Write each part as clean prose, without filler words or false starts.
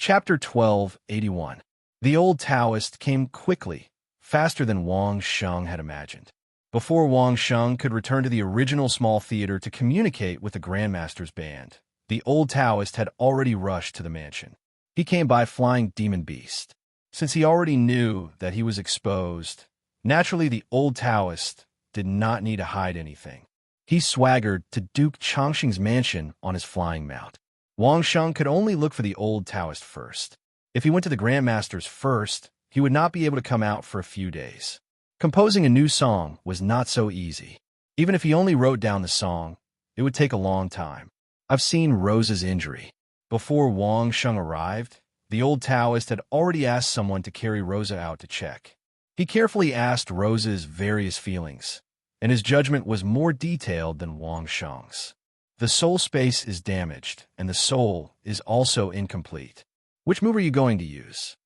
Chapter 1281. The old Taoist came quickly, faster than Wang Sheng had imagined. Before Wang Sheng could return to the original small theater to communicate with the Grandmaster's band, the old Taoist had already rushed to the mansion. He came by flying demon beast. Since he already knew that he was exposed, naturally the old Taoist did not need to hide anything. He swaggered to Duke Changxing's mansion on his flying mount. Wang Sheng could only look for the old Taoist first. If he went to the Grandmaster's first, he would not be able to come out for a few days. Composing a new song was not so easy. Even if he only wrote down the song, it would take a long time. I've seen Rosa's injury. Before Wang Sheng arrived, the old Taoist had already asked someone to carry Rosa out to check. He carefully asked Rosa's various feelings, and his judgment was more detailed than Wang Sheng's. The soul space is damaged, and the soul is also incomplete. Which move are you going to use?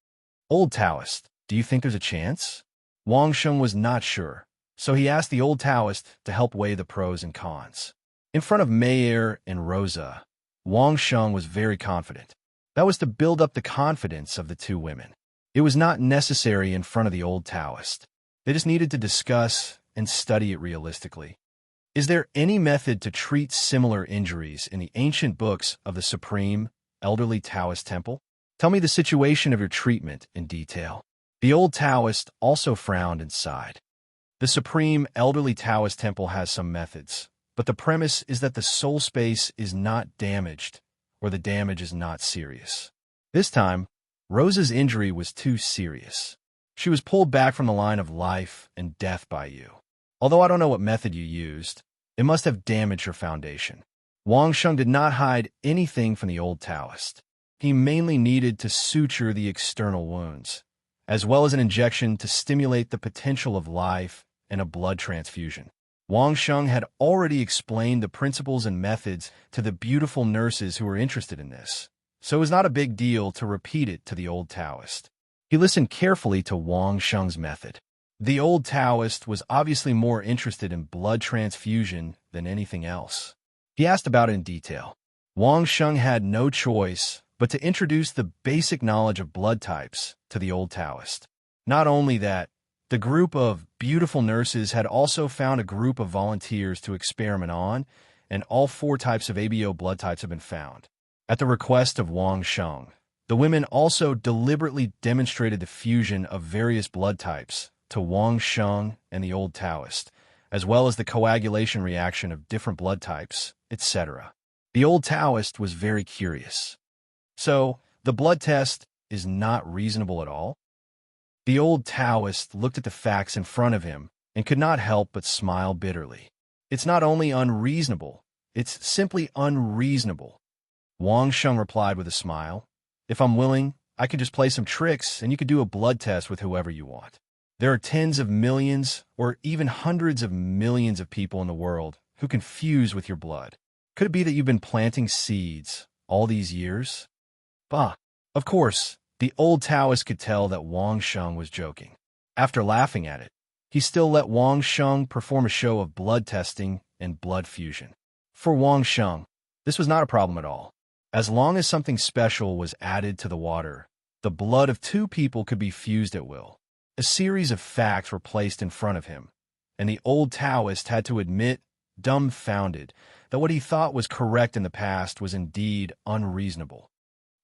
Old Taoist, do you think there's a chance? Wang Sheng was not sure, so he asked the old Taoist to help weigh the pros and cons. In front of Mayer and Rosa, Wang Sheng was very confident. That was to build up the confidence of the two women. It was not necessary in front of the old Taoist. They just needed to discuss and study it realistically. Is there any method to treat similar injuries in the ancient books of the Supreme Elderly Taoist Temple? Tell me the situation of your treatment in detail. The old Taoist also frowned and sighed. The Supreme Elderly Taoist Temple has some methods, but the premise is that the soul space is not damaged, or the damage is not serious. This time, Rosa's injury was too serious. She was pulled back from the line of life and death by you. Although I don't know what method you used, it must have damaged her foundation. Wang Sheng did not hide anything from the old Taoist. He mainly needed to suture the external wounds, as well as an injection to stimulate the potential of life and a blood transfusion. Wang Sheng had already explained the principles and methods to the beautiful nurses who were interested in this, so it was not a big deal to repeat it to the old Taoist. He listened carefully to Wang Sheng's method. The old Taoist was obviously more interested in blood transfusion than anything else. He asked about it in detail. Wang Sheng had no choice but to introduce the basic knowledge of blood types to the old Taoist. Not only that, the group of beautiful nurses had also found a group of volunteers to experiment on, and all 4 types of ABO blood types have been found. At the request of Wang Sheng, the women also deliberately demonstrated the fusion of various blood types to Wang Sheng and the old Taoist, as well as the coagulation reaction of different blood types, etc. The old Taoist was very curious. So, the blood test is not reasonable at all? The old Taoist looked at the facts in front of him and could not help but smile bitterly. It's not only unreasonable, it's simply unreasonable. Wang Sheng replied with a smile. If I'm willing, I could just play some tricks and you could do a blood test with whoever you want. There are tens of millions or even hundreds of millions of people in the world who can fuse with your blood. Could it be that you've been planting seeds all these years? Bah! Of course, the old Taoist could tell that Wang Sheng was joking. After laughing at it, he still let Wang Sheng perform a show of blood testing and blood fusion. For Wang Sheng, this was not a problem at all. As long as something special was added to the water, the blood of 2 people could be fused at will. A series of facts were placed in front of him, and the old Taoist had to admit, dumbfounded, that what he thought was correct in the past was indeed unreasonable.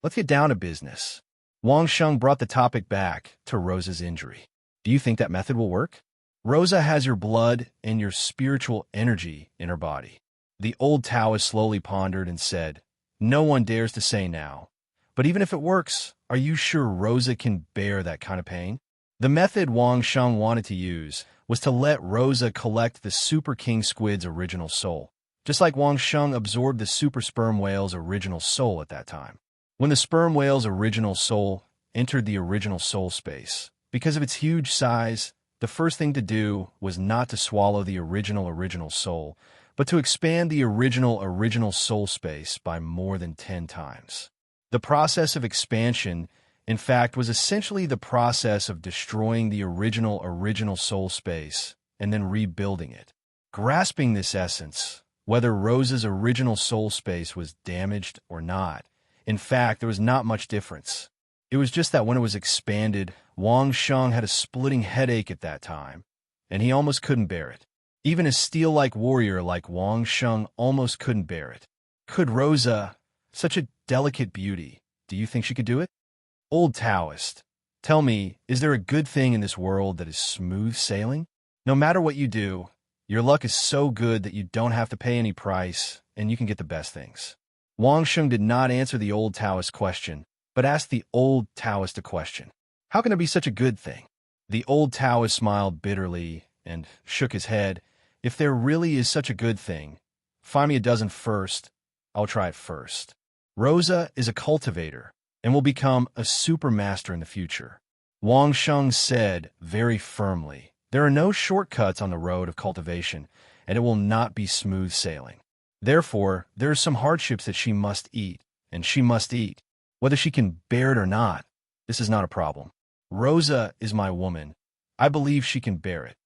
Let's get down to business. Wang Sheng brought the topic back to Rosa's injury. Do you think that method will work? Rosa has your blood and your spiritual energy in her body. The old Taoist slowly pondered and said, no one dares to say now. But even if it works, are you sure Rosa can bear that kind of pain? The method Wang Sheng wanted to use was to let Rosa collect the Super King Squid's original soul, just like Wang Sheng absorbed the Super Sperm Whale's original soul at that time. When the sperm whale's original soul entered the original soul space, because of its huge size, the first thing to do was not to swallow the original soul, but to expand the original soul space by more than 10 times. The process of expansion, in fact, was essentially the process of destroying the original soul space and then rebuilding it. Grasping this essence, whether Rosa's original soul space was damaged or not, In fact, there was not much difference. It was just that when it was expanded, Wang Sheng had a splitting headache at that time, and he almost couldn't bear it. Even a steel-like warrior like Wang Sheng almost couldn't bear it. Could Rosa, such a delicate beauty, do you think she could do it? Old Taoist, tell me, is there a good thing in this world that is smooth sailing? No matter what you do, your luck is so good that you don't have to pay any price, and you can get the best things. Wang Sheng did not answer the old Taoist question, but asked the old Taoist a question. How can there be such a good thing? The old Taoist smiled bitterly and shook his head. If there really is such a good thing, find me a dozen first. I'll try it first. Rosa is a cultivator and will become a super master in the future. Wang Sheng said very firmly, there are no shortcuts on the road of cultivation, and it will not be smooth sailing. Therefore, there are some hardships that she must eat, and she must eat. Whether she can bear it or not, this is not a problem. Rosa is my woman. I believe she can bear it.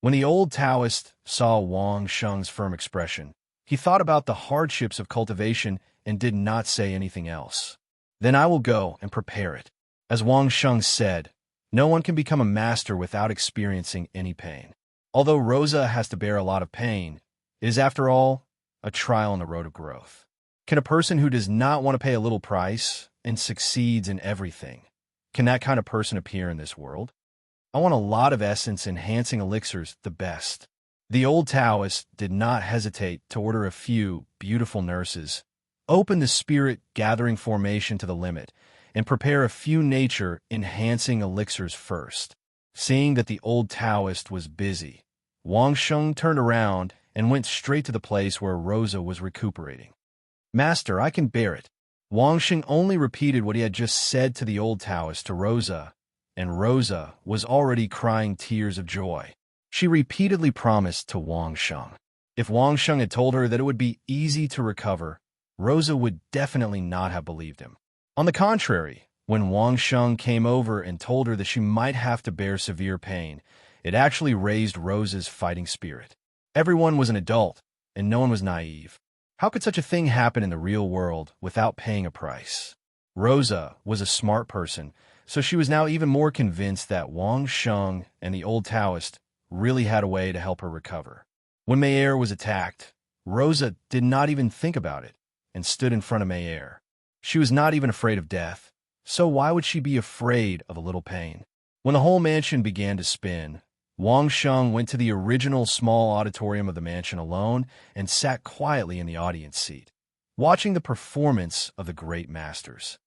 When the old Taoist saw Wang Sheng's firm expression, he thought about the hardships of cultivation and did not say anything else. Then I will go and prepare it. As Wang Sheng said, no one can become a master without experiencing any pain. Although Rosa has to bear a lot of pain, it is, after all, a trial on the road of growth. Can a person who does not want to pay a little price and succeeds in everything, can that kind of person appear in this world? I want a lot of essence-enhancing elixirs, the best. The old Taoist did not hesitate to order a few beautiful nurses, open the spirit-gathering formation to the limit, and prepare a few nature-enhancing elixirs first. Seeing that the old Taoist was busy, Wang Sheng turned around and went straight to the place where Rosa was recuperating. Master, I can bear it. Wang Sheng only repeated what he had just said to the old Taoist to Rosa, and Rosa was already crying tears of joy. She repeatedly promised to Wang Sheng. If Wang Sheng had told her that it would be easy to recover, Rosa would definitely not have believed him. On the contrary, when Wang Sheng came over and told her that she might have to bear severe pain, it actually raised Rosa's fighting spirit. Everyone was an adult, and no one was naive. How could such a thing happen in the real world without paying a price? Rosa was a smart person, so she was now even more convinced that Wang Sheng and the old Taoist really had a way to help her recover. When Meyer was attacked, Rosa did not even think about it and stood in front of Meyer. She was not even afraid of death, so why would she be afraid of a little pain? When the whole mansion began to spin, Wang Sheng went to the original small auditorium of the mansion alone and sat quietly in the audience seat, watching the performance of the great masters.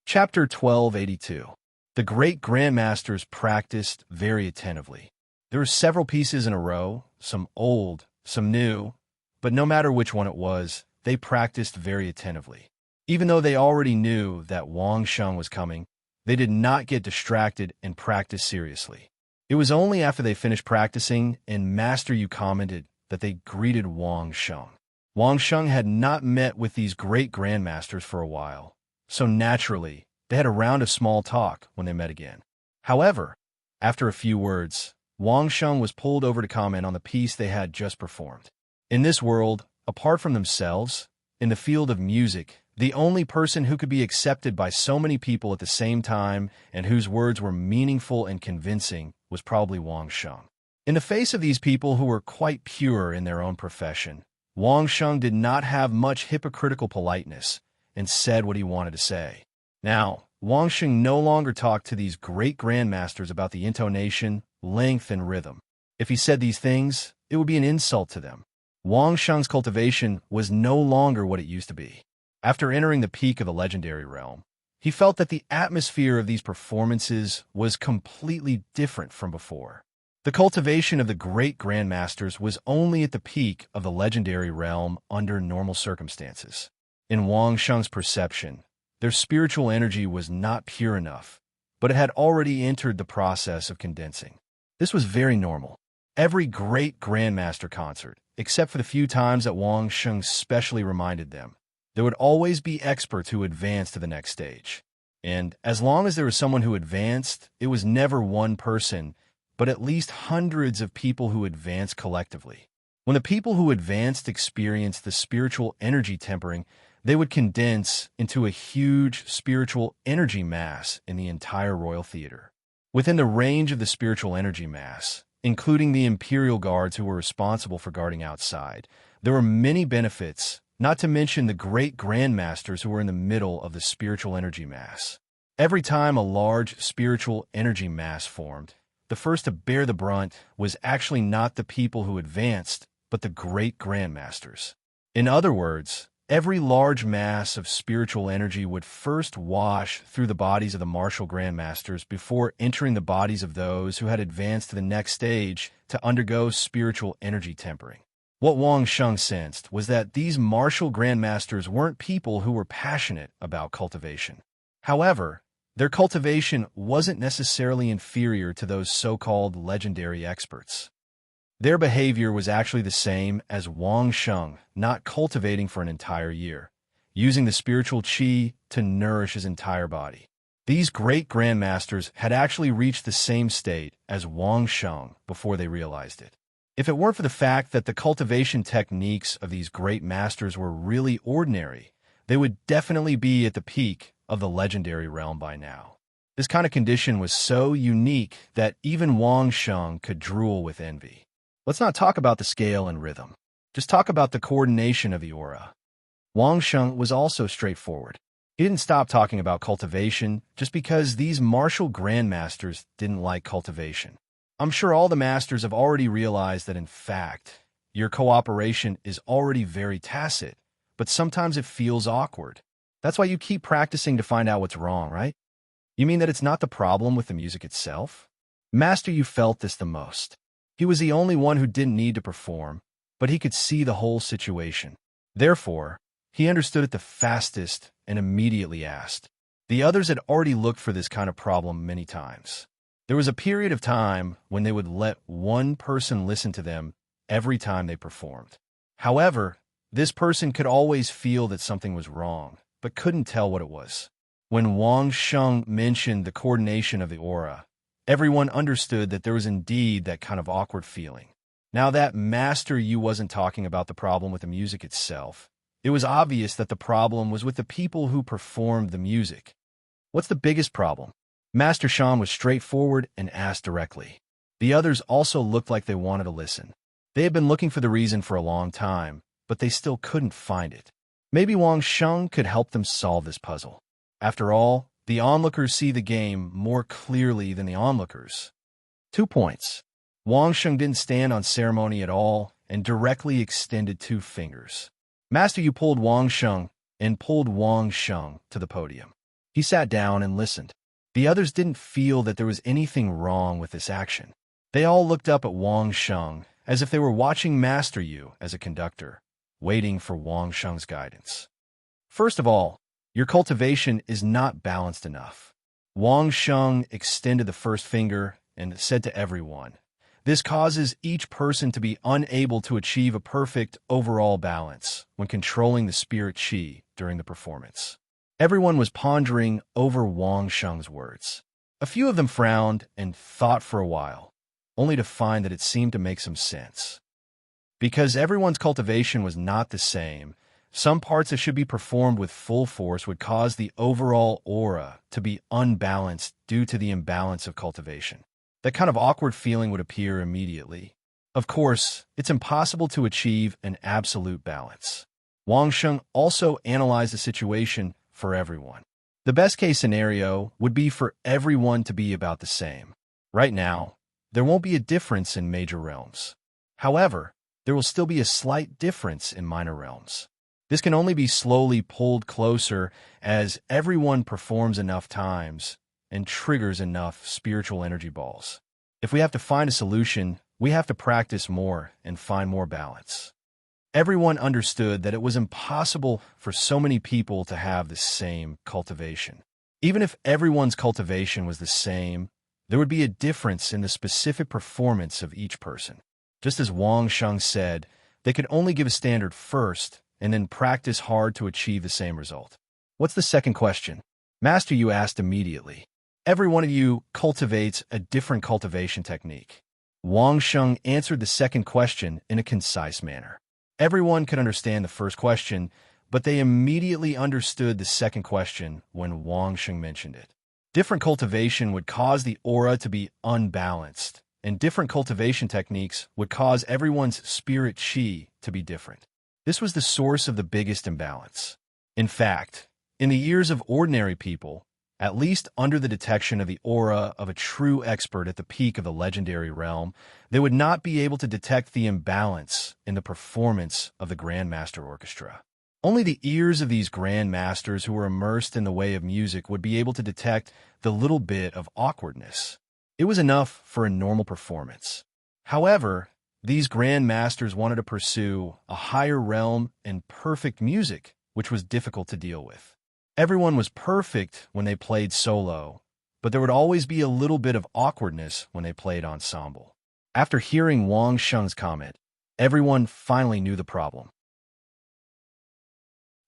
Chapter 1282. The great grandmasters practiced very attentively. There were several pieces in a row, some old, some new, but no matter which one it was, they practiced very attentively. Even though they already knew that Wang Sheng was coming, they did not get distracted and practice seriously. It was only after they finished practicing and Master Yu commented that they greeted Wang Sheng. Wang Sheng had not met with these great grandmasters for a while, so naturally, they had a round of small talk when they met again. However, after a few words, Wang Sheng was pulled over to comment on the piece they had just performed. In this world, apart from themselves, in the field of music, the only person who could be accepted by so many people at the same time and whose words were meaningful and convincing was probably Wang Sheng. In the face of these people who were quite pure in their own profession, Wang Sheng did not have much hypocritical politeness and said what he wanted to say. Now, Wang Sheng no longer talked to these great grandmasters about the intonation, length, and rhythm. If he said these things, it would be an insult to them. Wang Sheng's cultivation was no longer what it used to be. After entering the peak of the legendary realm, he felt that the atmosphere of these performances was completely different from before. The cultivation of the great grandmasters was only at the peak of the legendary realm under normal circumstances. In Wang Sheng's perception, their spiritual energy was not pure enough, but it had already entered the process of condensing. This was very normal. Every great grandmaster concert, except for the few times that Wang Sheng specially reminded them, there would always be experts who advanced to the next stage. And as long as there was someone who advanced, it was never one person, but at least hundreds of people who advanced collectively. When the people who advanced experienced the spiritual energy tempering, they would condense into a huge spiritual energy mass in the entire royal theater. Within the range of the spiritual energy mass, including the imperial guards who were responsible for guarding outside, there were many benefits, not to mention the great grandmasters who were in the middle of the spiritual energy mass. Every time a large spiritual energy mass formed, the first to bear the brunt was actually not the people who advanced, but the great grandmasters. In other words, every large mass of spiritual energy would first wash through the bodies of the martial grandmasters before entering the bodies of those who had advanced to the next stage to undergo spiritual energy tempering. What Wang Sheng sensed was that these martial grandmasters weren't people who were passionate about cultivation. However, their cultivation wasn't necessarily inferior to those so-called legendary experts. Their behavior was actually the same as Wang Sheng, not cultivating for an entire year, using the spiritual qi to nourish his entire body. These great grandmasters had actually reached the same state as Wang Sheng before they realized it. If it weren't for the fact that the cultivation techniques of these great masters were really ordinary, they would definitely be at the peak of the legendary realm by now. This kind of condition was so unique that even Wang Sheng could drool with envy. Let's not talk about the scale and rhythm. Just talk about the coordination of the aura. Wang Sheng was also straightforward. He didn't stop talking about cultivation just because these martial grandmasters didn't like cultivation. I'm sure all the masters have already realized that in fact, your cooperation is already very tacit, but sometimes it feels awkward. That's why you keep practicing to find out what's wrong, right? You mean that it's not the problem with the music itself? Master, you felt this the most. He was the only one who didn't need to perform, but he could see the whole situation. Therefore, he understood it the fastest and immediately asked. The others had already looked for this kind of problem many times. There was a period of time when they would let one person listen to them every time they performed. However, this person could always feel that something was wrong, but couldn't tell what it was. When Wang Sheng mentioned the coordination of the aura, everyone understood that there was indeed that kind of awkward feeling. Now that Master Yu wasn't talking about the problem with the music itself. It was obvious that the problem was with the people who performed the music. What's the biggest problem? Master Shan was straightforward and asked directly. The others also looked like they wanted to listen. They had been looking for the reason for a long time, but they still couldn't find it. Maybe Wang Sheng could help them solve this puzzle. After all, the onlookers see the game more clearly than the onlookers. 2 points. Wang Sheng didn't stand on ceremony at all and directly extended 2 fingers. Master Yu pulled Wang Sheng to the podium. He sat down and listened. The others didn't feel that there was anything wrong with this action. They all looked up at Wang Sheng as if they were watching Master Yu as a conductor, waiting for Wang Sheng's guidance. First of all, your cultivation is not balanced enough. Wang Sheng extended the first finger and said to everyone, this causes each person to be unable to achieve a perfect overall balance when controlling the spirit qi during the performance. Everyone was pondering over Wang Sheng's words. A few of them frowned and thought for a while, only to find that it seemed to make some sense. Because everyone's cultivation was not the same, some parts that should be performed with full force would cause the overall aura to be unbalanced due to the imbalance of cultivation. That kind of awkward feeling would appear immediately. Of course, it's impossible to achieve an absolute balance. Wang Sheng also analyzed the situation for everyone. The best-case scenario would be for everyone to be about the same. Right now, there won't be a difference in major realms. However, there will still be a slight difference in minor realms. This can only be slowly pulled closer as everyone performs enough times and triggers enough spiritual energy balls. If we have to find a solution, we have to practice more and find more balance. Everyone understood that it was impossible for so many people to have the same cultivation. Even if everyone's cultivation was the same, there would be a difference in the specific performance of each person. Just as Wang Sheng said, they could only give a standard first and then practice hard to achieve the same result. What's the second question? Master Yu asked immediately. Every one of you cultivates a different cultivation technique. Wang Sheng answered the second question in a concise manner. Everyone could understand the first question, but they immediately understood the second question when Wang Sheng mentioned it. Different cultivation would cause the aura to be unbalanced, and different cultivation techniques would cause everyone's spirit chi to be different. This was the source of the biggest imbalance. In fact, in the ears of ordinary people, at least under the detection of the aura of a true expert at the peak of the legendary realm, they would not be able to detect the imbalance in the performance of the Grandmaster Orchestra. Only the ears of these grandmasters who were immersed in the way of music would be able to detect the little bit of awkwardness. It was enough for a normal performance. However, these grandmasters wanted to pursue a higher realm and perfect music, which was difficult to deal with. Everyone was perfect when they played solo, but there would always be a little bit of awkwardness when they played ensemble. After hearing Wang Sheng's comment, everyone finally knew the problem.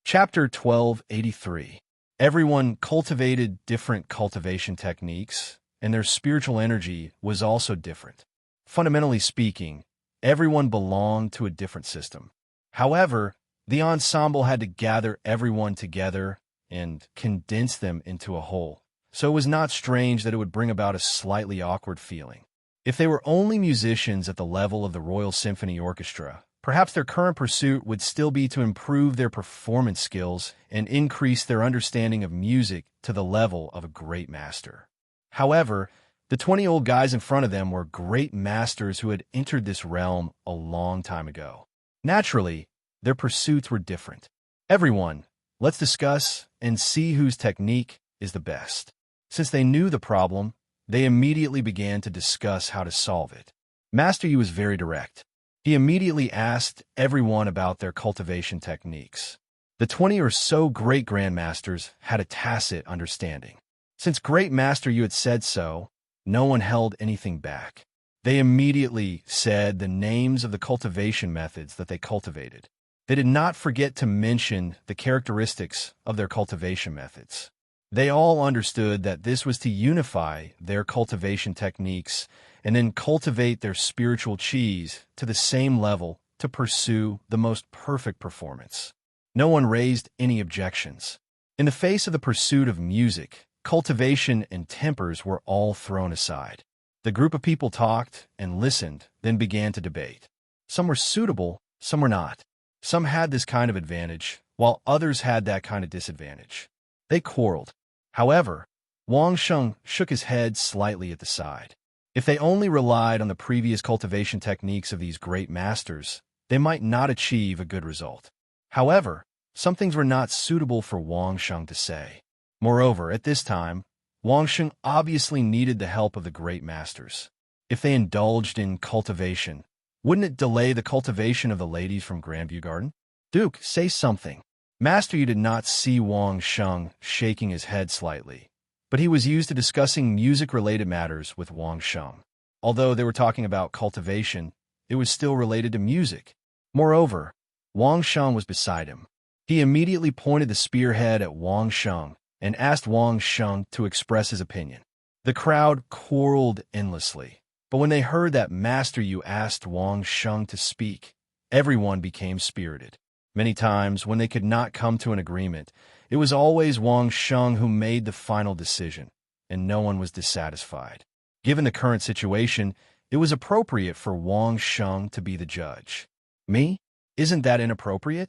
Chapter 1283. Everyone cultivated different cultivation techniques, and their spiritual energy was also different. Fundamentally speaking, everyone belonged to a different system. However, the ensemble had to gather everyone together and condense them into a whole, so it was not strange that it would bring about a slightly awkward feeling. If they were only musicians at the level of the Royal Symphony Orchestra, perhaps their current pursuit would still be to improve their performance skills and increase their understanding of music to the level of a great master. However, the 20 old guys in front of them were great masters who had entered this realm a long time ago. Naturally, their pursuits were different. Everyone, let's discuss and see whose technique is the best. Since they knew the problem, they immediately began to discuss how to solve it. Master Yu was very direct. He immediately asked everyone about their cultivation techniques. The 20 or so great grandmasters had a tacit understanding. Since Great Master Yu had said so, no one held anything back. They immediately said the names of the cultivation methods that they cultivated. They did not forget to mention the characteristics of their cultivation methods. They all understood that this was to unify their cultivation techniques and then cultivate their spiritual chis to the same level to pursue the most perfect performance. No one raised any objections. In the face of the pursuit of music, cultivation and tempers were all thrown aside. The group of people talked and listened, then began to debate. Some were suitable, some were not. Some had this kind of advantage, while others had that kind of disadvantage. They quarreled. However, Wang Sheng shook his head slightly at the side. If they only relied on the previous cultivation techniques of these great masters, they might not achieve a good result. However, some things were not suitable for Wang Sheng to say. Moreover, at this time, Wang Sheng obviously needed the help of the great masters. If they indulged in cultivation, wouldn't it delay the cultivation of the ladies from Grandview Garden? Duke, say something. Master Yu did not see Wang Sheng shaking his head slightly, but he was used to discussing music-related matters with Wang Sheng. Although they were talking about cultivation, it was still related to music. Moreover, Wang Sheng was beside him. He immediately pointed the spearhead at Wang Sheng and asked Wang Sheng to express his opinion. The crowd quarreled endlessly, but when they heard that Master Yu asked Wang Sheng to speak, everyone became spirited. Many times, when they could not come to an agreement, it was always Wang Sheng who made the final decision, and no one was dissatisfied. Given the current situation, it was appropriate for Wang Sheng to be the judge. Me? Isn't that inappropriate?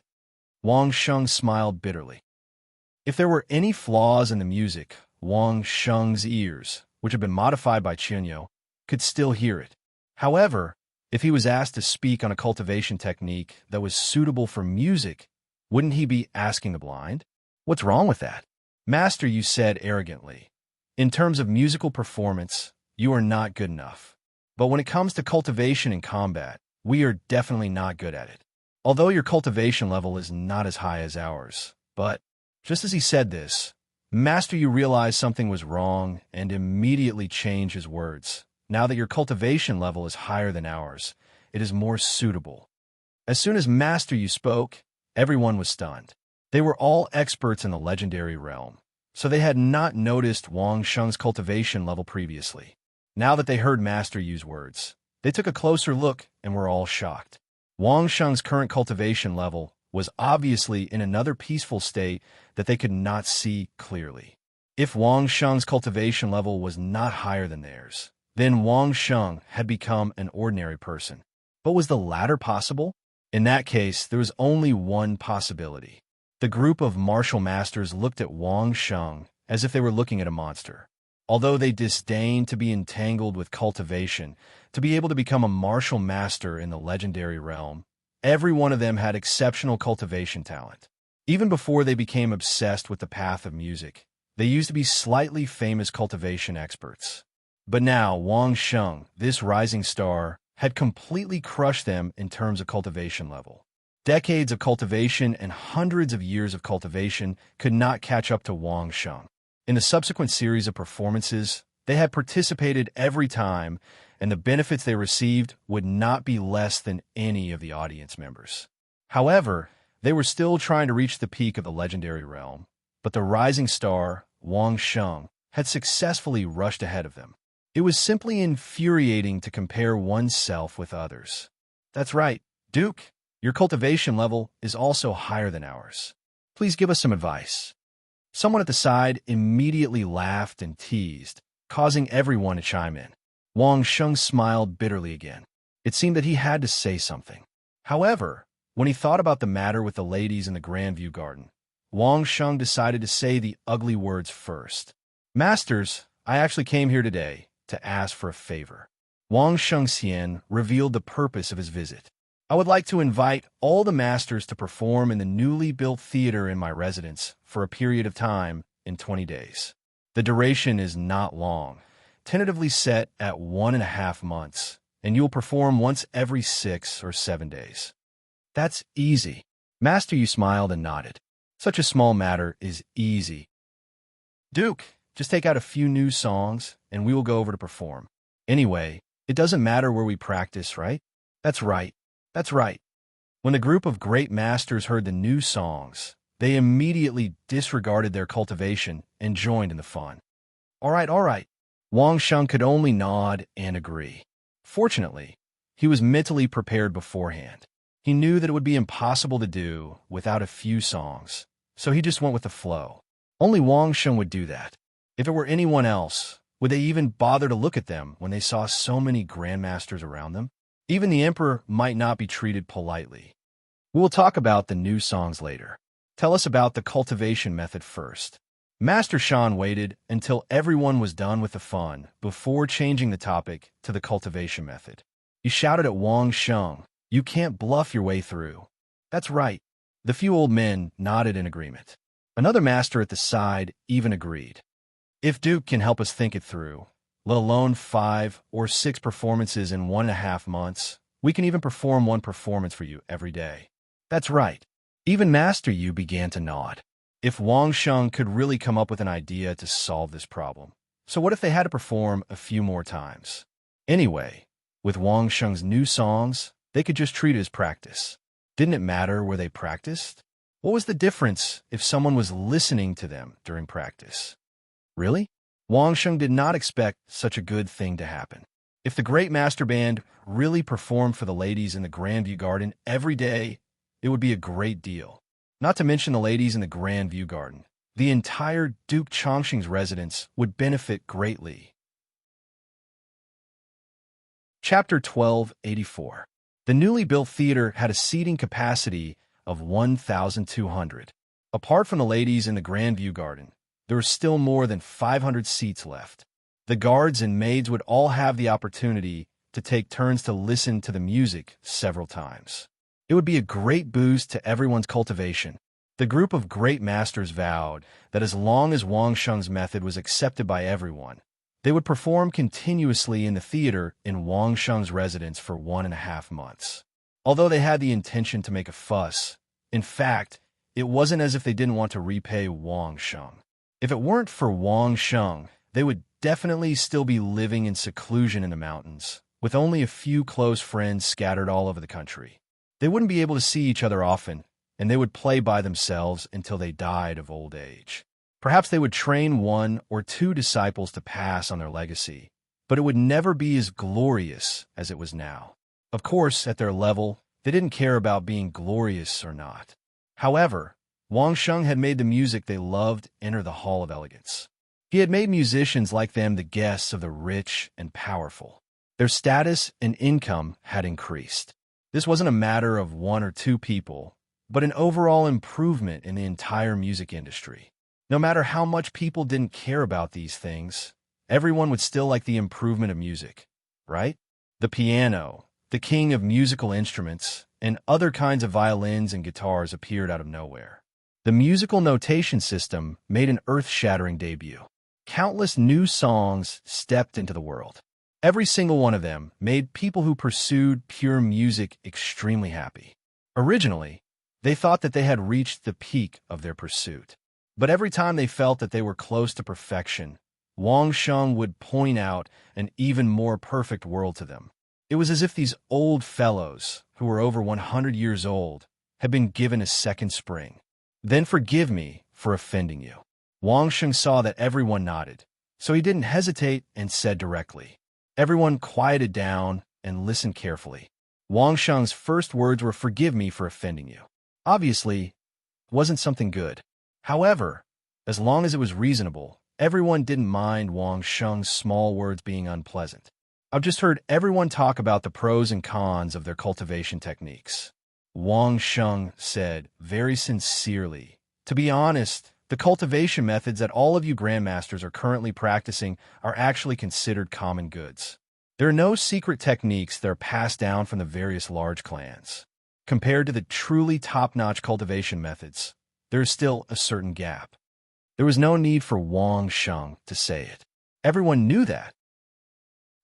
Wang Sheng smiled bitterly. If there were any flaws in the music, Wang Sheng's ears, which had been modified by Qinyo, could still hear it. However, if he was asked to speak on a cultivation technique that was suitable for music, wouldn't he be asking the blind? What's wrong with that? Master, you said arrogantly. In terms of musical performance, you are not good enough. But when it comes to cultivation and combat, we are definitely not good at it. Although your cultivation level is not as high as ours. But, just as he said this, Master, you realized something was wrong and immediately changed his words. Now that your cultivation level is higher than ours, it is more suitable. As soon as Master Yu spoke, everyone was stunned. They were all experts in the legendary realm, so they had not noticed Wang Sheng's cultivation level previously. Now that they heard Master Yu's words, they took a closer look and were all shocked. Wang Sheng's current cultivation level was obviously in another peaceful state that they could not see clearly. If Wang Sheng's cultivation level was not higher than theirs, then Wang Sheng had become an ordinary person. But was the latter possible? In that case, there was only one possibility. The group of martial masters looked at Wang Sheng as if they were looking at a monster. Although they disdained to be entangled with cultivation, to be able to become a martial master in the legendary realm, every one of them had exceptional cultivation talent. Even before they became obsessed with the path of music, they used to be slightly famous cultivation experts. But now, Wang Sheng, this rising star, had completely crushed them in terms of cultivation level. Decades of cultivation and hundreds of years of cultivation could not catch up to Wang Sheng. In the subsequent series of performances, they had participated every time, and the benefits they received would not be less than any of the audience members. However, they were still trying to reach the peak of the legendary realm, but the rising star, Wang Sheng, had successfully rushed ahead of them. It was simply infuriating to compare oneself with others. That's right, Duke, your cultivation level is also higher than ours. Please give us some advice. Someone at the side immediately laughed and teased, causing everyone to chime in. Wang Sheng smiled bitterly again. It seemed that he had to say something. However, when he thought about the matter with the ladies in the Grandview Garden, Wang Sheng decided to say the ugly words first. Masters, I actually came here today to ask for a favor. Wang Shengxian revealed the purpose of his visit. I would like to invite all the masters to perform in the newly built theater in my residence for a period of time in 20 days. The duration is not long, tentatively set at 1.5 months, and you will perform once every 6 or 7 days. That's easy. Master Yu smiled and nodded. Such a small matter is easy. Duke, just take out a few new songs, and we will go over to perform. Anyway, it doesn't matter where we practice, right? That's right. That's right. When the group of great masters heard the new songs, they immediately disregarded their cultivation and joined in the fun. All right. Wang Sheng could only nod and agree. Fortunately, he was mentally prepared beforehand. He knew that it would be impossible to do without a few songs, so he just went with the flow. Only Wang Sheng would do that. If it were anyone else, would they even bother to look at them when they saw so many grandmasters around them? Even the emperor might not be treated politely. We will talk about the new songs later. Tell us about the cultivation method first. Master Shan waited until everyone was done with the fun before changing the topic to the cultivation method. He shouted at Wang Sheng, "You can't bluff your way through." That's right. The few old men nodded in agreement. Another master at the side even agreed. If Duke can help us think it through, let alone 5 or 6 performances in 1.5 months, we can even perform one performance for you every day. That's right. Even Master Yu began to nod. If Wang Sheng could really come up with an idea to solve this problem, so what if they had to perform a few more times? Anyway, with Wang Sheng's new songs, they could just treat it as practice. Didn't it matter where they practiced? What was the difference if someone was listening to them during practice? Really? Wang Sheng did not expect such a good thing to happen. If the Great Master Band really performed for the ladies in the Grandview Garden every day, it would be a great deal. Not to mention the ladies in the Grandview Garden. The entire Duke Chongqing's residence would benefit greatly. Chapter 1284. The newly built theater had a seating capacity of 1,200. Apart from the ladies in the Grandview Garden, there were still more than 500 seats left. The guards and maids would all have the opportunity to take turns to listen to the music several times. It would be a great boost to everyone's cultivation. The group of great masters vowed that as long as Wang Sheng's method was accepted by everyone, they would perform continuously in the theater in Wang Sheng's residence for 1.5 months. Although they had the intention to make a fuss, in fact, it wasn't as if they didn't want to repay Wang Sheng. If it weren't for Wang Sheng, they would definitely still be living in seclusion in the mountains, with only a few close friends scattered all over the country. They wouldn't be able to see each other often, and they would play by themselves until they died of old age. Perhaps they would train 1 or 2 disciples to pass on their legacy, but it would never be as glorious as it was now. Of course, at their level, they didn't care about being glorious or not. However, Wang Sheng had made the music they loved enter the Hall of Elegance. He had made musicians like them the guests of the rich and powerful. Their status and income had increased. This wasn't a matter of one or two people, but an overall improvement in the entire music industry. No matter how much people didn't care about these things, everyone would still like the improvement of music, right? The piano, the king of musical instruments, and other kinds of violins and guitars appeared out of nowhere. The musical notation system made an earth-shattering debut. Countless new songs stepped into the world. Every single one of them made people who pursued pure music extremely happy. Originally, they thought that they had reached the peak of their pursuit. But every time they felt that they were close to perfection, Wang Sheng would point out an even more perfect world to them. It was as if these old fellows, who were over 100 years old, had been given a second spring. Then forgive me for offending you. Wang Sheng saw that everyone nodded, so he didn't hesitate and said directly. Everyone quieted down and listened carefully. Wang Sheng's first words were, "Forgive me for offending you." Obviously, it wasn't something good. However, as long as it was reasonable, everyone didn't mind Wang Sheng's small words being unpleasant. I've just heard everyone talk about the pros and cons of their cultivation techniques. Wang Sheng said very sincerely, "To be honest, the cultivation methods that all of you grandmasters are currently practicing are actually considered common goods. There are no secret techniques that are passed down from the various large clans. Compared to the truly top-notch cultivation methods, there is still a certain gap." There was no need for Wang Sheng to say it. Everyone knew that.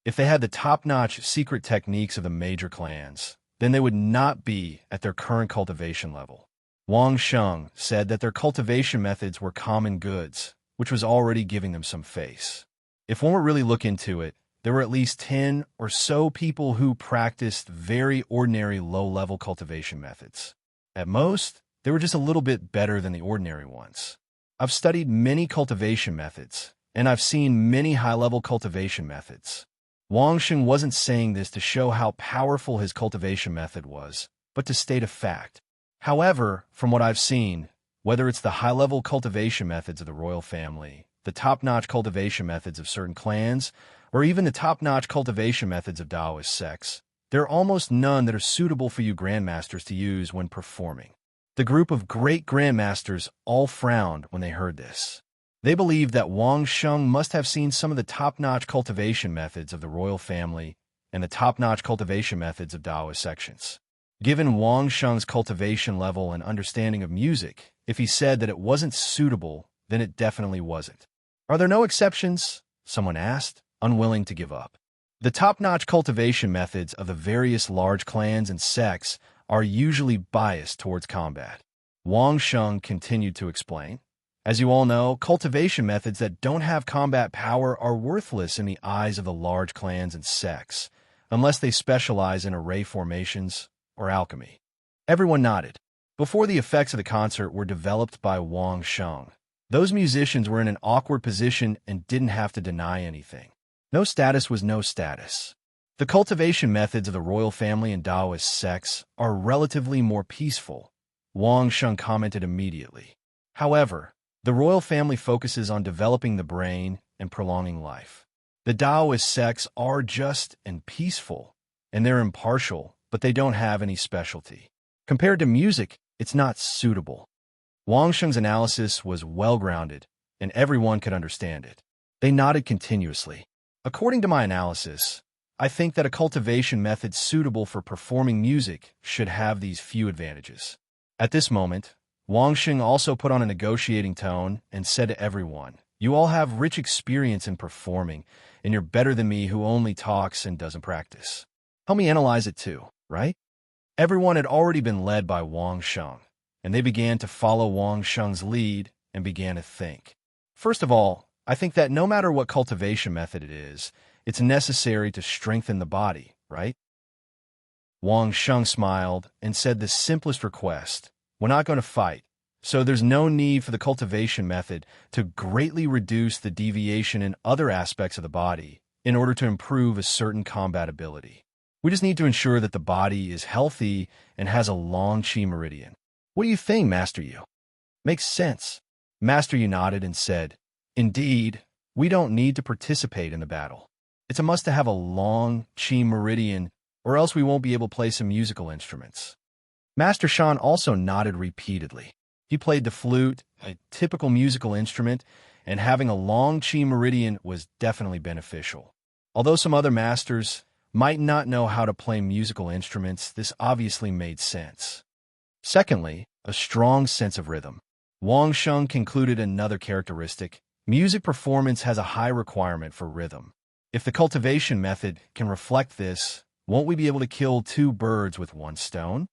If they had the top-notch secret techniques of the major clans, then they would not be at their current cultivation level. Wang Sheng said that their cultivation methods were common goods, which was already giving them some face. If one were really look into it, there were at least 10 or so people who practiced very ordinary low-level cultivation methods. At most, they were just a little bit better than the ordinary ones. I've studied many cultivation methods, and I've seen many high-level cultivation methods. Wang Sheng wasn't saying this to show how powerful his cultivation method was, but to state a fact. However, from what I've seen, whether it's the high-level cultivation methods of the royal family, the top-notch cultivation methods of certain clans, or even the top-notch cultivation methods of Taoist sects, there are almost none that are suitable for you grandmasters to use when performing. The group of great grandmasters all frowned when they heard this. They believed that Wang Sheng must have seen some of the top-notch cultivation methods of the royal family and the top-notch cultivation methods of Taoist sections. Given Wang Sheng's cultivation level and understanding of music, if he said that it wasn't suitable, then it definitely wasn't. Are there no exceptions? Someone asked, unwilling to give up. The top-notch cultivation methods of the various large clans and sects are usually biased towards combat. Wang Sheng continued to explain. As you all know, cultivation methods that don't have combat power are worthless in the eyes of the large clans and sects, unless they specialize in array formations or alchemy. Everyone nodded. Before the effects of the concert were developed by Wang Sheng, those musicians were in an awkward position and didn't have to deny anything. No status was no status. The cultivation methods of the royal family and Taoist sects are relatively more peaceful, Wang Sheng commented immediately. However, the royal family focuses on developing the brain and prolonging life. The Taoist sects are just and peaceful, and they're impartial, but they don't have any specialty. Compared to music, it's not suitable. Wang Sheng's analysis was well-grounded, and everyone could understand it. They nodded continuously. According to my analysis, I think that a cultivation method suitable for performing music should have these few advantages. At this moment, Wang Sheng also put on a negotiating tone and said to everyone, "You all have rich experience in performing, and you're better than me who only talks and doesn't practice. Help me analyze it too, right?" Everyone had already been led by Wang Sheng, and they began to follow Wang Sheng's lead and began to think. First of all, I think that no matter what cultivation method it is, it's necessary to strengthen the body, right? Wang Sheng smiled and said the simplest request, "We're not going to fight, so there's no need for the cultivation method to greatly reduce the deviation in other aspects of the body in order to improve a certain combat ability. We just need to ensure that the body is healthy and has a long chi meridian." What do you think, Master Yu? Makes sense. Master Yu nodded and said, Indeed, we don't need to participate in the battle. It's a must to have a long chi meridian, or else we won't be able to play some musical instruments. Master Shan also nodded repeatedly. He played the flute, a typical musical instrument, and having a long chi meridian was definitely beneficial. Although some other masters might not know how to play musical instruments, this obviously made sense. Secondly, a strong sense of rhythm. Wang Sheng concluded another characteristic. Music performance has a high requirement for rhythm. If the cultivation method can reflect this, won't we be able to kill two birds with one stone?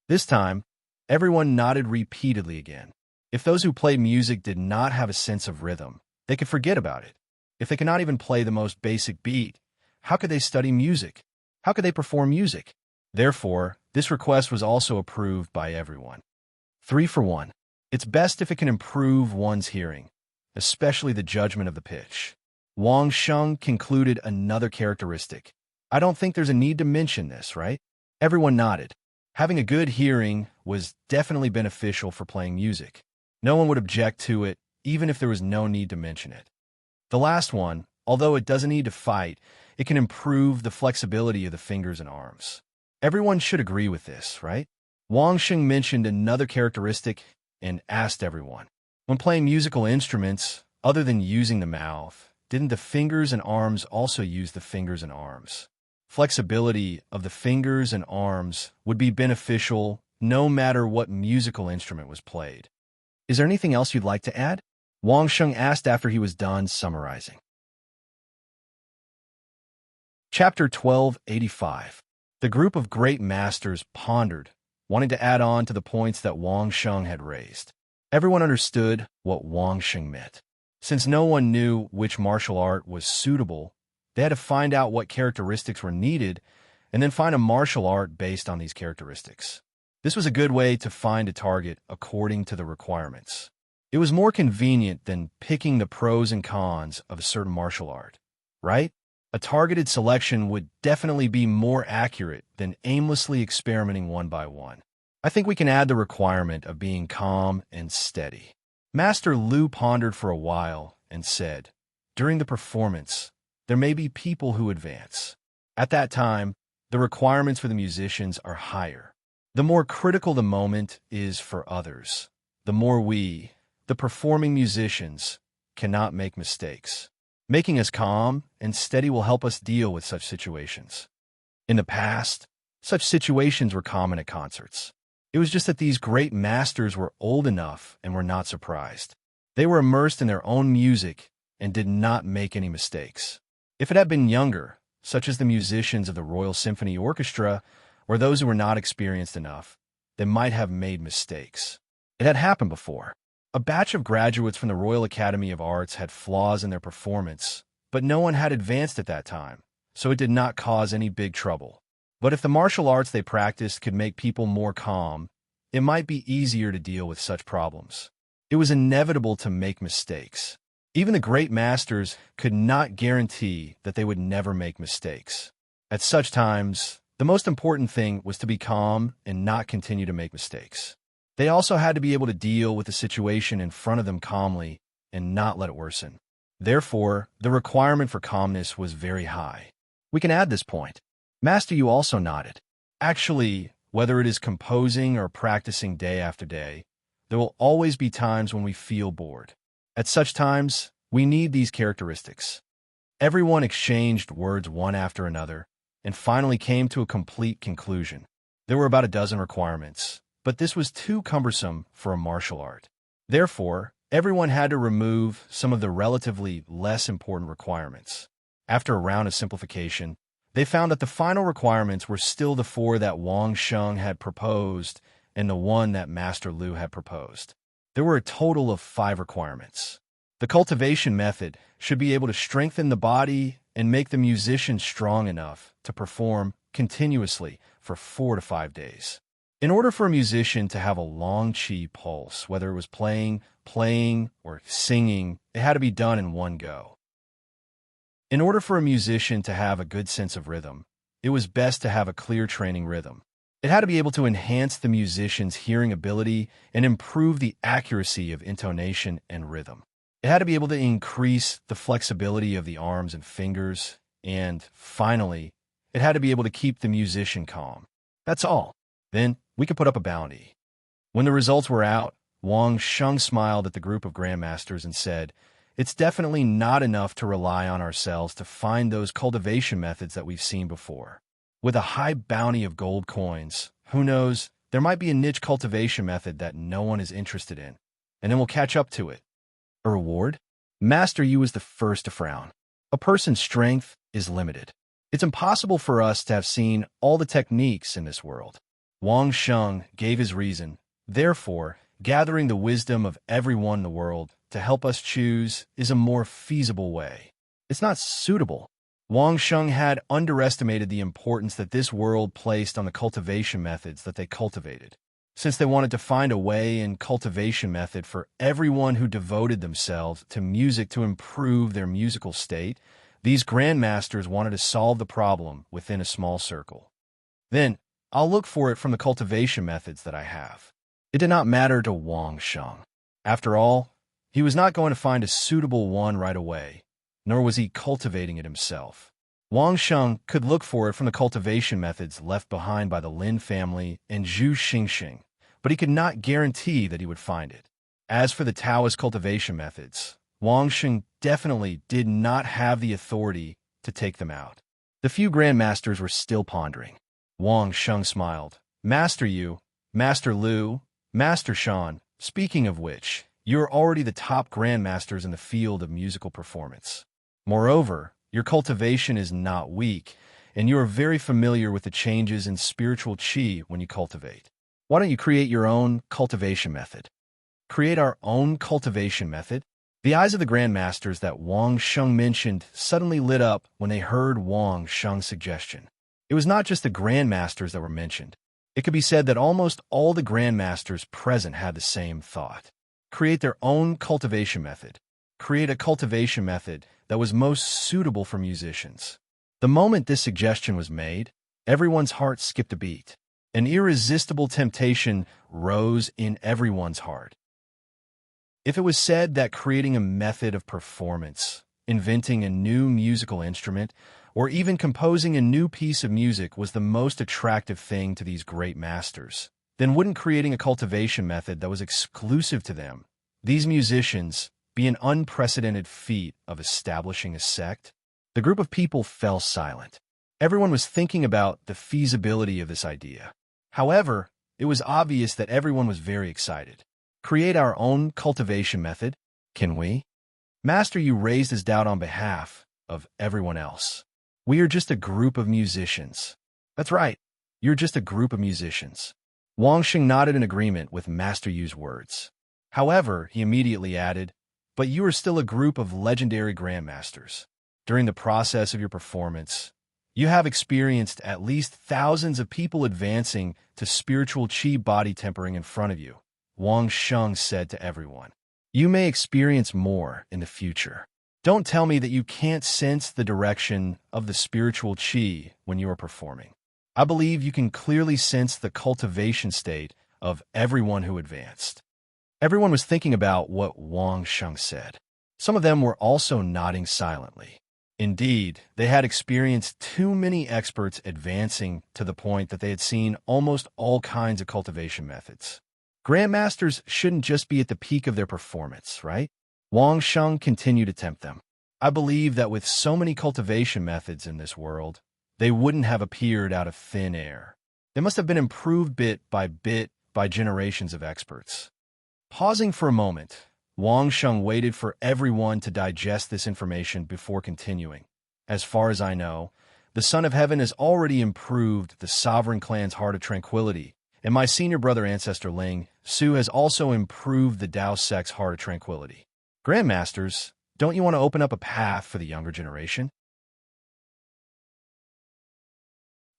This time, everyone nodded repeatedly again. If those who play music did not have a sense of rhythm, they could forget about it. If they cannot even play the most basic beat, how could they study music? How could they perform music? Therefore, this request was also approved by everyone. 3 for 1. It's best if it can improve one's hearing, especially the judgment of the pitch. Wang Sheng concluded another characteristic. I don't think there's a need to mention this, right? Everyone nodded. Having a good hearing was definitely beneficial for playing music. No one would object to it, even if there was no need to mention it. The last one, although it doesn't need to fight, it can improve the flexibility of the fingers and arms. Everyone should agree with this, right? Wang Sheng mentioned another characteristic and asked everyone, when playing musical instruments, other than using the mouth, didn't the fingers and arms also use the fingers and arms? Flexibility of the fingers and arms would be beneficial no matter what musical instrument was played. Is there anything else you'd like to add? Wang Sheng asked after he was done summarizing. Chapter 1285. The group of great masters pondered, wanting to add on to the points that Wang Sheng had raised. Everyone understood what Wang Sheng meant. Since no one knew which martial art was suitable, they had to find out what characteristics were needed and then find a martial art based on these characteristics. This was a good way to find a target according to the requirements. It was more convenient than picking the pros and cons of a certain martial art, right? A targeted selection would definitely be more accurate than aimlessly experimenting one by one. I think we can add the requirement of being calm and steady. Master Lu pondered for a while and said, during the performance, there may be people who advance. At that time, the requirements for the musicians are higher. The more critical the moment is for others, the more we, the performing musicians, cannot make mistakes. Making us calm and steady will help us deal with such situations. In the past, such situations were common at concerts. It was just that these great masters were old enough and were not surprised. They were immersed in their own music and did not make any mistakes. If it had been younger, such as the musicians of the Royal Symphony Orchestra, or those who were not experienced enough, they might have made mistakes. It had happened before. A batch of graduates from the Royal Academy of Arts had flaws in their performance, but no one had advanced at that time, so it did not cause any big trouble. But if the martial arts they practiced could make people more calm, it might be easier to deal with such problems. It was inevitable to make mistakes. Even the great masters could not guarantee that they would never make mistakes. At such times, the most important thing was to be calm and not continue to make mistakes. They also had to be able to deal with the situation in front of them calmly and not let it worsen. Therefore, the requirement for calmness was very high. We can add this point. Master Yu also nodded. Actually, whether it is composing or practicing day after day, there will always be times when we feel bored. At such times, we need these characteristics. Everyone exchanged words one after another and finally came to a complete conclusion. There were about a dozen requirements, but this was too cumbersome for a martial art. Therefore, everyone had to remove some of the relatively less important requirements. After a round of simplification, they found that the final requirements were still the 4 that Wang Sheng had proposed and the 1 that Master Lu had proposed. There were a total of 5 requirements. The cultivation method should be able to strengthen the body and make the musician strong enough to perform continuously for 4 to 5 days. In order for a musician to have a long chi pulse, whether it was playing, or singing, it had to be done in one go. In order for a musician to have a good sense of rhythm, it was best to have a clear training rhythm. It had to be able to enhance the musician's hearing ability and improve the accuracy of intonation and rhythm. It had to be able to increase the flexibility of the arms and fingers, and finally, it had to be able to keep the musician calm. That's all. Then we could put up a bounty. When the results were out, Wang Sheng smiled at the group of grandmasters and said, "It's definitely not enough to rely on ourselves to find those cultivation methods that we've seen before. With a high bounty of gold coins, who knows, there might be a niche cultivation method that no one is interested in, and then we'll catch up to it." A reward? Master Yu was the first to frown. A person's strength is limited. It's impossible for us to have seen all the techniques in this world. Wang Sheng gave his reason. Therefore, gathering the wisdom of everyone in the world to help us choose is a more feasible way. It's not suitable. Wang Sheng had underestimated the importance that this world placed on the cultivation methods that they cultivated. Since they wanted to find a way and cultivation method for everyone who devoted themselves to music to improve their musical state, these grandmasters wanted to solve the problem within a small circle. Then, I'll look for it from the cultivation methods that I have. It did not matter to Wang Sheng. After all, he was not going to find a suitable one right away, nor was he cultivating it himself. Wang Sheng could look for it from the cultivation methods left behind by the Lin family and Zhu Xingxing, but he could not guarantee that he would find it. As for the Taoist cultivation methods, Wang Sheng definitely did not have the authority to take them out. The few grandmasters were still pondering. Wang Sheng smiled. "Master Yu, Master Lu, Master Shan, speaking of which, you're already the top grandmasters in the field of musical performance. Moreover, your cultivation is not weak, and you are very familiar with the changes in spiritual qi when you cultivate. Why don't you create your own cultivation method?" Create our own cultivation method? The eyes of the grandmasters that Wang Sheng mentioned suddenly lit up when they heard Wang Sheng's suggestion. It was not just the grandmasters that were mentioned. It could be said that almost all the grandmasters present had the same thought. Create their own cultivation method. Create a cultivation method that was most suitable for musicians. The moment this suggestion was made, everyone's heart skipped a beat. An irresistible temptation rose in everyone's heart. If it was said that creating a method of performance, inventing a new musical instrument, or even composing a new piece of music was the most attractive thing to these great masters, then wouldn't creating a cultivation method that was exclusive to them, these musicians, be an unprecedented feat of establishing a sect? The group of people fell silent. Everyone was thinking about the feasibility of this idea. However, it was obvious that everyone was very excited. Create our own cultivation method? Can we? Master Yu raised his doubt on behalf of everyone else. We are just a group of musicians. That's right. You're just a group of musicians. Wang Sheng nodded in agreement with Master Yu's words. However, he immediately added, "But you are still a group of legendary grandmasters. During the process of your performance, you have experienced at least thousands of people advancing to spiritual qi body tempering in front of you," Wang Sheng said to everyone. "You may experience more in the future. Don't tell me that you can't sense the direction of the spiritual qi when you are performing. I believe you can clearly sense the cultivation state of everyone who advanced." Everyone was thinking about what Wang Sheng said. Some of them were also nodding silently. Indeed, they had experienced too many experts advancing to the point that they had seen almost all kinds of cultivation methods. Grandmasters shouldn't just be at the peak of their performance, right? Wang Sheng continued to tempt them. "I believe that with so many cultivation methods in this world, they wouldn't have appeared out of thin air. They must have been improved bit by generations of experts." Pausing for a moment, Wang Sheng waited for everyone to digest this information before continuing. "As far as I know, the Son of Heaven has already improved the Sovereign Clan's Heart of Tranquility, and my senior brother Ancestor Ling, Su, has also improved the Dao Sect's Heart of Tranquility. Grandmasters, don't you want to open up a path for the younger generation?"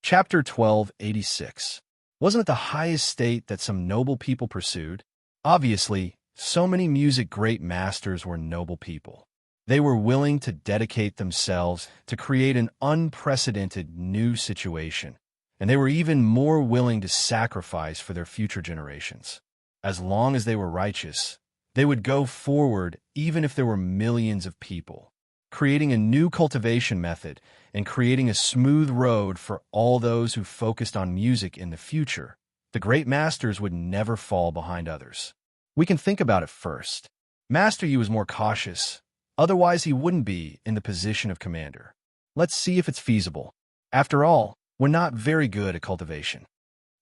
Chapter 1286. Wasn't it the highest state that some noble people pursued? Obviously, so many music great masters were noble people. They were willing to dedicate themselves to create an unprecedented new situation, and they were even more willing to sacrifice for their future generations. As long as they were righteous, they would go forward even if there were millions of people, creating a new cultivation method and creating a smooth road for all those who focused on music in the future. The great masters would never fall behind others. We can think about it first. Master Yi was more cautious, otherwise he wouldn't be in the position of commander. Let's see if it's feasible. After all, we're not very good at cultivation.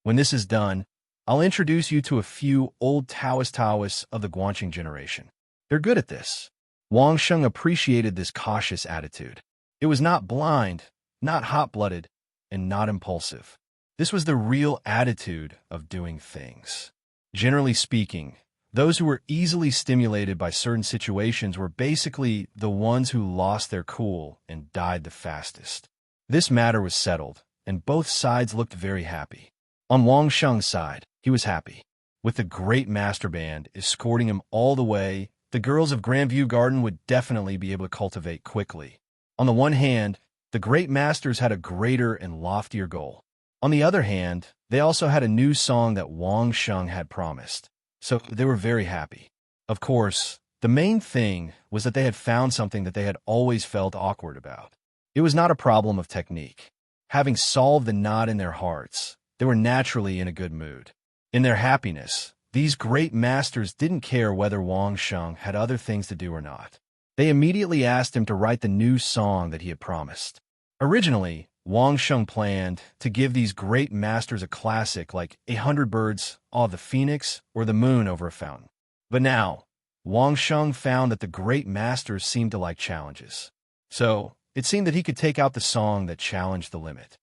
When this is done, I'll introduce you to a few old Taoists of the Guanxing generation. They're good at this. Wang Sheng appreciated this cautious attitude. It was not blind, not hot-blooded, and not impulsive. This was the real attitude of doing things. Generally speaking, those who were easily stimulated by certain situations were basically the ones who lost their cool and died the fastest. This matter was settled, and both sides looked very happy. On Wang Sheng's side, he was happy. With the great master band escorting him all the way, the girls of Grandview Garden would definitely be able to cultivate quickly. On the one hand, the great masters had a greater and loftier goal. On the other hand, they also had a new song that Wang Sheng had promised. So they were very happy. Of course, the main thing was that they had found something that they had always felt awkward about. It was not a problem of technique. Having solved the knot in their hearts, they were naturally in a good mood. In their happiness, these great masters didn't care whether Wang Sheng had other things to do or not. They immediately asked him to write the new song that he had promised. Originally, Wang Sheng planned to give these great masters a classic like 100 Birds, Awe of the Phoenix, or The Moon Over a Fountain. But now, Wang Sheng found that the great masters seemed to like challenges. So, it seemed that he could take out the song that challenged the limit.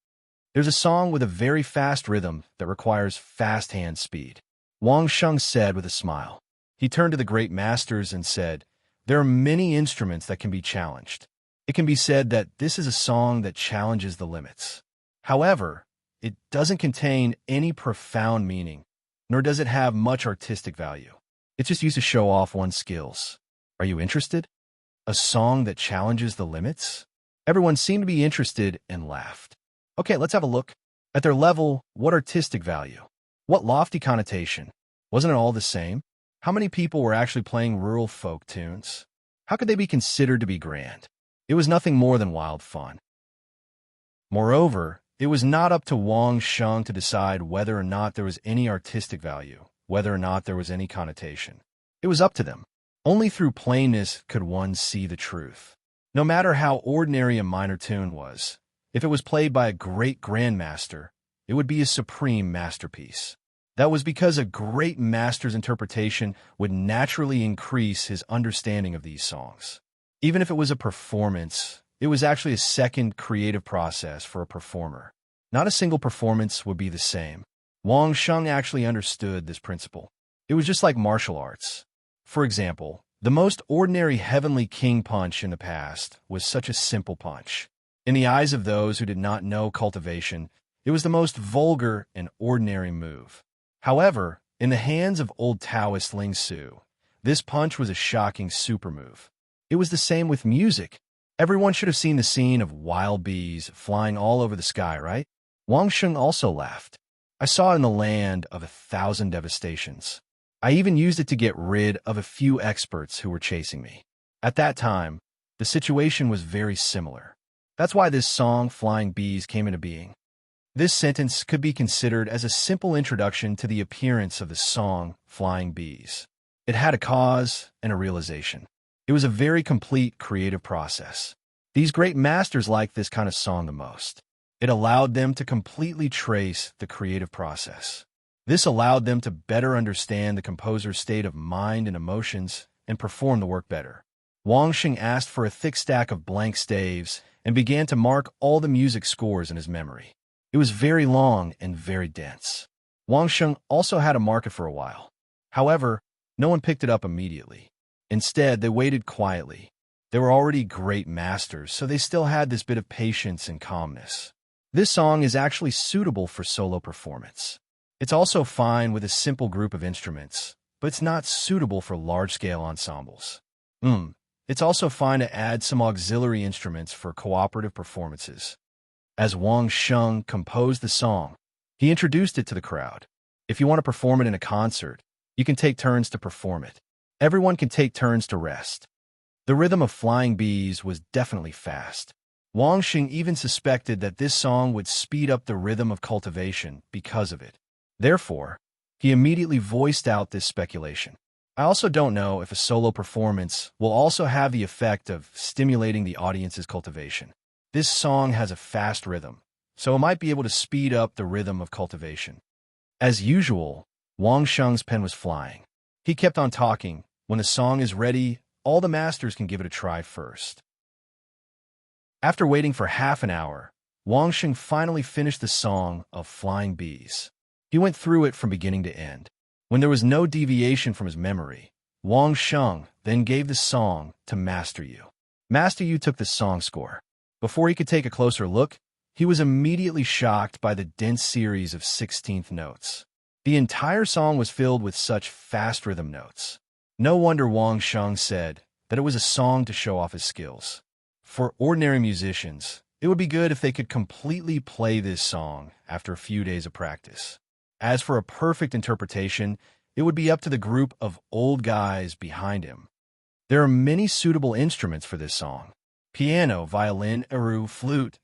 There's a song with a very fast rhythm that requires fast hand speed. Wang Sheng said with a smile. He turned to the great masters and said, "There are many instruments that can be challenged. It can be said that this is a song that challenges the limits. However, it doesn't contain any profound meaning, nor does it have much artistic value. It's just used to show off one's skills. Are you interested? A song that challenges the limits?" Everyone seemed to be interested and laughed. Okay, let's have a look. At their level, what artistic value? What lofty connotation? Wasn't it all the same? How many people were actually playing rural folk tunes? How could they be considered to be grand? It was nothing more than wild fun. Moreover, it was not up to Wang Sheng to decide whether or not there was any artistic value, whether or not there was any connotation. It was up to them. Only through plainness could one see the truth. No matter how ordinary a minor tune was, if it was played by a great grandmaster, it would be a supreme masterpiece. That was because a great master's interpretation would naturally increase his understanding of these songs. Even if it was a performance, it was actually a second creative process for a performer. Not a single performance would be the same. Wang Sheng actually understood this principle. It was just like martial arts. For example, the most ordinary Heavenly King punch in the past was such a simple punch. In the eyes of those who did not know cultivation, it was the most vulgar and ordinary move. However, in the hands of old Taoist Ling Su, this punch was a shocking super move. It was the same with music. Everyone should have seen the scene of wild bees flying all over the sky, right? Wang Sheng also laughed. I saw it in the land of 1,000 devastations. I even used it to get rid of a few experts who were chasing me. At that time, the situation was very similar. That's why this song, Flying Bees, came into being. This sentence could be considered as a simple introduction to the appearance of the song, Flying Bees. It had a cause and a realization. It was a very complete creative process. These great masters liked this kind of song the most. It allowed them to completely trace the creative process. This allowed them to better understand the composer's state of mind and emotions and perform the work better. Wang Sheng asked for a thick stack of blank staves and began to mark all the music scores in his memory. It was very long and very dense. Wang Sheng also had to mark it for a while. However, no one picked it up immediately. Instead, they waited quietly. They were already great masters, so they still had this bit of patience and calmness. This song is actually suitable for solo performance. It's also fine with a simple group of instruments, but it's not suitable for large-scale ensembles. It's also fine to add some auxiliary instruments for cooperative performances. As Wang Sheng composed the song, he introduced it to the crowd. If you want to perform it in a concert, you can take turns to perform it. Everyone can take turns to rest. The rhythm of Flying Bees was definitely fast. Wang Sheng even suspected that this song would speed up the rhythm of cultivation because of it. Therefore, he immediately voiced out this speculation. I also don't know if a solo performance will also have the effect of stimulating the audience's cultivation. This song has a fast rhythm, so it might be able to speed up the rhythm of cultivation. As usual, Wang Sheng's pen was flying. He kept on talking. When the song is ready, all the masters can give it a try first. After waiting for half an hour, Wang Sheng finally finished the song of Flying Bees. He went through it from beginning to end. When there was no deviation from his memory, Wang Sheng then gave the song to Master Yu. Master Yu took the song score. Before he could take a closer look, he was immediately shocked by the dense series of 16th notes. The entire song was filled with such fast rhythm notes. No wonder Wang Sheng said that it was a song to show off his skills. For ordinary musicians, it would be good if they could completely play this song after a few days of practice. As for a perfect interpretation, it would be up to the group of old guys behind him. There are many suitable instruments for this song: piano, violin, eru, flute,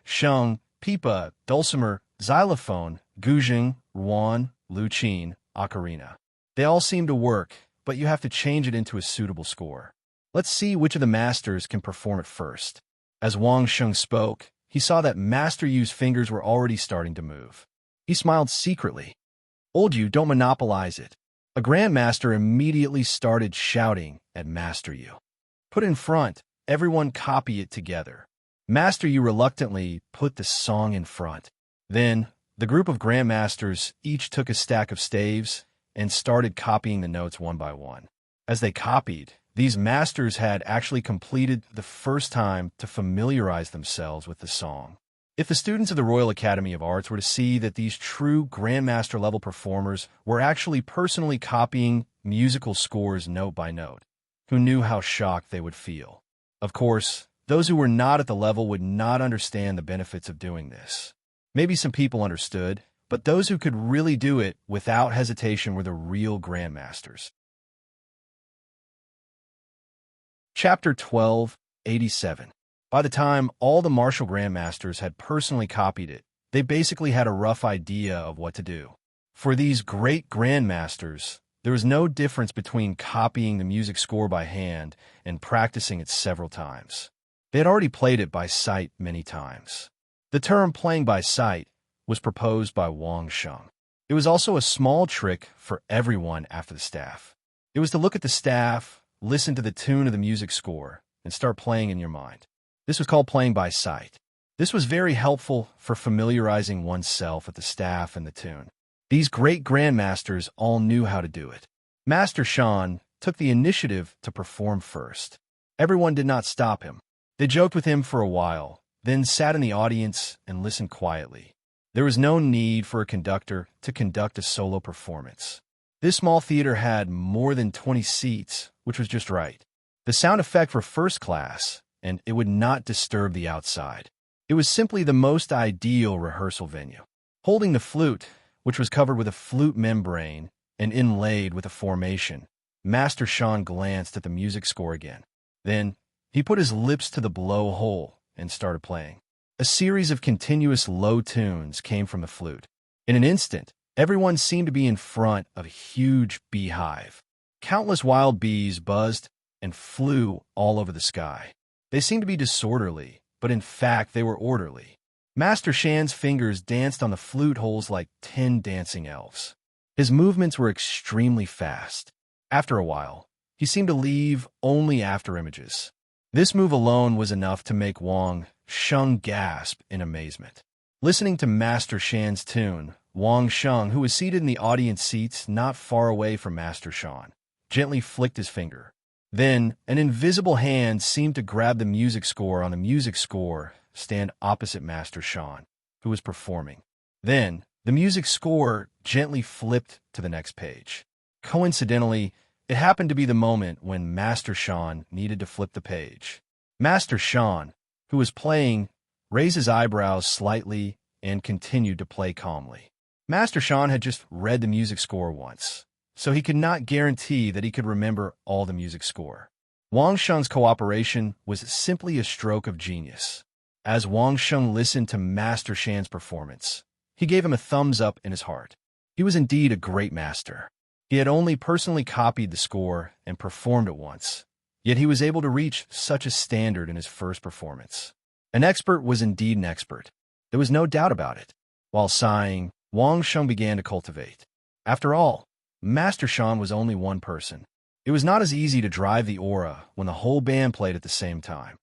sheng, pipa, dulcimer, xylophone, guzheng, ruan, luchin, ocarina. They all seem to work, but you have to change it into a suitable score. Let's see which of the masters can perform it first. As Wang Sheng spoke, he saw that Master Yu's fingers were already starting to move. He smiled secretly. "Old Yu, don't monopolize it." A grandmaster immediately started shouting at Master Yu. "Put it in front. Everyone copy it together." Master Yu reluctantly put the song in front. Then, the group of grandmasters each took a stack of staves and started copying the notes one by one. As they copied, these masters had actually completed the first time to familiarize themselves with the song. If the students of the Royal Academy of Arts were to see that these true grandmaster-level performers were actually personally copying musical scores note by note, who knew how shocked they would feel? Of course, those who were not at the level would not understand the benefits of doing this. Maybe some people understood, but those who could really do it without hesitation were the real grandmasters. Chapter 12, 87. By the time all the martial grandmasters had personally copied it, they basically had a rough idea of what to do. For these great grandmasters, there was no difference between copying the music score by hand and practicing it several times. They had already played it by sight many times. The term playing by sight was proposed by Wang Sheng. It was also a small trick for everyone after the staff. It was to look at the staff, listen to the tune of the music score, and start playing in your mind. This was called playing by sight. This was very helpful for familiarizing oneself with the staff and the tune. These great grandmasters all knew how to do it. Master Shan took the initiative to perform first. Everyone did not stop him. They joked with him for a while, then sat in the audience and listened quietly. There was no need for a conductor to conduct a solo performance. This small theater had more than 20 seats, which was just right. The sound effect were first class, and it would not disturb the outside. It was simply the most ideal rehearsal venue. Holding the flute, which was covered with a flute membrane and inlaid with a formation, Master Shan glanced at the music score again. Then, he put his lips to the blowhole and started playing. A series of continuous low tunes came from the flute. In an instant, everyone seemed to be in front of a huge beehive. Countless wild bees buzzed and flew all over the sky. They seemed to be disorderly, but in fact they were orderly. Master Shan's fingers danced on the flute holes like 10 dancing elves. His movements were extremely fast. After a while, he seemed to leave only after images. This move alone was enough to make Wang Sheng gasp in amazement. Listening to Master Shan's tune, Wang Sheng, who was seated in the audience seats not far away from Master Shan, gently flicked his finger. Then, an invisible hand seemed to grab the music score on the music score stand opposite Master Shan, who was performing. Then, the music score gently flipped to the next page. Coincidentally, it happened to be the moment when Master Shan needed to flip the page. Master Shan, who was playing, raised his eyebrows slightly, and continued to play calmly. Master Shan had just read the music score once, so he could not guarantee that he could remember all the music score. Wang Sheng's cooperation was simply a stroke of genius. As Wang Sheng listened to Master Shan's performance, he gave him a thumbs up in his heart. He was indeed a great master. He had only personally copied the score and performed it once, yet he was able to reach such a standard in his first performance. An expert was indeed an expert. There was no doubt about it. While sighing, Wang Sheng began to cultivate. After all, Master Shan was only one person. It was not as easy to drive the aura when the whole band played at the same time.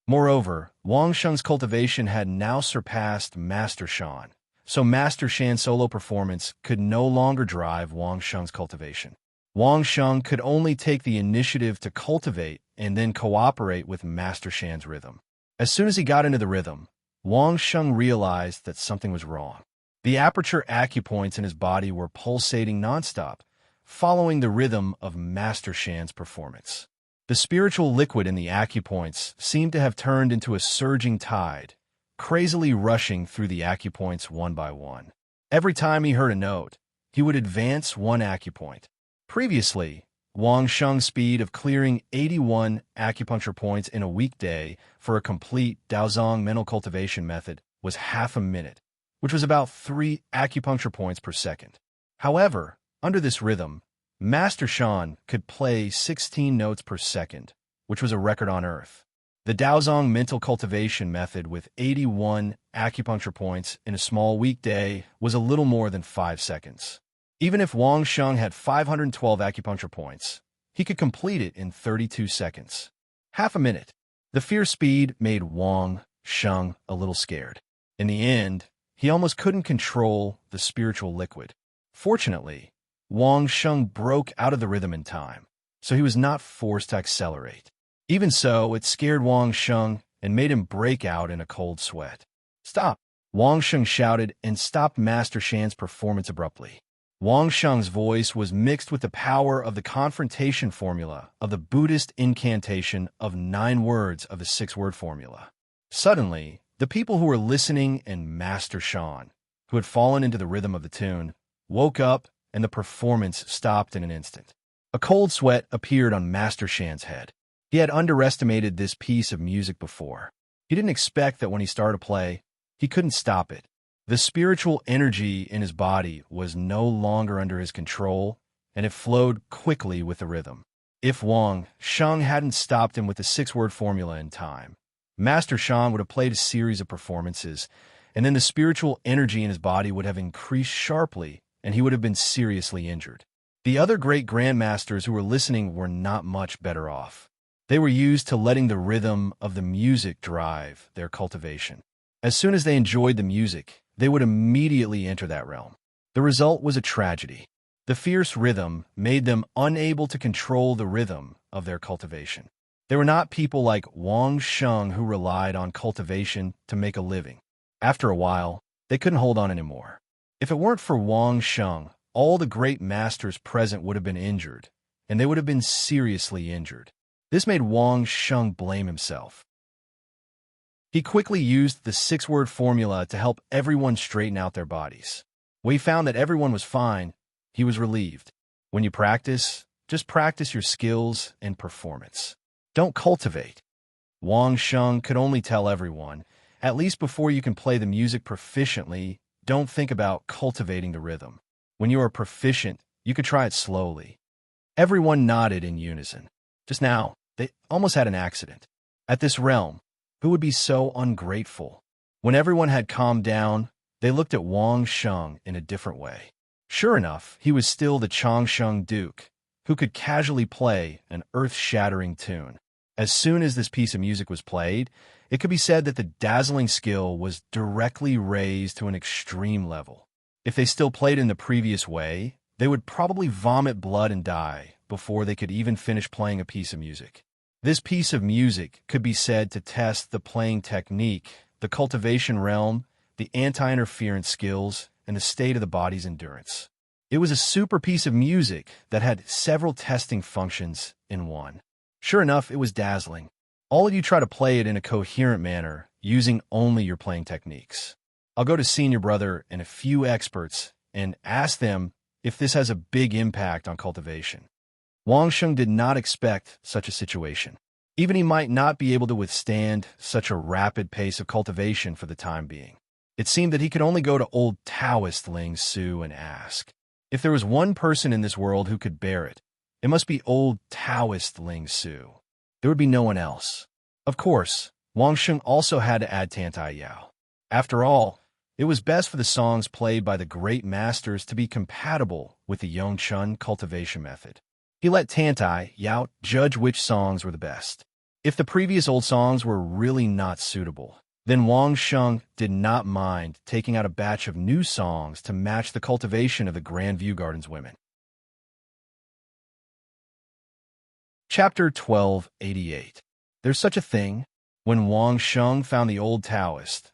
Moreover, Wang Sheng's cultivation had now surpassed Master Shan, so Master Shan's solo performance could no longer drive Wang Sheng's cultivation. Wang Sheng could only take the initiative to cultivate and then cooperate with Master Shan's rhythm. As soon as he got into the rhythm, Wang Sheng realized that something was wrong. The aperture acupoints in his body were pulsating nonstop, following the rhythm of Master Shan's performance. The spiritual liquid in the acupoints seemed to have turned into a surging tide, crazily rushing through the acupoints one by one. Every time he heard a note, he would advance one acupoint. Previously, Wang Sheng's speed of clearing 81 acupuncture points in a weekday for a complete Daozong mental cultivation method was half a minute, which was about 3 acupuncture points per second. However, under this rhythm, Master Shan could play 16 notes per second, which was a record on Earth. The Daozong mental cultivation method with 81 acupuncture points in a small weekday was a little more than 5 seconds. Even if Wang Sheng had 512 acupuncture points, he could complete it in 32 seconds. Half a minute. The fierce speed made Wang Sheng a little scared. In the end, he almost couldn't control the spiritual liquid. Fortunately, Wang Sheng broke out of the rhythm in time, so he was not forced to accelerate. Even so, it scared Wang Sheng and made him break out in a cold sweat. "Stop!" Wang Sheng shouted and stopped Master Shan's performance abruptly. Wang Sheng's voice was mixed with the power of the confrontation formula of the Buddhist incantation of 9 words of the 6-word formula. Suddenly, the people who were listening and Master Shan, who had fallen into the rhythm of the tune, woke up and the performance stopped in an instant. A cold sweat appeared on Master Shan's head. He had underestimated this piece of music before. He didn't expect that when he started to play, he couldn't stop it. The spiritual energy in his body was no longer under his control, and it flowed quickly with the rhythm. If Wang Sheng hadn't stopped him with the 6-word formula in time, Master Shan would have played a series of performances, and then the spiritual energy in his body would have increased sharply, and he would have been seriously injured. The other great grandmasters who were listening were not much better off. They were used to letting the rhythm of the music drive their cultivation. As soon as they enjoyed the music, they would immediately enter that realm. The result was a tragedy. The fierce rhythm made them unable to control the rhythm of their cultivation. They were not people like Wang Sheng who relied on cultivation to make a living. After a while, they couldn't hold on anymore. If it weren't for Wang Sheng, all the great masters present would have been injured, and they would have been seriously injured. This made Wang Sheng blame himself. He quickly used the 6-word formula to help everyone straighten out their bodies. When he found that everyone was fine, he was relieved. When you practice, just practice your skills and performance. Don't cultivate. Wang Sheng could only tell everyone, at least before you can play the music proficiently, don't think about cultivating the rhythm. When you are proficient, you could try it slowly. Everyone nodded in unison. Just now, they almost had an accident. At this realm, who would be so ungrateful? When everyone had calmed down, they looked at Wang Sheng in a different way. Sure enough, he was still the Changsheng Duke, who could casually play an earth-shattering tune. As soon as this piece of music was played, it could be said that the dazzling skill was directly raised to an extreme level. If they still played in the previous way, they would probably vomit blood and die before they could even finish playing a piece of music. This piece of music could be said to test the playing technique, the cultivation realm, the anti-interference skills, and the state of the body's endurance. It was a super piece of music that had several testing functions in one. Sure enough, it was dazzling. All of you try to play it in a coherent manner, using only your playing techniques. I'll go to senior brother and a few experts and ask them if this has a big impact on cultivation. Wang Sheng did not expect such a situation. Even he might not be able to withstand such a rapid pace of cultivation for the time being. It seemed that he could only go to old Taoist Ling Su and ask. If there was one person in this world who could bear it, it must be old Taoist Ling Su. There would be no one else. Of course, Wang Sheng also had to add Tantai Yao. After all, it was best for the songs played by the great masters to be compatible with the Yongchun cultivation method. He let Tantai Yao judge which songs were the best. If the previous old songs were really not suitable, then Wang Sheng did not mind taking out a batch of new songs to match the cultivation of the Grand View Gardens women. Chapter 1288. There's such a thing. When Wang Sheng found the old Taoist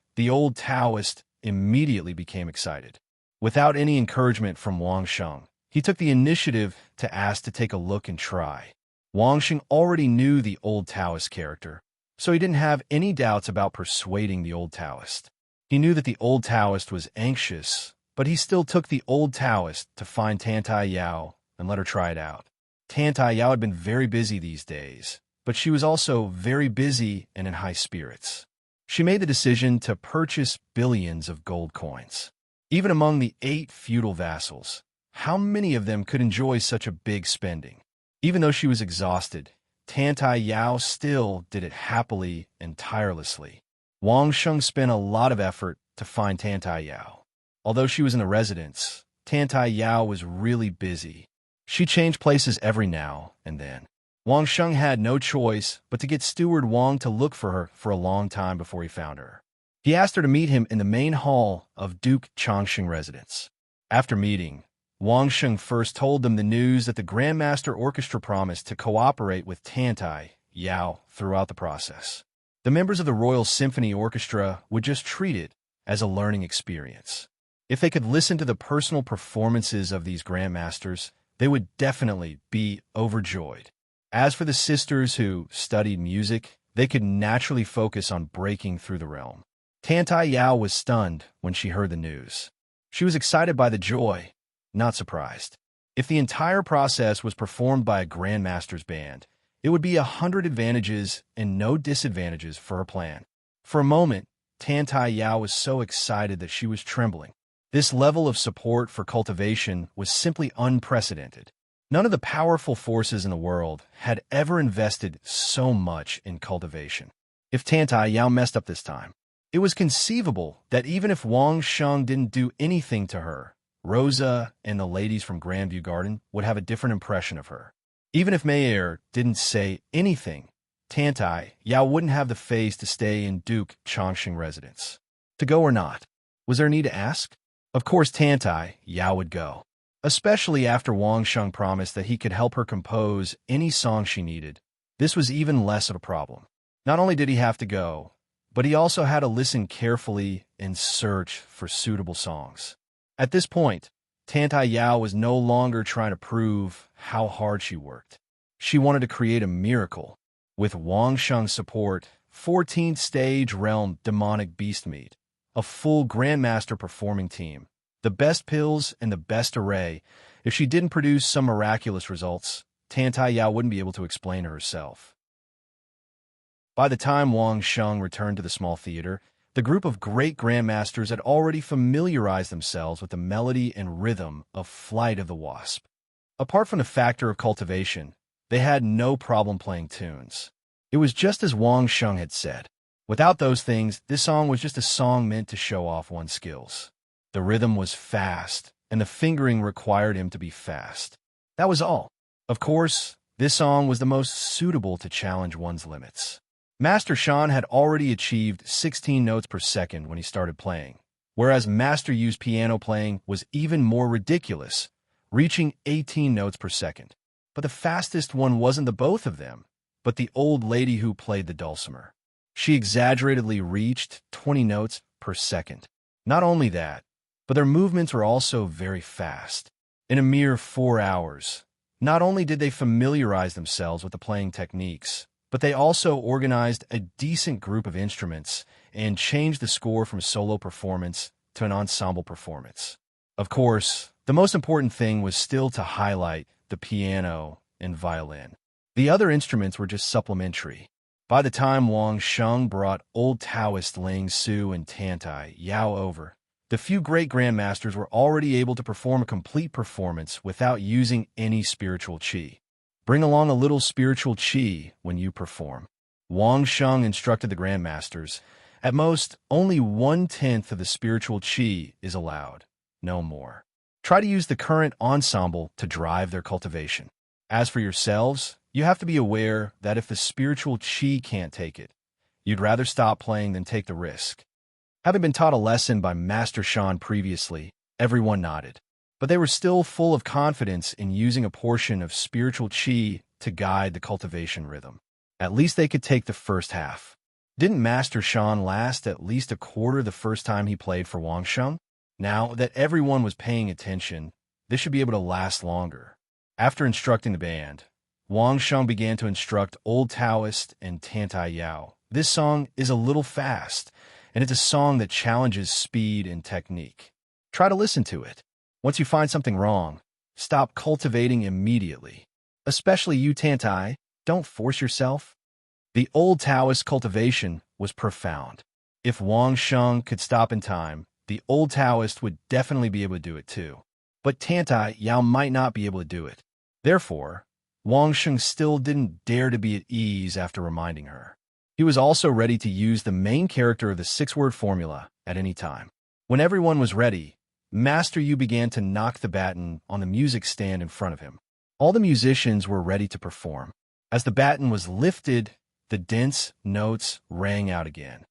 immediately became excited. Without any encouragement from Wang Sheng, he took the initiative to ask to take a look and try. Wang Sheng already knew the old Taoist character, so he didn't have any doubts about persuading the old Taoist. He knew that the old Taoist was anxious, but he still took the old Taoist to find Tantai Yao and let her try it out. Tantai Yao had been very busy these days, but she was also very busy and in high spirits. She made the decision to purchase billions of gold coins. Even among the 8 feudal vassals, how many of them could enjoy such a big spending? Even though she was exhausted, Tantai Yao still did it happily and tirelessly. Wang Sheng spent a lot of effort to find Tantai Yao. Although she was in the residence, Tantai Yao was really busy. She changed places every now and then. Wang Sheng had no choice but to get Steward Wang to look for her for a long time before he found her. He asked her to meet him in the main hall of Duke Changxing residence. After meeting, Wang Sheng first told them the news that the Grandmaster Orchestra promised to cooperate with Tantai Yao throughout the process. The members of the Royal Symphony Orchestra would just treat it as a learning experience. If they could listen to the personal performances of these grandmasters, they would definitely be overjoyed. As for the sisters who studied music, they could naturally focus on breaking through the realm. Tantai Yao was stunned when she heard the news. She was excited by the joy, not surprised. If the entire process was performed by a grandmaster's band, it would be 100 advantages and no disadvantages for her plan. For a moment, Tantai Yao was so excited that she was trembling. This level of support for cultivation was simply unprecedented. None of the powerful forces in the world had ever invested so much in cultivation. If Tantai Yao messed up this time, it was conceivable that even if Wang Sheng didn't do anything to her, Rosa and the ladies from Grandview Garden would have a different impression of her. Even if Mayer didn't say anything, Tantai Yao wouldn't have the face to stay in Duke Changxing residence. To go or not? Was there a need to ask? Of course Tantai Yao would go. Especially after Wang Sheng promised that he could help her compose any song she needed. This was even less of a problem. Not only did he have to go, but he also had to listen carefully and search for suitable songs. At this point, Tantai Yao was no longer trying to prove how hard she worked. She wanted to create a miracle. With Wang Sheng's support, 14th Stage Realm Demonic Beast Meat, a full Grandmaster performing team, the best pills and the best array. If she didn't produce some miraculous results, Tantai Yao wouldn't be able to explain to herself. By the time Wang Sheng returned to the small theater, the group of great grandmasters had already familiarized themselves with the melody and rhythm of Flight of the Wasp. Apart from the factor of cultivation, they had no problem playing tunes. It was just as Wang Sheng had said. Without those things, this song was just a song meant to show off one's skills. The rhythm was fast, and the fingering required him to be fast. That was all. Of course, this song was the most suitable to challenge one's limits. Master Shan had already achieved 16 notes per second when he started playing, whereas Master Yu's piano playing was even more ridiculous, reaching 18 notes per second. But the fastest one wasn't the both of them, but the old lady who played the dulcimer. She exaggeratedly reached 20 notes per second. Not only that, but their movements were also very fast. In a mere 4 hours, not only did they familiarize themselves with the playing techniques, but they also organized a decent group of instruments and changed the score from solo performance to an ensemble performance. Of course, the most important thing was still to highlight the piano and violin. The other instruments were just supplementary. By the time Wang Sheng brought old Taoist Ling Su and Tantai Yao over, the few great grandmasters were already able to perform a complete performance without using any spiritual qi. Bring along a little spiritual qi when you perform. Wang Sheng instructed the grandmasters, at most, only 1/10 of the spiritual qi is allowed, no more. Try to use the current ensemble to drive their cultivation. As for yourselves, you have to be aware that if the spiritual qi can't take it, you'd rather stop playing than take the risk. Having been taught a lesson by Master Shan previously, everyone nodded. But they were still full of confidence in using a portion of spiritual qi to guide the cultivation rhythm. At least they could take the first half. Didn't Master Shan last at least a quarter the first time he played for Wang Sheng? Now that everyone was paying attention, this should be able to last longer. After instructing the band, Wang Sheng began to instruct Old Taoist and Tantai Yao. This song is a little fast, and it's a song that challenges speed and technique. Try to listen to it. Once you find something wrong, stop cultivating immediately. Especially you, Tantai, don't force yourself. The Old Taoist cultivation was profound. If Wang Sheng could stop in time, the Old Taoist would definitely be able to do it too. But Tantai Yao might not be able to do it. Therefore, Wang Sheng still didn't dare to be at ease after reminding her. He was also ready to use the main character of the 6-word formula at any time. When everyone was ready, Master Yu began to knock the baton on the music stand in front of him. All the musicians were ready to perform. As the baton was lifted, the dense notes rang out again.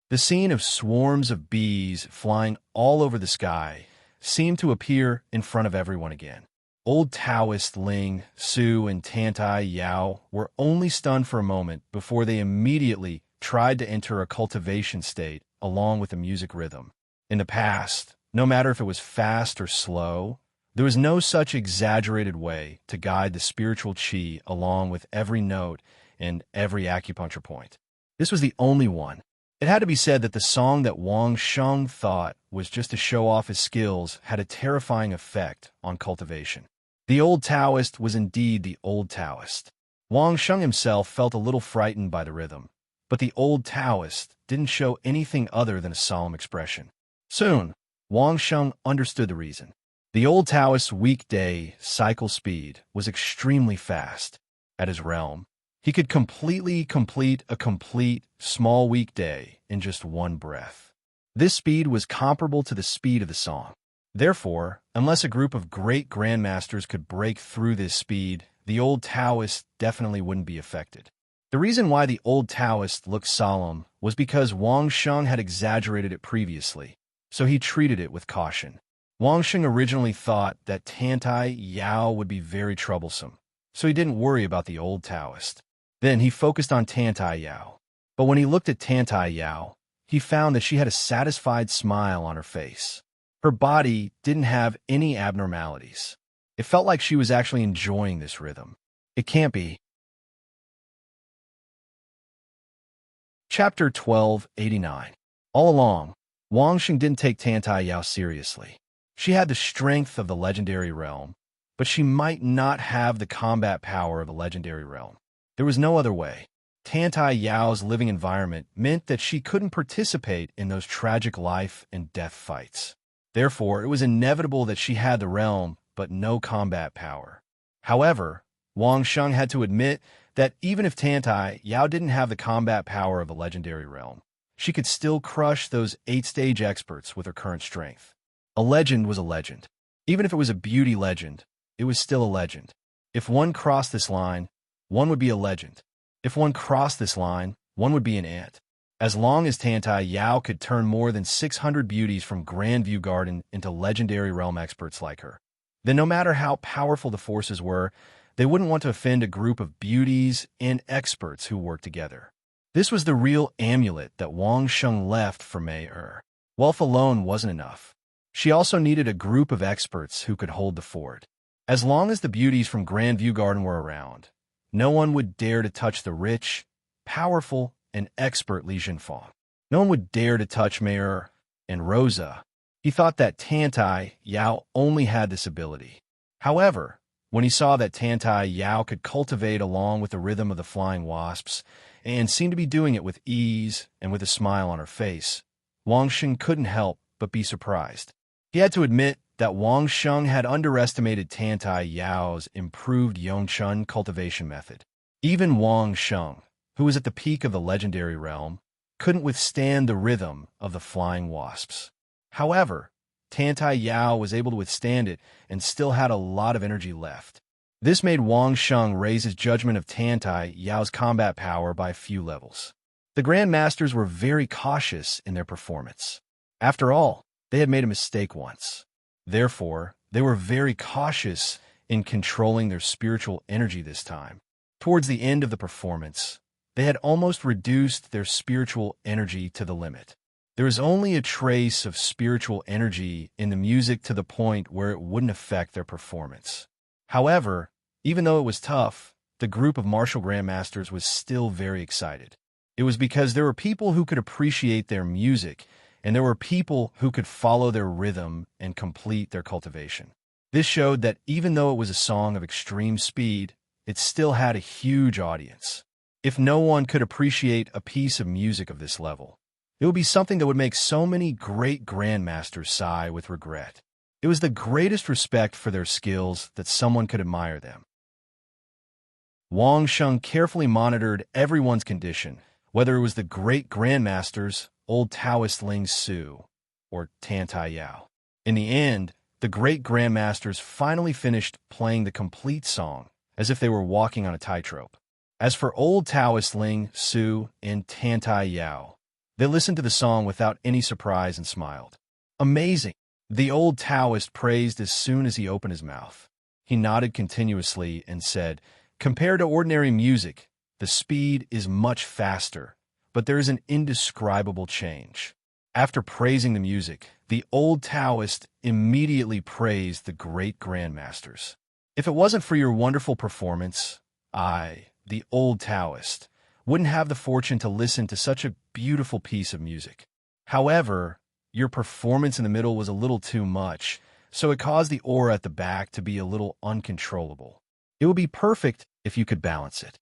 The scene of swarms of bees flying all over the sky seemed to appear in front of everyone again. Old Taoist Ling, Su, and Tantai Yao were only stunned for a moment before they immediately tried to enter a cultivation state along with the music rhythm. In the past, no matter if it was fast or slow, there was no such exaggerated way to guide the spiritual qi along with every note and every acupuncture point. This was the only one. It had to be said that the song that Wang Sheng thought was just to show off his skills had a terrifying effect on cultivation. The Old Taoist was indeed the Old Taoist. Wang Sheng himself felt a little frightened by the rhythm, but the Old Taoist didn't show anything other than a solemn expression. Soon, Wang Sheng understood the reason. The Old Taoist's weekday cycle speed was extremely fast. At his realm, he could completely complete a complete small weekday in just one breath. This speed was comparable to the speed of the song. Therefore, unless a group of great grandmasters could break through this speed, the Old Taoist definitely wouldn't be affected. The reason why the Old Taoist looked solemn was because Wang Sheng had exaggerated it previously, so he treated it with caution. Wang Sheng originally thought that Tantai Yao would be very troublesome, so he didn't worry about the Old Taoist. Then he focused on Tantai Yao. But when he looked at Tantai Yao, he found that she had a satisfied smile on her face. Her body didn't have any abnormalities. It felt like she was actually enjoying this rhythm. It can't be. Chapter 1289. All along, Wang Sheng didn't take Tantai Yao seriously. She had the strength of the legendary realm, but she might not have the combat power of the legendary realm. There was no other way. Tantai Yao's living environment meant that she couldn't participate in those tragic life and death fights. Therefore, it was inevitable that she had the realm, but no combat power. However, Wang Sheng had to admit that even if Tantai Yao didn't have the combat power of the legendary realm, she could still crush those 8-stage experts with her current strength. A legend was a legend. Even if it was a beauty legend, it was still a legend. If one crossed this line, one would be a legend. If one crossed this line, one would be an ant. As long as Tantai Yao could turn more than 600 beauties from Grandview Garden into legendary realm experts like her, then no matter how powerful the forces were, they wouldn't want to offend a group of beauties and experts who worked together. This was the real amulet that Wang Sheng left for Mei Er. Wealth alone wasn't enough. She also needed a group of experts who could hold the fort. As long as the beauties from Grandview Garden were around, No one would dare to touch the rich, powerful, and expert Li Jinfeng. No one would dare to touch Mayor and Rosa. He thought that Tantai Yao only had this ability. However, when he saw that Tantai Yao could cultivate along with the rhythm of the flying wasps, and seemed to be doing it with ease and with a smile on her face, Wang Sheng couldn't help but be surprised. He had to admit that Wang Sheng had underestimated Tantai Yao's improved Yongchun cultivation method. Even Wang Sheng, who was at the peak of the legendary realm, couldn't withstand the rhythm of the flying wasps. However, Tantai Yao was able to withstand it and still had a lot of energy left. This made Wang Sheng raise his judgment of Tantai Yao's combat power by a few levels. The Grandmasters were very cautious in their performance. After all, they had made a mistake once. Therefore, they were very cautious in controlling their spiritual energy this time. Towards the end of the performance, they had almost reduced their spiritual energy to the limit. There was only a trace of spiritual energy in the music to the point where it wouldn't affect their performance. However, even though it was tough, the group of martial grandmasters was still very excited. It was because there were people who could appreciate their music, and there were people who could follow their rhythm and complete their cultivation. This showed that even though it was a song of extreme speed, it still had a huge audience. If no one could appreciate a piece of music of this level, it would be something that would make so many great grandmasters sigh with regret. It was the greatest respect for their skills that someone could admire them. Wang Sheng carefully monitored everyone's condition, whether it was the great grandmasters, old Taoist Ling Su, or Tantai Yao. In the end, the great grandmasters finally finished playing the complete song, as if they were walking on a tightrope. As for old Taoist Ling Su and Tantai Yao, they listened to the song without any surprise and smiled. Amazing! The old Taoist praised as soon as he opened his mouth. He nodded continuously and said, "Compared to ordinary music, the speed is much faster, but there is an indescribable change." After praising the music, the old Taoist immediately praised the great grandmasters. "If it wasn't for your wonderful performance, I, the old Taoist, wouldn't have the fortune to listen to such a beautiful piece of music. However, your performance in the middle was a little too much, so it caused the aura at the back to be a little uncontrollable. It would be perfect if you could balance it."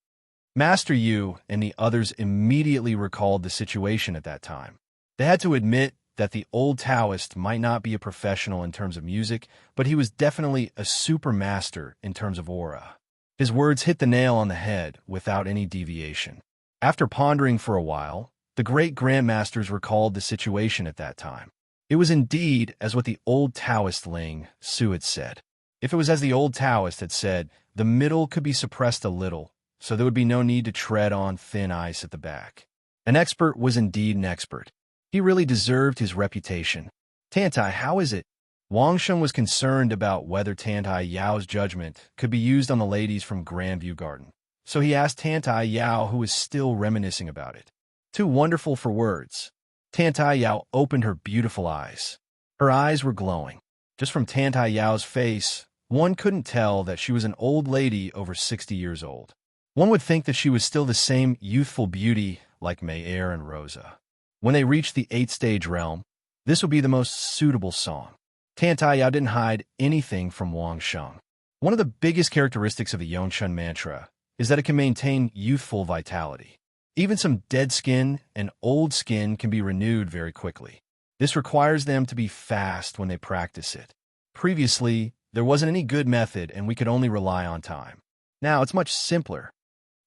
Master Yu and the others immediately recalled the situation at that time. They had to admit that the old Taoist might not be a professional in terms of music, but he was definitely a super master in terms of aura. His words hit the nail on the head without any deviation. After pondering for a while, the great grandmasters recalled the situation at that time. It was indeed as what the old Taoist Ling Su had said. If it was as the old Taoist had said, the middle could be suppressed a little, so there would be no need to tread on thin ice at the back. An expert was indeed an expert. He really deserved his reputation. "Tantai, how is it?" Wang Sheng was concerned about whether Tantai Yao's judgment could be used on the ladies from Grandview Garden. So he asked Tantai Yao, who was still reminiscing about it. Too wonderful for words. Tantai Yao opened her beautiful eyes. Her eyes were glowing. Just from Tantai Yao's face, one couldn't tell that she was an old lady over 60 years old. One would think that she was still the same youthful beauty like Mei Er and Rosa. When they reached the 8th-stage realm, this would be the most suitable song. Tantai Yao didn't hide anything from Wang Sheng. One of the biggest characteristics of the Yongchun mantra is that it can maintain youthful vitality. Even some dead skin and old skin can be renewed very quickly. This requires them to be fast when they practice it. Previously, there wasn't any good method and we could only rely on time. Now it's much simpler.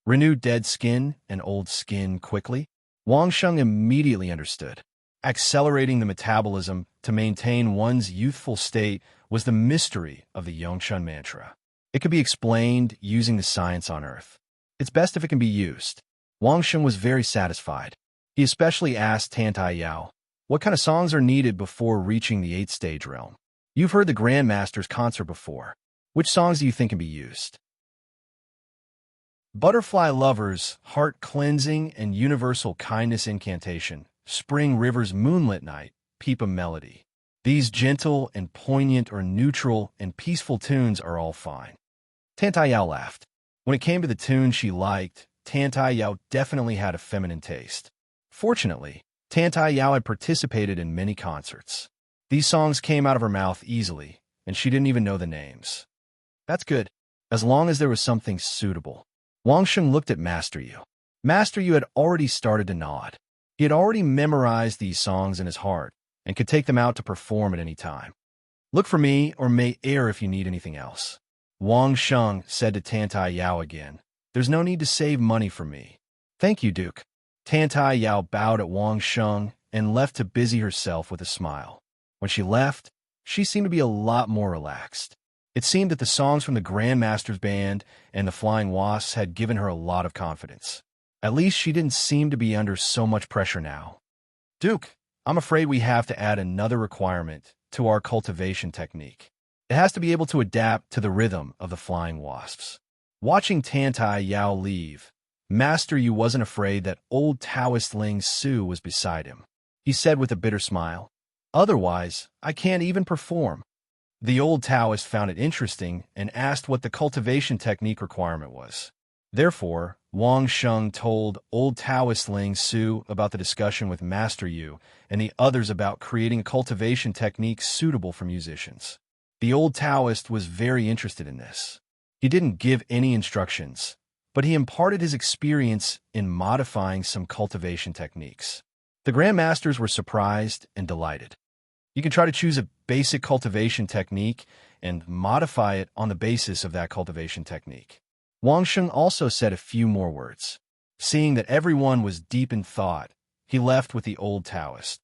Renew dead skin and old skin quickly. Wang Sheng immediately understood. Accelerating the metabolism to maintain one's youthful state was the mystery of the Yongchun mantra. It could be explained using the science on Earth. It's best if it can be used. Wang Sheng was very satisfied. He especially asked Tantai Yao, "What kind of songs are needed before reaching the 8th-stage realm? You've heard the Grandmaster's concert before. Which songs do you think can be used?" Butterfly Lovers, Heart Cleansing and Universal Kindness Incantation, Spring River's Moonlit Night, Peep a Melody. These gentle and poignant or neutral and peaceful tunes are all fine. Tantai Yao laughed. When it came to the tune she liked, Tantai Yao definitely had a feminine taste. Fortunately, Tantai Yao had participated in many concerts. These songs came out of her mouth easily, and she didn't even know the names. That's good, as long as there was something suitable. Wang Sheng looked at Master Yu. Master Yu had already started to nod. He had already memorized these songs in his heart and could take them out to perform at any time. Look for me or Mei Er if you need anything else. Wang Sheng said to Tantai Yao again. There's no need to save money for me. Thank you, Duke. Tantai Yao bowed at Wang Sheng and left to busy herself with a smile. When she left, she seemed to be a lot more relaxed. It seemed that the songs from the Grandmaster's band and the Flying Wasps had given her a lot of confidence. At least she didn't seem to be under so much pressure now. Duke, I'm afraid we have to add another requirement to our cultivation technique. It has to be able to adapt to the rhythm of the Flying Wasps. Watching Tantai Yao leave, Master Yu wasn't afraid that old Taoist Ling Su was beside him. He said with a bitter smile, Otherwise, I can't even perform. The old Taoist found it interesting and asked what the cultivation technique requirement was. Therefore, Wang Sheng told old Taoist Ling Su about the discussion with Master Yu and the others about creating a cultivation technique suitable for musicians. The old Taoist was very interested in this. He didn't give any instructions, but he imparted his experience in modifying some cultivation techniques. The Grandmasters were surprised and delighted. You can try to choose a basic cultivation technique and modify it on the basis of that cultivation technique. Wang Sheng also said a few more words. Seeing that everyone was deep in thought, he left with the old Taoist.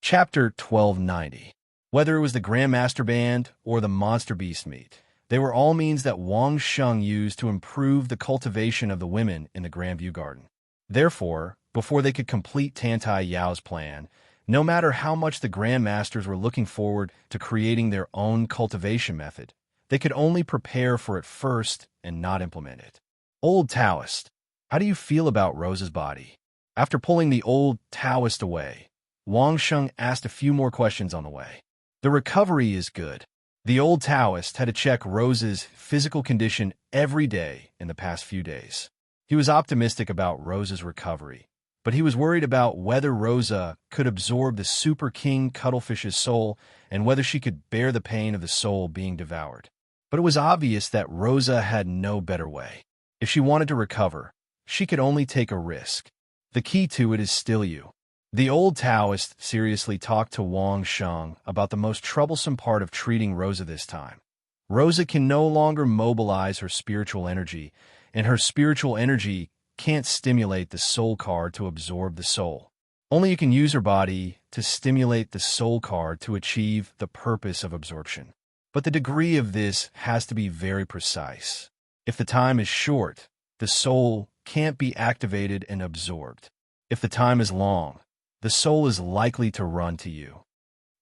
Chapter 1290. Whether it was the Grandmaster Band or the Monster Beast meet, they were all means that Wang Sheng used to improve the cultivation of the women in the Grandview Garden. Therefore, before they could complete Tantai Yao's plan, no matter how much the Grandmasters were looking forward to creating their own cultivation method, they could only prepare for it first and not implement it. Old Taoist, how do you feel about Rose's body? After pulling the old Taoist away, Wang Sheng asked a few more questions on the way. The recovery is good. The old Taoist had to check Rose's physical condition every day in the past few days. He was optimistic about Rose's recovery, but he was worried about whether Rosa could absorb the Super King Cuttlefish's soul and whether she could bear the pain of the soul being devoured. But it was obvious that Rosa had no better way. If she wanted to recover, she could only take a risk. The key to it is still you. The old Taoist seriously talked to Wang Sheng about the most troublesome part of treating Rosa this time. Rosa can no longer mobilize her spiritual energy, and her spiritual energy can't stimulate the soul card to absorb the soul. Only you can use her body to stimulate the soul card to achieve the purpose of absorption. But the degree of this has to be very precise. If the time is short, the soul can't be activated and absorbed. If the time is long, the soul is likely to run to you.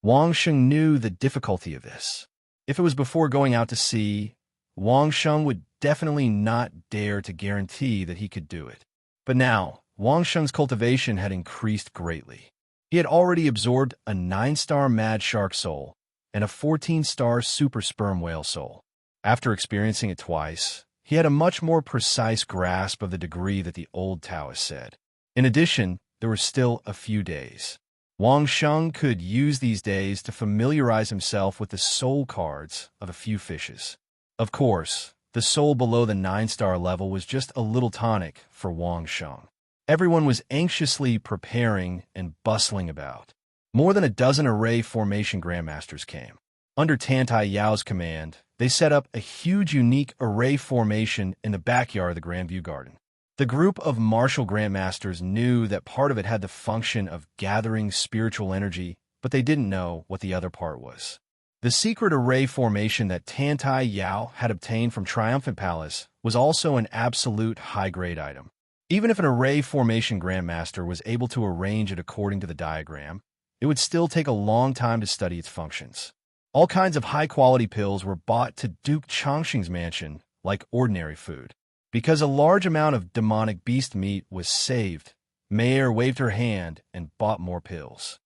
Wang Sheng knew the difficulty of this. If it was before going out to sea, Wang Sheng would definitely not dare to guarantee that he could do it. But now, Wang Sheng's cultivation had increased greatly. He had already absorbed a 9-star Mad Shark soul and a 14-star Super Sperm Whale soul. After experiencing it twice, he had a much more precise grasp of the degree that the old Taoist said. In addition, there were still a few days. Wang Sheng could use these days to familiarize himself with the soul cards of a few fishes. Of course, the soul below the 9-star level was just a little tonic for Wang Sheng. Everyone was anxiously preparing and bustling about. More than a dozen array formation grandmasters came. Under Tantai Yao's command, they set up a huge unique array formation in the backyard of the Grandview Garden. The group of martial grandmasters knew that part of it had the function of gathering spiritual energy, but they didn't know what the other part was. The secret array formation that Tantai Yao had obtained from Triumphant Palace was also an absolute high-grade item. Even if an array formation grandmaster was able to arrange it according to the diagram, it would still take a long time to study its functions. All kinds of high-quality pills were bought to Duke Changxing's mansion like ordinary food. Because a large amount of demonic beast meat was saved, Mayer waved her hand and bought more pills.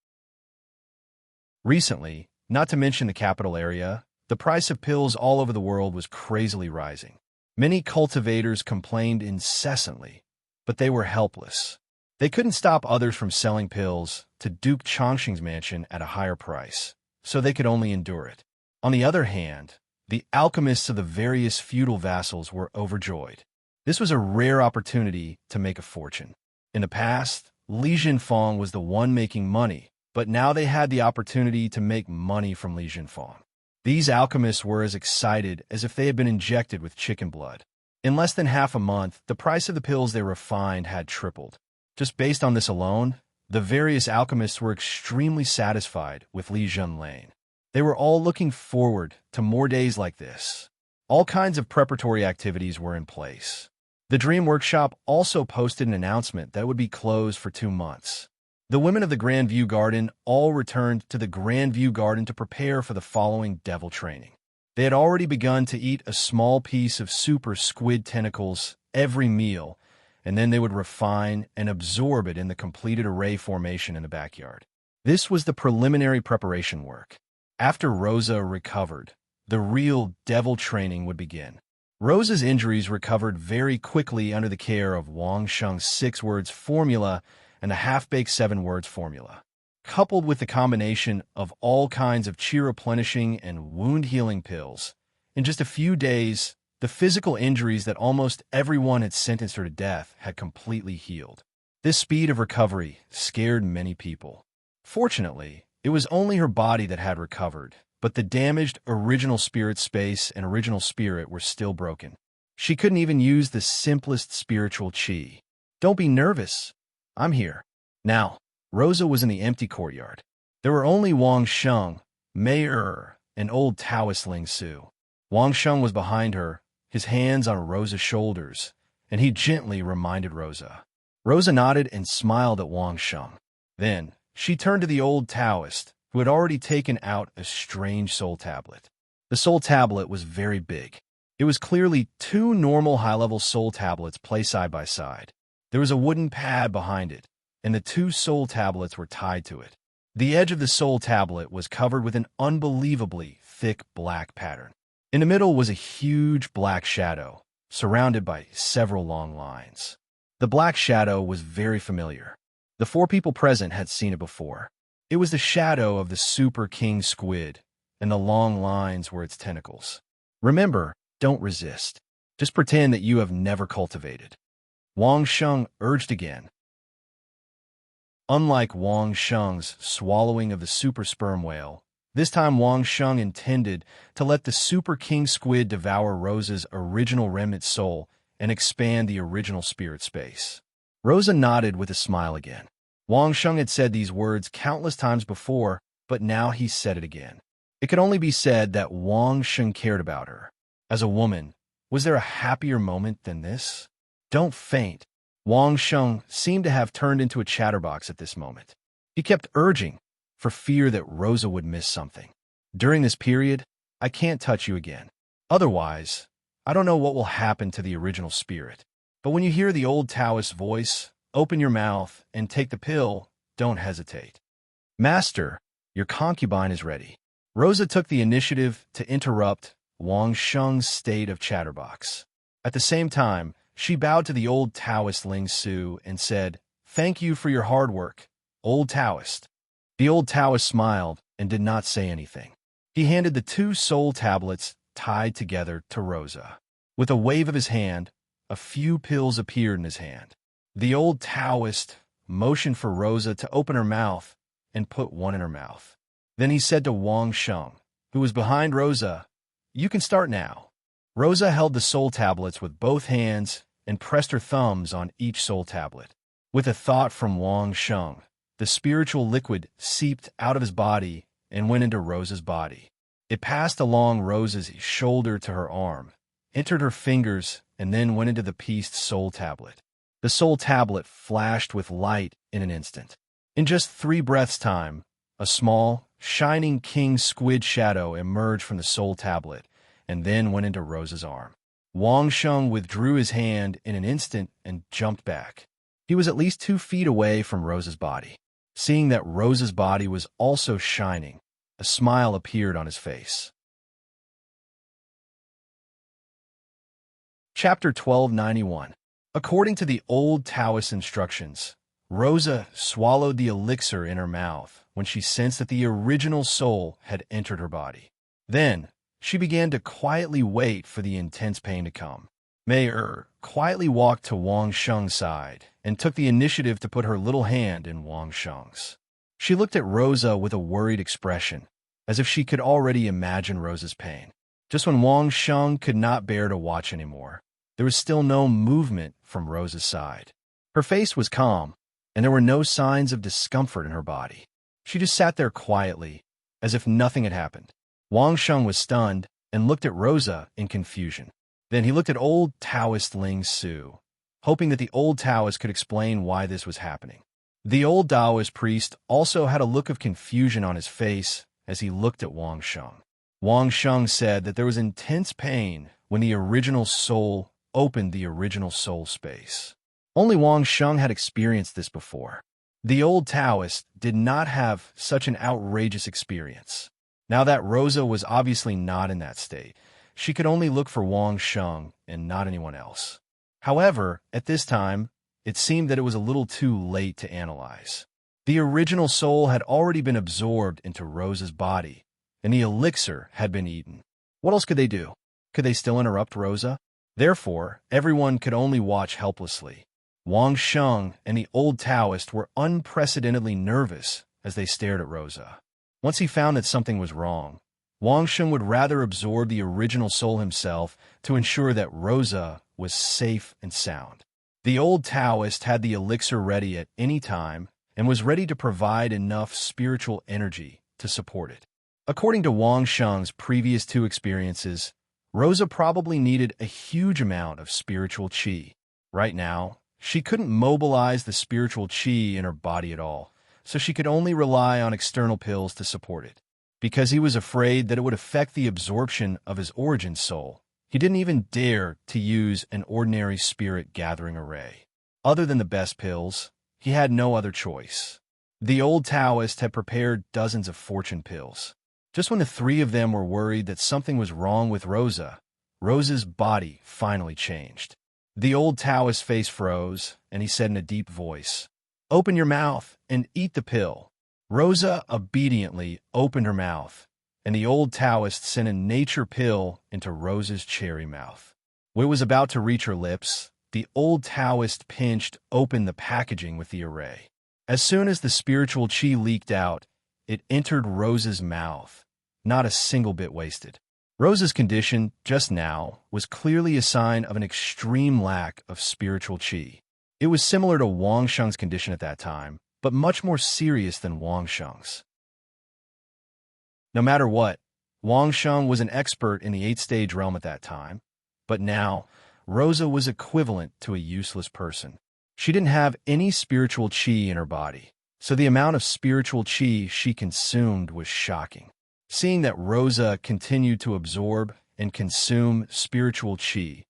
Recently, not to mention the capital area, The price of pills all over the world was crazily rising. Many cultivators complained incessantly, but they were helpless. They couldn't stop others from selling pills to Duke Chongqing's mansion at a higher price, so they could only endure it. On the other hand, the alchemists of the various feudal vassals were overjoyed. This was a rare opportunity to make a fortune. In the past, Li Jinfeng was the one making money, but now they had the opportunity to make money from Li Jinfeng. These alchemists were as excited as if they had been injected with chicken blood. In less than half a month, the price of the pills they refined had tripled. Just based on this alone, the various alchemists were extremely satisfied with Li Junlane. They were all looking forward to more days like this. All kinds of preparatory activities were in place. The Dream Workshop also posted an announcement that it would be closed for 2 months. The women of the Grand View Garden all returned to the Grand View Garden to prepare for the following devil training. They had already begun to eat a small piece of super squid tentacles every meal, and then they would refine and absorb it in the completed array formation in the backyard. This was the preliminary preparation work. After Rosa recovered, the real devil training would begin. Rosa's injuries recovered very quickly under the care of Wang Sheng's 6-words formula and the half-baked 7-words formula. Coupled with the combination of all kinds of chi-replenishing and wound-healing pills, in just a few days, the physical injuries that almost everyone had sentenced her to death had completely healed. This speed of recovery scared many people. Fortunately, it was only her body that had recovered, but the damaged original spirit space and original spirit were still broken. She couldn't even use the simplest spiritual chi. Don't be nervous. I'm here. Now, Rosa was in the empty courtyard. There were only Wang Sheng, Mei Er, and old Taoist Ling Su. Wang Sheng was behind her, his hands on Rosa's shoulders, and he gently reminded Rosa. Rosa nodded and smiled at Wang Sheng. Then, she turned to the old Taoist, who had already taken out a strange soul tablet. The soul tablet was very big. It was clearly 2 normal high-level soul tablets placed side by side. There was a wooden pad behind it, and the 2 soul tablets were tied to it. The edge of the soul tablet was covered with an unbelievably thick black pattern. In the middle was a huge black shadow, surrounded by several long lines. The black shadow was very familiar. The 4 people present had seen it before. It was the shadow of the Super King Squid, and the long lines were its tentacles. Remember, don't resist. Just pretend that you have never cultivated. Wang Sheng urged again. Unlike Wang Sheng's swallowing of the super sperm whale, this time Wang Sheng intended to let the Super King Squid devour Rosa's original remnant soul and expand the original spirit space. Rosa nodded with a smile again. Wang Sheng had said these words countless times before, but now he said it again. It could only be said that Wang Sheng cared about her. As a woman, was there a happier moment than this? Don't faint. Wang Sheng seemed to have turned into a chatterbox at this moment. He kept urging, for fear that Rosa would miss something. During this period, I can't touch you again. Otherwise, I don't know what will happen to the original spirit. But when you hear the old Taoist voice, open your mouth and take the pill, don't hesitate. Master, your concubine is ready. Rosa took the initiative to interrupt Wang Sheng's state of chatterbox. At the same time, she bowed to the old Taoist Ling Su and said, "Thank you for your hard work, old Taoist." The old Taoist smiled and did not say anything. He handed the 2 soul tablets tied together to Rosa. With a wave of his hand, a few pills appeared in his hand. The old Taoist motioned for Rosa to open her mouth and put one in her mouth. Then he said to Wang Sheng, who was behind Rosa, "You can start now." Rosa held the soul tablets with both hands and pressed her thumbs on each soul tablet. With a thought from Wang Sheng, the spiritual liquid seeped out of his body and went into Rosa's body. It passed along Rosa's shoulder to her arm, entered her fingers, and then went into the pieced soul tablet. The soul tablet flashed with light in an instant. In just 3 breaths' time, a small, shining king squid shadow emerged from the soul tablet and then went into Rosa's arm. Wang Sheng withdrew his hand in an instant and jumped back. He was at least 2 feet away from Rosa's body. Seeing that Rosa's body was also shining, a smile appeared on his face. Chapter 1291. According to the old Taoist instructions, Rosa swallowed the elixir in her mouth when she sensed that the original soul had entered her body. Then, she began to quietly wait for the intense pain to come. Mei quietly walked to Wang Sheng's side and took the initiative to put her little hand in Wang Sheng's. She looked at Rosa with a worried expression, as if she could already imagine Rosa's pain. Just when Wang Sheng could not bear to watch anymore, there was still no movement from Rosa's side. Her face was calm, and there were no signs of discomfort in her body. She just sat there quietly, as if nothing had happened. Wang Sheng was stunned and looked at Rosa in confusion. Then he looked at old Taoist Ling Su, hoping that the old Taoist could explain why this was happening. The old Taoist priest also had a look of confusion on his face as he looked at Wang Sheng. Wang Sheng said that there was intense pain when the original soul opened the original soul space. Only Wang Sheng had experienced this before. The old Taoist did not have such an outrageous experience. Now that Rosa was obviously not in that state, she could only look for Wang Sheng and not anyone else. However, at this time, it seemed that it was a little too late to analyze. The original soul had already been absorbed into Rosa's body, and the elixir had been eaten. What else could they do? Could they still interrupt Rosa? Therefore, everyone could only watch helplessly. Wang Sheng and the old Taoist were unprecedentedly nervous as they stared at Rosa. Once he found that something was wrong, Wang Sheng would rather absorb the original soul himself to ensure that Rosa was safe and sound. The old Taoist had the elixir ready at any time and was ready to provide enough spiritual energy to support it. According to Wang Sheng's previous two experiences, Rosa probably needed a huge amount of spiritual qi. Right now, she couldn't mobilize the spiritual qi in her body at all, so she could only rely on external pills to support it. Because he was afraid that it would affect the absorption of his origin soul, he didn't even dare to use an ordinary spirit gathering array. Other than the best pills, he had no other choice. The old Taoist had prepared dozens of fortune pills. Just when the three of them were worried that something was wrong with Rosa, Rosa's body finally changed. The old Taoist's face froze, and he said in a deep voice, "Open your mouth and eat the pill." Rosa obediently opened her mouth, and the old Taoist sent a nature pill into Rosa's cherry mouth. When it was about to reach her lips, the old Taoist pinched open the packaging with the array. As soon as the spiritual qi leaked out, it entered Rosa's mouth, not a single bit wasted. Rosa's condition, just now, was clearly a sign of an extreme lack of spiritual qi. It was similar to Wang Sheng's condition at that time, but much more serious than Wang Sheng's. No matter what, Wang Sheng was an expert in the 8th-stage realm at that time, but now, Rosa was equivalent to a useless person. She didn't have any spiritual qi in her body, so the amount of spiritual qi she consumed was shocking. Seeing that Rosa continued to absorb and consume spiritual qi,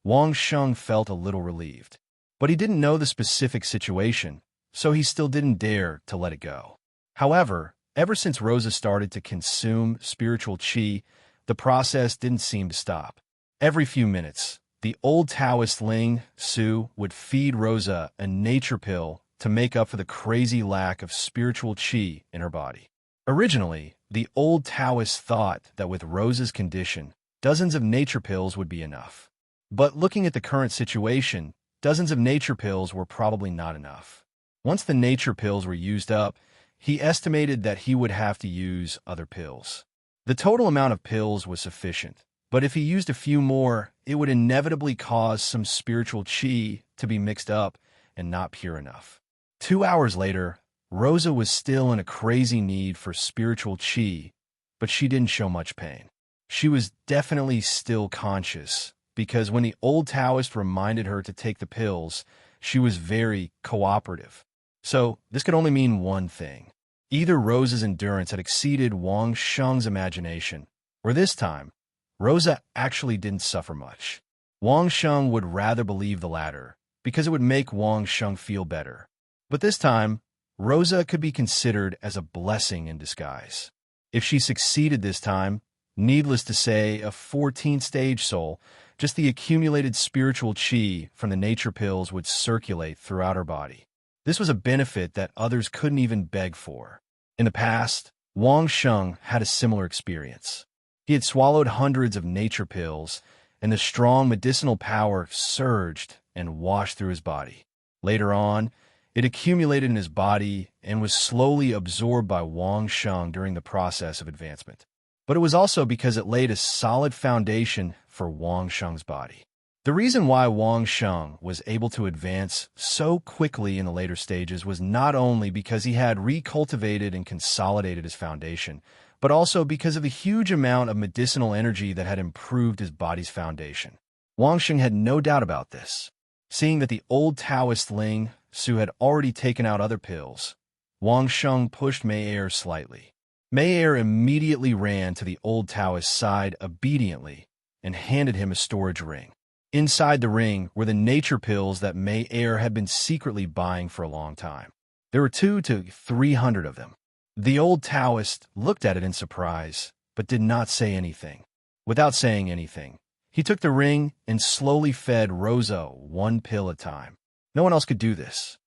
Wang Sheng felt a little relieved. But he didn't know the specific situation, so he still didn't dare to let it go. However, ever since Rosa started to consume spiritual qi, the process didn't seem to stop. Every few minutes, the old Taoist Ling Su would feed Rosa a nature pill to make up for the crazy lack of spiritual qi in her body. Originally, the old Taoists thought that with Rosa's condition, dozens of nature pills would be enough. But looking at the current situation, dozens of nature pills were probably not enough. Once the nature pills were used up, he estimated that he would have to use other pills. The total amount of pills was sufficient, but if he used a few more, it would inevitably cause some spiritual qi to be mixed up and not pure enough. 2 hours later, Rosa was still in a crazy need for spiritual qi, but she didn't show much pain. She was definitely still conscious, because when the old Taoist reminded her to take the pills, she was very cooperative. So this could only mean one thing. Either Rosa's endurance had exceeded Wang Sheng's imagination, or this time, Rosa actually didn't suffer much. Wang Sheng would rather believe the latter, because it would make Wang Sheng feel better. But this time, Rosa could be considered as a blessing in disguise. If she succeeded this time, needless to say, a 14th-stage soul Just the accumulated spiritual chi from the nature pills would circulate throughout her body. This was a benefit that others couldn't even beg for. In the past, Wang Sheng had a similar experience. He had swallowed hundreds of nature pills, and the strong medicinal power surged and washed through his body. Later on, it accumulated in his body and was slowly absorbed by Wang Sheng during the process of advancement. But it was also because it laid a solid foundation for Wang Sheng's body. The reason why Wang Sheng was able to advance so quickly in the later stages was not only because he had recultivated and consolidated his foundation, but also because of the huge amount of medicinal energy that had improved his body's foundation. Wang Sheng had no doubt about this. Seeing that the old Taoist Ling Su had already taken out other pills, Wang Sheng pushed Mei Er slightly. Mei Er immediately ran to the old Taoist's side obediently and handed him a storage ring. Inside the ring were the nature pills that Mei Er had been secretly buying for a long time. There were 200 to 300 of them. The old Taoist looked at it in surprise, but did not say anything. Without saying anything, he took the ring and slowly fed Rosa one pill at a time. No one else could do this.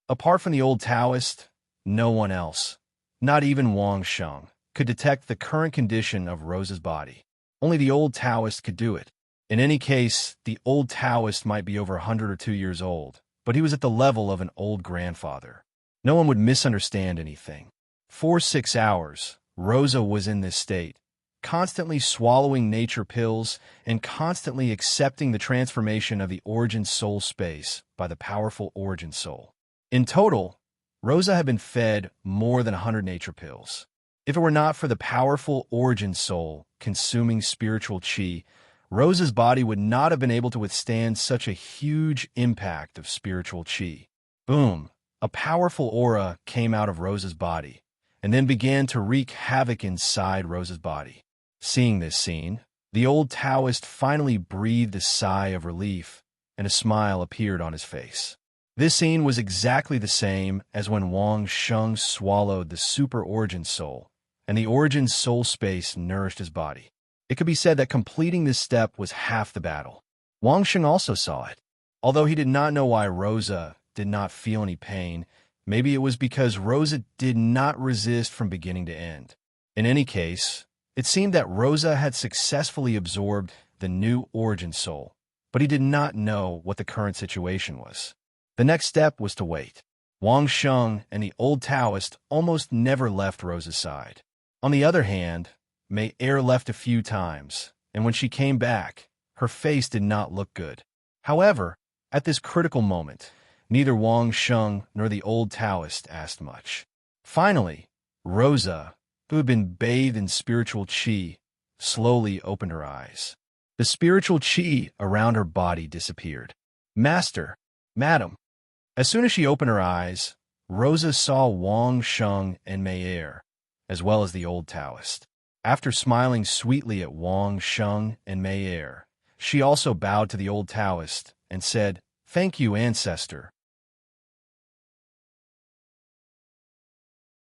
Apart from the old Taoist, no one else, not even Wang Sheng, could detect the current condition of Rosa's body. Only the old Taoist could do it. In any case, the old Taoist might be over 100 or 2 years old, but he was at the level of an old grandfather. No one would misunderstand anything. For 6 hours, Rosa was in this state, constantly swallowing nature pills and constantly accepting the transformation of the origin soul space by the powerful origin soul. In total, Rosa had been fed more than 100 nature pills. If it were not for the powerful origin soul consuming spiritual chi, Rosa's body would not have been able to withstand such a huge impact of spiritual chi. Boom! A powerful aura came out of Rosa's body, and then began to wreak havoc inside Rosa's body. Seeing this scene, the old Taoist finally breathed a sigh of relief, and a smile appeared on his face. This scene was exactly the same as when Wang Sheng swallowed the super origin soul, and the origin soul space nourished his body. It could be said that completing this step was half the battle. Wang Sheng also saw it. Although he did not know why Rosa did not feel any pain, maybe it was because Rosa did not resist from beginning to end. In any case, it seemed that Rosa had successfully absorbed the new origin soul, but he did not know what the current situation was. The next step was to wait. Wang Sheng and the old Taoist almost never left Rosa's side. On the other hand, Mei Er left a few times, and when she came back, her face did not look good. However, at this critical moment, neither Wang Sheng nor the old Taoist asked much. Finally, Rosa, who had been bathed in spiritual chi, slowly opened her eyes. The spiritual chi around her body disappeared. "Master, Madam." As soon as she opened her eyes, Rosa saw Wang Sheng and Mei Er, as well as the old Taoist. After smiling sweetly at Wang Sheng and Mei Er, she also bowed to the old Taoist and said, "Thank you, ancestor."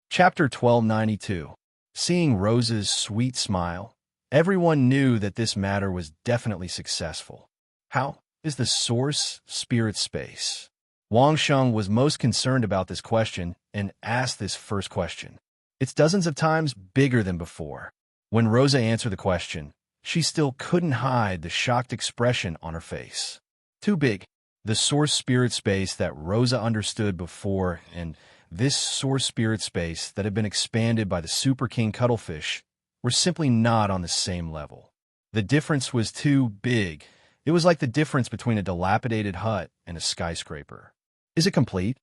Chapter 1292. Seeing Rosa's sweet smile, everyone knew that this matter was definitely successful. How is the source spirit space? Wang Sheng was most concerned about this question and asked this first question. It's dozens of times bigger than before. When Rosa answered the question, she still couldn't hide the shocked expression on her face. Too big. The source spirit space that Rosa understood before and this source spirit space that had been expanded by the Super King Cuttlefish were simply not on the same level. The difference was too big. It was like the difference between a dilapidated hut and a skyscraper. Is it complete?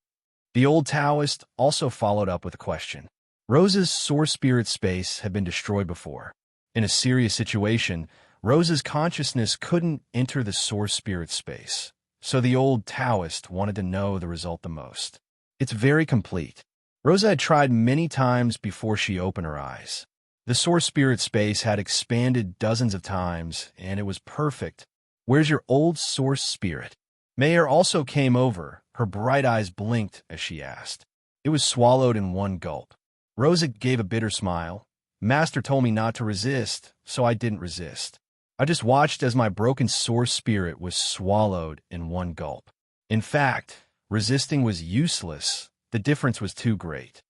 The old Taoist also followed up with a question. Rosa's source spirit space had been destroyed before. In a serious situation, Rosa's consciousness couldn't enter the source spirit space, so the old Taoist wanted to know the result the most. It's very complete. Rosa had tried many times before she opened her eyes. The source spirit space had expanded dozens of times, and it was perfect. Where's your old source spirit? Mayer also came over. Her bright eyes blinked as she asked. It was swallowed in one gulp. Rosa gave a bitter smile. Master told me not to resist, so I didn't resist. I just watched as my broken source spirit was swallowed in one gulp. In fact, resisting was useless. The difference was too great.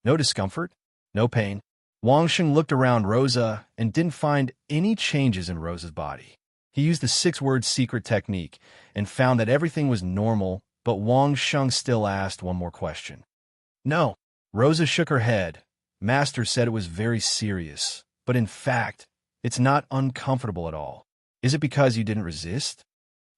No discomfort, no pain. Wang Sheng looked around Rosa and didn't find any changes in Rosa's body. He used the 6-word secret technique and found that everything was normal, but Wang Sheng still asked one more question. No. Rosa shook her head. Master said it was very serious, but in fact, it's not uncomfortable at all. Is it because you didn't resist?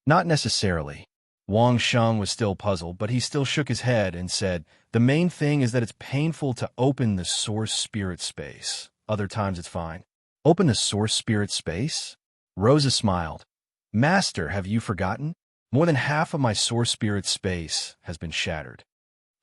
Not necessarily. Wang Sheng was still puzzled, but he still shook his head and said, the main thing is that it's painful to open the source spirit space. Other times it's fine. Open the source spirit space? Rosa smiled. Master, have you forgotten? More than half of my source spirit space has been shattered.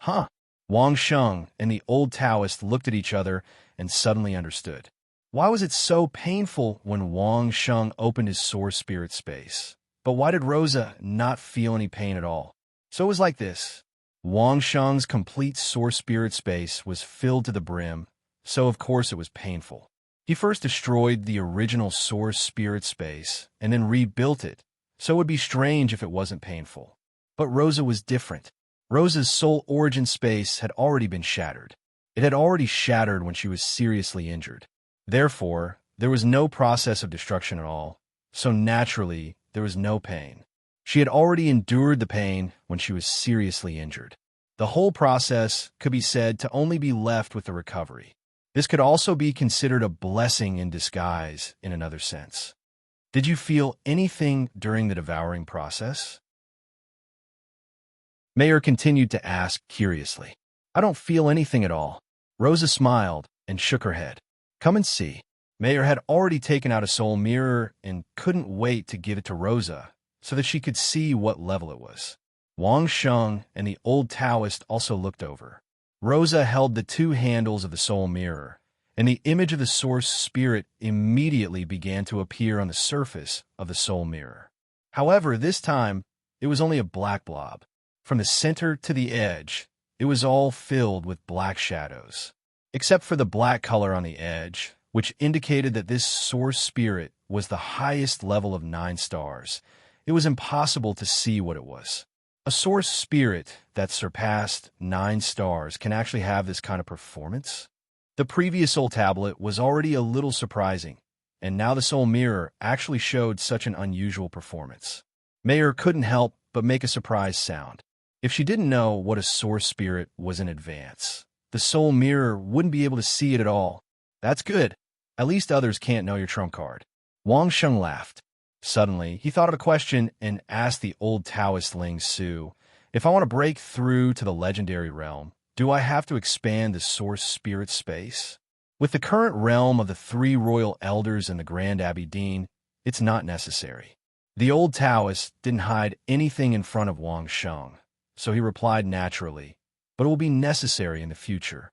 Huh? Wang Sheng and the old Taoist looked at each other and suddenly understood. Why was it so painful when Wang Sheng opened his source spirit space? But why did Rosa not feel any pain at all? So it was like this. Wang Sheng's complete source spirit space was filled to the brim, so of course it was painful. He first destroyed the original source spirit space and then rebuilt it, so it would be strange if it wasn't painful. But Rosa was different. Rosa's soul origin space had already been shattered. It had already shattered when she was seriously injured. Therefore, there was no process of destruction at all, so naturally, there was no pain. She had already endured the pain when she was seriously injured. The whole process could be said to only be left with the recovery. This could also be considered a blessing in disguise in another sense. Did you feel anything during the devouring process? Mayer continued to ask curiously. I don't feel anything at all. Rosa smiled and shook her head. Come and see. Mayer had already taken out a soul mirror and couldn't wait to give it to Rosa so that she could see what level it was. Wang Sheng and the old Taoist also looked over. Rosa held the 2 handles of the soul mirror, and the image of the source spirit immediately began to appear on the surface of the soul mirror. However, this time, it was only a black blob. From the center to the edge, it was all filled with black shadows, except for the black color on the edge, which indicated that this source spirit was the highest level of 9 stars. It was impossible to see what it was. A source spirit that surpassed 9 stars can actually have this kind of performance? The previous soul tablet was already a little surprising, and now the soul mirror actually showed such an unusual performance. Mayer couldn't help but make a surprised sound. If she didn't know what a source spirit was in advance, the soul mirror wouldn't be able to see it at all. That's good. At least others can't know your trump card. Wang Sheng laughed. Suddenly, he thought of a question and asked the old Taoist Ling Su, if I want to break through to the legendary realm, do I have to expand the source spirit space? With the current realm of the 3 royal elders and the Grand Abbey Dean, it's not necessary. The old Taoist didn't hide anything in front of Wang Sheng, so he replied naturally, but it will be necessary in the future.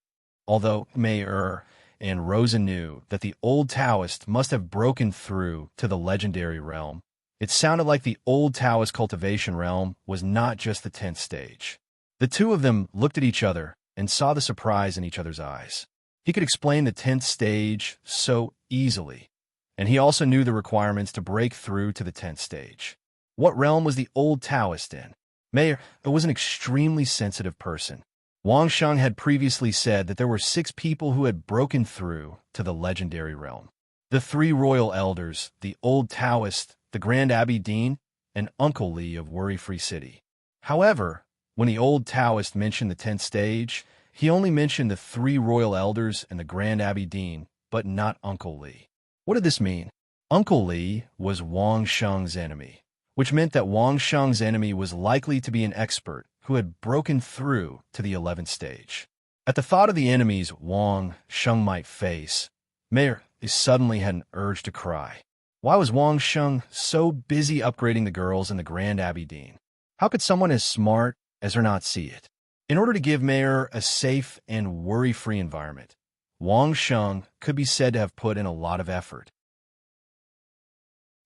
Although Mayer and Rosa knew that the old Taoist must have broken through to the legendary realm, it sounded like the old Taoist cultivation realm was not just the 10th stage. The 2 of them looked at each other and saw the surprise in each other's eyes. He could explain the 10th stage so easily, and he also knew the requirements to break through to the 10th stage. What realm was the old Taoist in? Mayer was an extremely sensitive person. Wang Sheng had previously said that there were 6 people who had broken through to the legendary realm. The 3 royal elders, the old Taoist, the Grand Abbey Dean, and Uncle Li of Worry-Free City. However, when the old Taoist mentioned the 10th stage, he only mentioned the 3 royal elders and the Grand Abbey Dean, but not Uncle Li. What did this mean? Uncle Li was Wang Sheng's enemy, which meant that Wang Sheng's enemy was likely to be an expert who had broken through to the 11th stage. At the thought of the enemies Wang Sheng might face, Mayer suddenly had an urge to cry. Why was Wang Sheng so busy upgrading the girls in the Grand Abbey Dean? How could someone as smart as her not see it? In order to give Mayer a safe and worry-free environment, Wang Sheng could be said to have put in a lot of effort.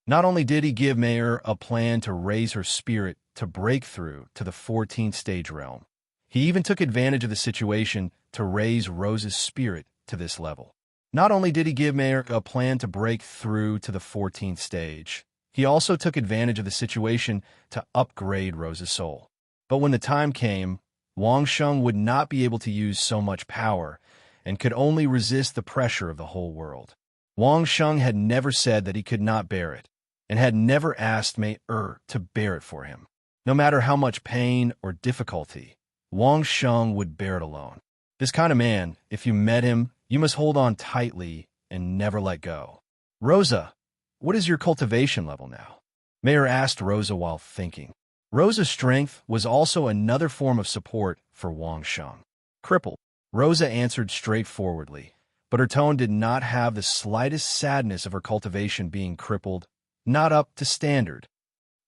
Not only did he give Mayer a plan to raise her spirit to break through to the 14th stage realm, he even took advantage of the situation to raise Rosa's spirit to this level. Not only did he give Mayer a plan to break through to the 14th stage, he also took advantage of the situation to upgrade Rosa's soul. But when the time came, Wang Sheng would not be able to use so much power and could only resist the pressure of the whole world. Wang Sheng had never said that he could not bear it, and had never asked Mei to bear it for him. No matter how much pain or difficulty, Wang Sheng would bear it alone. This kind of man, if you met him, you must hold on tightly and never let go. Rosa, what is your cultivation level now? Mayer asked Rosa while thinking. Rosa's strength was also another form of support for Wang Sheng. Crippled. Rosa answered straightforwardly, but her tone did not have the slightest sadness of her cultivation being crippled, not up to standard.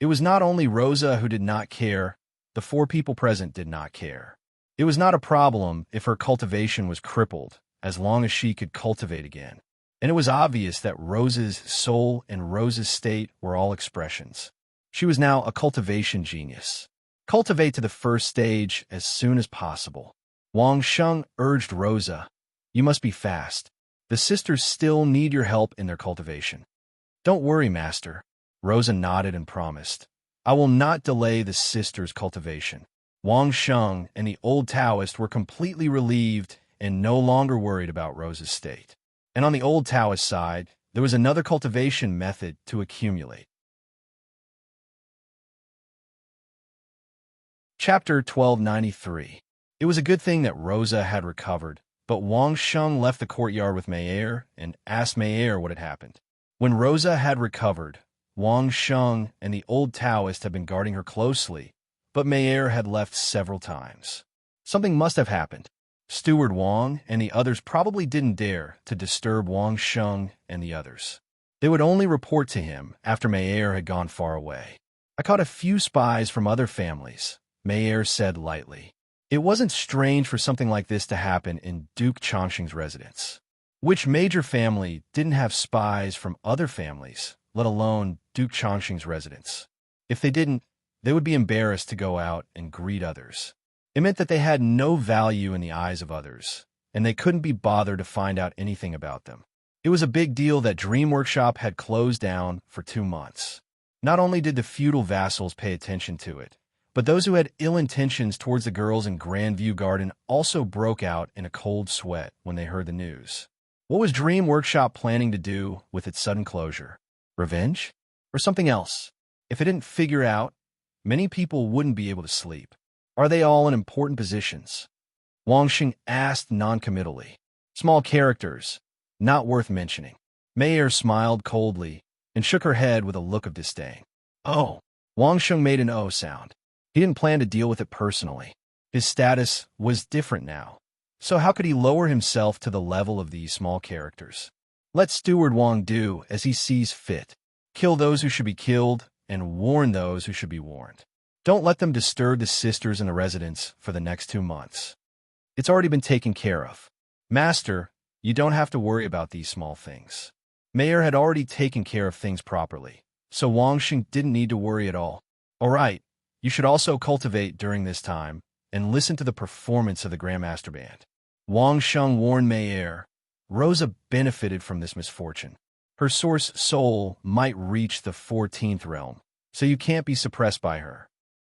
It was not only Rosa who did not care, the 4 people present did not care. It was not a problem if her cultivation was crippled, as long as she could cultivate again. And it was obvious that Rosa's soul and Rosa's state were all expressions. She was now a cultivation genius. Cultivate to the first stage as soon as possible. Wang Sheng urged Rosa, you must be fast. The sisters still need your help in their cultivation. Don't worry, master. Rosa nodded and promised. I will not delay the sisters' cultivation. Wang Sheng and the old Taoist were completely relieved and no longer worried about Rosa's state. And on the old Taoist side, there was another cultivation method to accumulate. Chapter 1293. It was a good thing that Rosa had recovered, but Wang Sheng left the courtyard with Mayer and asked Mayer what had happened. When Rosa had recovered, Wang Sheng and the old Taoist had been guarding her closely, but Mayer had left several times. Something must have happened. Steward Wang and the others probably didn't dare to disturb Wang Sheng and the others. They would only report to him after Mayer had gone far away. I caught a few spies from other families, Mayer said lightly. It wasn't strange for something like this to happen in Duke Chongqing's residence. Which major family didn't have spies from other families, let alone Duke Chongqing's residence? If they didn't, they would be embarrassed to go out and greet others. It meant that they had no value in the eyes of others, and they couldn't be bothered to find out anything about them. It was a big deal that Dream Workshop had closed down for 2 months. Not only did the feudal vassals pay attention to it, but those who had ill intentions towards the girls in Grandview Garden also broke out in a cold sweat when they heard the news. What was Dream Workshop planning to do with its sudden closure? Revenge? Or something else? If it didn't figure out, many people wouldn't be able to sleep. Are they all in important positions? Wang Sheng asked noncommittally. Small characters, not worth mentioning. Mayer smiled coldly and shook her head with a look of disdain. Oh. Wang Sheng made an oh sound. He didn't plan to deal with it personally. His status was different now. So how could he lower himself to the level of these small characters? Let Steward Wang do as he sees fit. Kill those who should be killed and warn those who should be warned. Don't let them disturb the sisters in the residence for the next 2 months. It's already been taken care of. Master, you don't have to worry about these small things. Mayer had already taken care of things properly, so Wang Sheng didn't need to worry at all. All right. You should also cultivate during this time and listen to the performance of the Grandmaster Band. Wang Sheng warned Mayer. Rosa benefited from this misfortune. Her source soul might reach the 14th realm, so you can't be suppressed by her.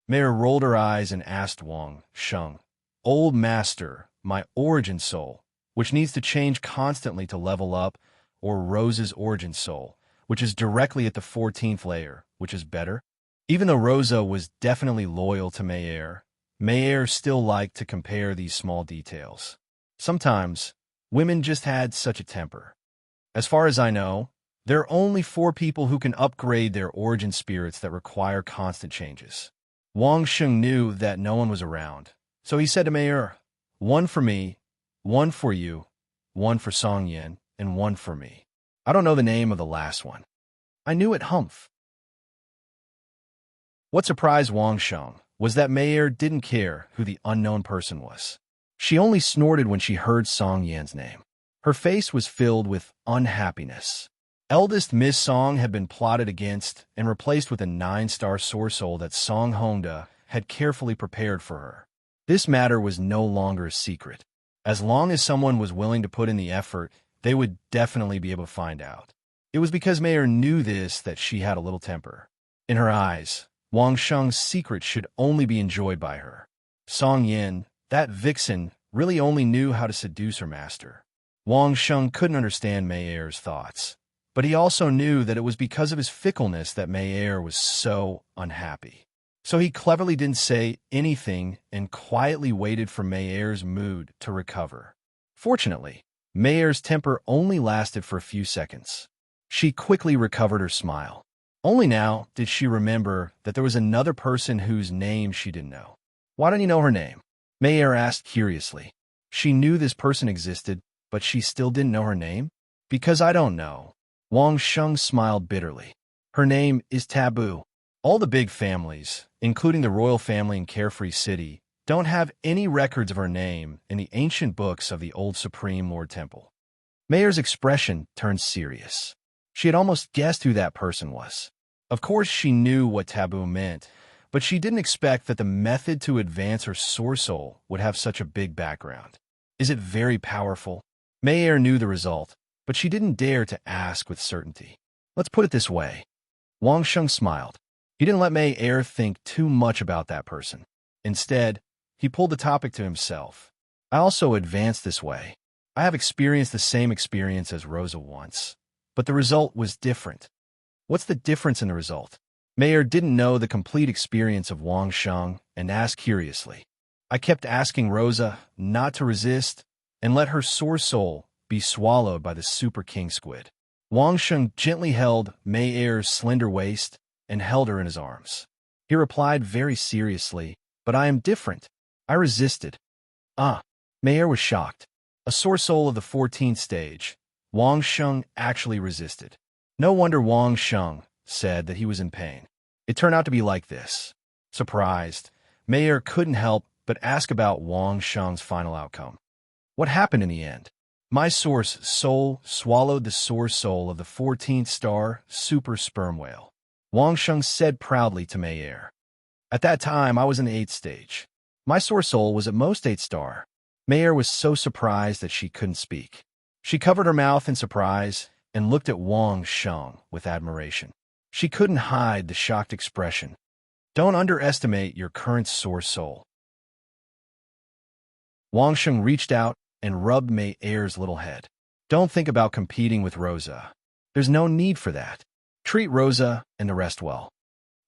Mayer rolled her eyes and asked Wang Sheng, Old Master, my origin soul, which needs to change constantly to level up, or Rosa's origin soul, which is directly at the 14th layer, which is better? Even though Rosa was definitely loyal to Mayer, Mayer still liked to compare these small details. Sometimes, women just had such a temper. As far as I know, there are only 4 people who can upgrade their origin spirits that require constant changes. Wang Sheng knew that no one was around, so he said to Mayer, 1 for me, 1 for you, 1 for Song Yin, and 1 for me. I don't know the name of the last one. I knew it, humph. What surprised Wang Sheng was that Mayer didn't care who the unknown person was. She only snorted when she heard Song Yan's name. Her face was filled with unhappiness. Eldest Miss Song had been plotted against and replaced with a 9-star soul that Song Hongda had carefully prepared for her. This matter was no longer a secret. As long as someone was willing to put in the effort, they would definitely be able to find out. It was because Mayer knew this that she had a little temper. In her eyes, Wang Sheng's secret should only be enjoyed by her. Song Yin, that vixen, really only knew how to seduce her master. Wang Sheng couldn't understand Mei Er's thoughts, but he also knew that it was because of his fickleness that Mei Er was so unhappy. So he cleverly didn't say anything and quietly waited for Mei Er's mood to recover. Fortunately, Mei Er's temper only lasted for a few seconds. She quickly recovered her smile. Only now did she remember that there was another person whose name she didn't know. Why don't you know her name? Mei Er asked curiously. She knew this person existed, but she still didn't know her name? Because I don't know. Wang Sheng smiled bitterly. Her name is Taboo. All the big families, including the royal family in Carefree City, don't have any records of her name in the ancient books of the old Supreme Lord Temple. Mayer's expression turned serious. She had almost guessed who that person was. Of course she knew what taboo meant, but she didn't expect that the method to advance her source soul would have such a big background. Is it very powerful? Mayer knew the result, but she didn't dare to ask with certainty. Let's put it this way. Wang Sheng smiled. He didn't let Mei Er think too much about that person. Instead, he pulled the topic to himself. I also advanced this way. I have experienced the same experience as Rosa once, but the result was different. What's the difference in the result? Mei Er didn't know the complete experience of Wang Sheng and asked curiously. I kept asking Rosa not to resist and let her source soul be swallowed by the Super King Squid. Wang Sheng gently held Mei Er's slender waist and held her in his arms. He replied very seriously, but I am different. I resisted. Mei Er was shocked. A source soul of the 14th stage, Wang Sheng actually resisted. No wonder Wang Sheng said that he was in pain. It turned out to be like this. Surprised, Mei Er couldn't help but ask about Wang Sheng's final outcome. What happened in the end? My source soul swallowed the source soul of the 14th star super sperm whale. Wang Sheng said proudly to Mei Er. At that time, I was in the 8th stage. My source soul was at most 8 star. Mei Er was so surprised that she couldn't speak. She covered her mouth in surprise and looked at Wang Sheng with admiration. She couldn't hide the shocked expression. Don't underestimate your current source soul. Wang Sheng reached out and rubbed Mei Er's little head. Don't think about competing with Rosa. There's no need for that. Treat Rosa and the rest well.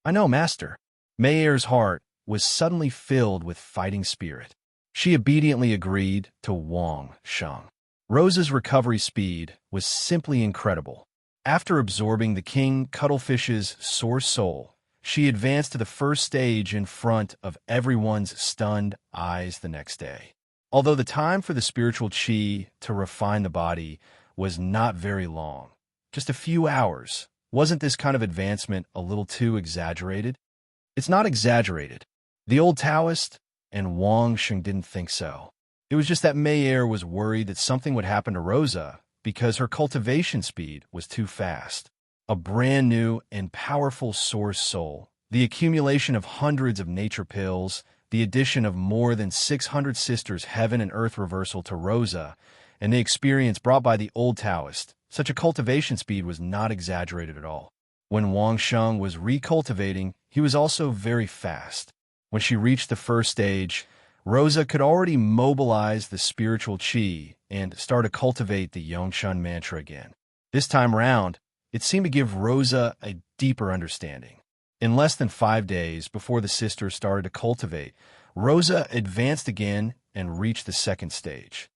I know, Master. Mei Er's heart was suddenly filled with fighting spirit. She obediently agreed to Wang Sheng. Rosa's recovery speed was simply incredible. After absorbing the king cuttlefish's source soul, she advanced to the first stage in front of everyone's stunned eyes the next day. Although the time for the spiritual qi to refine the body was not very long, just a few hours, wasn't this kind of advancement a little too exaggerated? It's not exaggerated. The old Taoist and Wang Sheng didn't think so. It was just that Mei Er was worried that something would happen to Rosa because her cultivation speed was too fast. A brand new and powerful source soul, the accumulation of hundreds of nature pills, the addition of more than 600 sisters heaven and earth reversal to Rosa, and the experience brought by the old Taoist, such a cultivation speed was not exaggerated at all. When Wang Sheng was recultivating, he was also very fast. When she reached the first stage, Rosa could already mobilize the spiritual qi and start to cultivate the Yongshun mantra again. This time round, it seemed to give Rosa a deeper understanding. In less than 5 days before the sisters started to cultivate, Rosa advanced again and reached the second stage.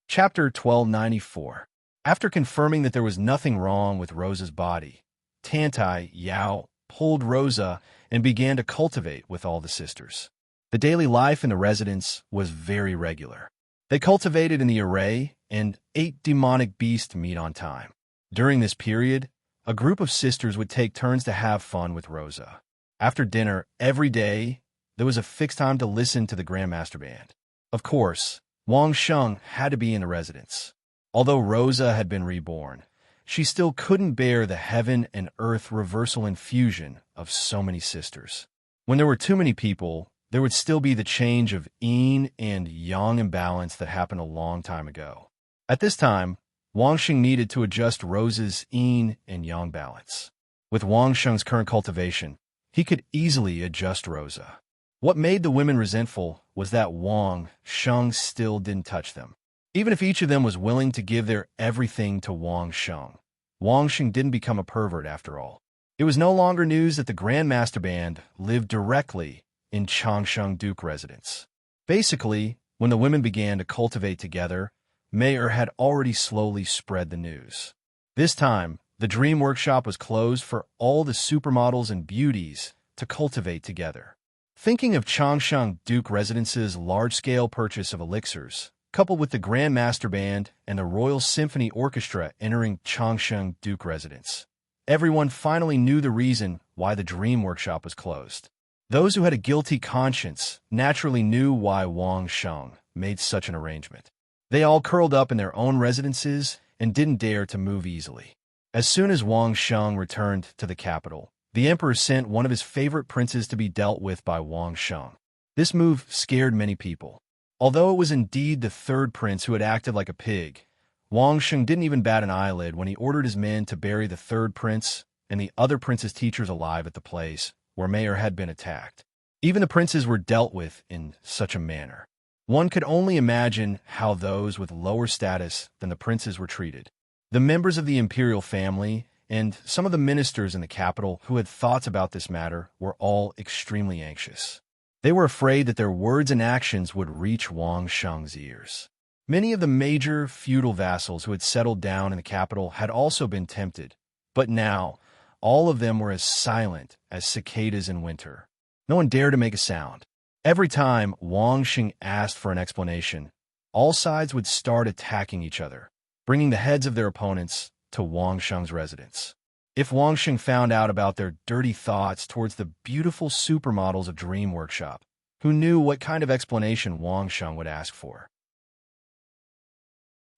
Chapter 1294. After confirming that there was nothing wrong with Rosa's body, Tantai Yao pulled Rosa and began to cultivate with all the sisters. The daily life in the residence was very regular. They cultivated in the array and ate demonic beast meat on time. During this period, a group of sisters would take turns to have fun with Rosa. After dinner, every day, there was a fixed time to listen to the Grandmaster Band. Of course, Wang Sheng had to be in the residence. Although Rosa had been reborn, she still couldn't bear the heaven and earth reversal infusion of so many sisters. When there were too many people, there would still be the change of yin and yang imbalance that happened a long time ago. At this time, Wang Xing needed to adjust Rose's yin and yang balance. With Wang Sheng's current cultivation, he could easily adjust Rosa. What made the women resentful was that Wang Sheng still didn't touch them. Even if each of them was willing to give their everything to Wang Sheng, Wang Xing didn't become a pervert after all. It was no longer news that the Grandmaster Band lived directly in Changsheng Duke residence. Basically, when the women began to cultivate together, Mayer had already slowly spread the news. This time, the Dream Workshop was closed for all the supermodels and beauties to cultivate together. Thinking of Changsheng Duke Residence's large-scale purchase of elixirs, coupled with the Grandmaster Band and the Royal Symphony Orchestra entering Changsheng Duke Residence, everyone finally knew the reason why the Dream Workshop was closed. Those who had a guilty conscience naturally knew why Wang Sheng made such an arrangement. They all curled up in their own residences and didn't dare to move easily. As soon as Wang Sheng returned to the capital, the emperor sent one of his favorite princes to be dealt with by Wang Sheng. This move scared many people. Although it was indeed the third prince who had acted like a pig, Wang Sheng didn't even bat an eyelid when he ordered his men to bury the third prince and the other prince's teachers alive at the place where Mayer had been attacked. Even the princes were dealt with in such a manner. One could only imagine how those with lower status than the princes were treated. The members of the imperial family and some of the ministers in the capital who had thoughts about this matter were all extremely anxious. They were afraid that their words and actions would reach Wang Sheng's ears. Many of the major feudal vassals who had settled down in the capital had also been tempted, but now all of them were as silent as cicadas in winter. No one dared to make a sound. Every time Wang Xing asked for an explanation, all sides would start attacking each other, bringing the heads of their opponents to Wang Sheng's residence. If Wang Xing found out about their dirty thoughts towards the beautiful supermodels of Dream Workshop, who knew what kind of explanation Wang Sheng would ask for?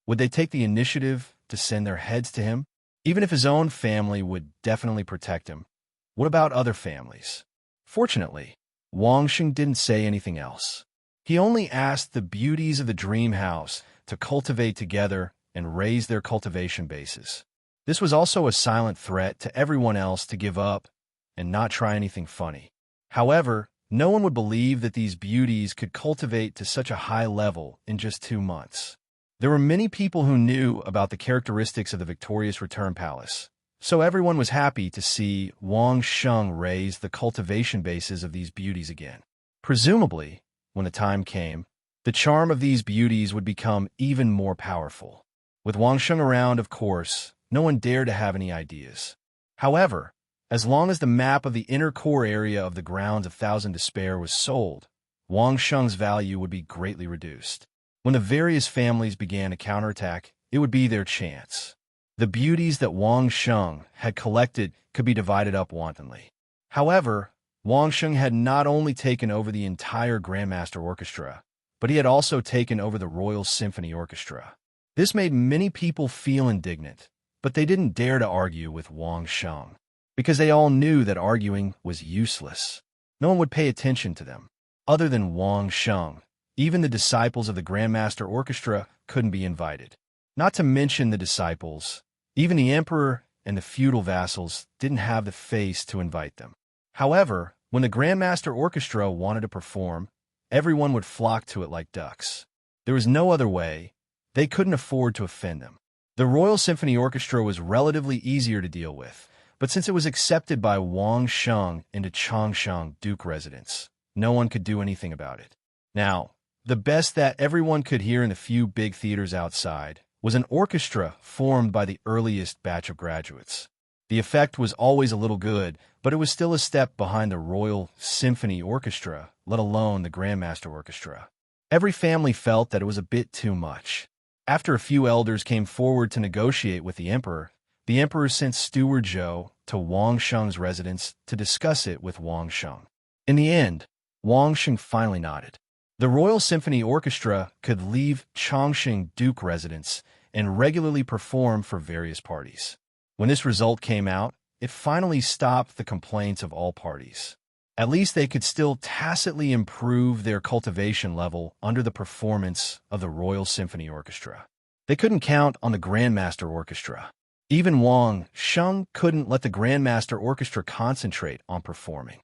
Would they take the initiative to send their heads to him? Even if his own family would definitely protect him, what about other families? Fortunately, Wang Xing didn't say anything else. He only asked the beauties of the dream house to cultivate together and raise their cultivation bases. This was also a silent threat to everyone else to give up and not try anything funny. However, no one would believe that these beauties could cultivate to such a high level in just 2 months. There were many people who knew about the characteristics of the Victorious Return Palace, so everyone was happy to see Wang Sheng raise the cultivation bases of these beauties again. Presumably, when the time came, the charm of these beauties would become even more powerful. With Wang Sheng around, of course, no one dared to have any ideas. However, as long as the map of the inner core area of the grounds of Thousand Despair was sold, Wang Sheng's value would be greatly reduced. When the various families began a counterattack, it would be their chance. The beauties that Wang Sheng had collected could be divided up wantonly. However, Wang Sheng had not only taken over the entire Grandmaster Orchestra, but he had also taken over the Royal Symphony Orchestra. This made many people feel indignant, but they didn't dare to argue with Wang Sheng, because they all knew that arguing was useless. No one would pay attention to them. Other than Wang Sheng, even the disciples of the Grandmaster Orchestra couldn't be invited. Not to mention the disciples, even the emperor and the feudal vassals didn't have the face to invite them. However, when the Grandmaster Orchestra wanted to perform, everyone would flock to it like ducks. There was no other way. They couldn't afford to offend them. The Royal Symphony Orchestra was relatively easier to deal with, but since it was accepted by Wang Sheng into Changsheng Duke residence, no one could do anything about it. Now, the best that everyone could hear in the few big theaters outside was an orchestra formed by the earliest batch of graduates. The effect was always a little good, but it was still a step behind the Royal Symphony Orchestra, let alone the Grandmaster Orchestra. Every family felt that it was a bit too much. After a few elders came forward to negotiate with the emperor sent Steward Zhou to Wang Sheng's residence to discuss it with Wang Sheng. In the end, Wang Sheng finally nodded. The Royal Symphony Orchestra could leave Changsheng Duke residence and regularly perform for various parties. When this result came out, it finally stopped the complaints of all parties. At least they could still tacitly improve their cultivation level under the performance of the Royal Symphony Orchestra. They couldn't count on the Grandmaster Orchestra. Even Wang Sheng couldn't let the Grandmaster Orchestra concentrate on performing.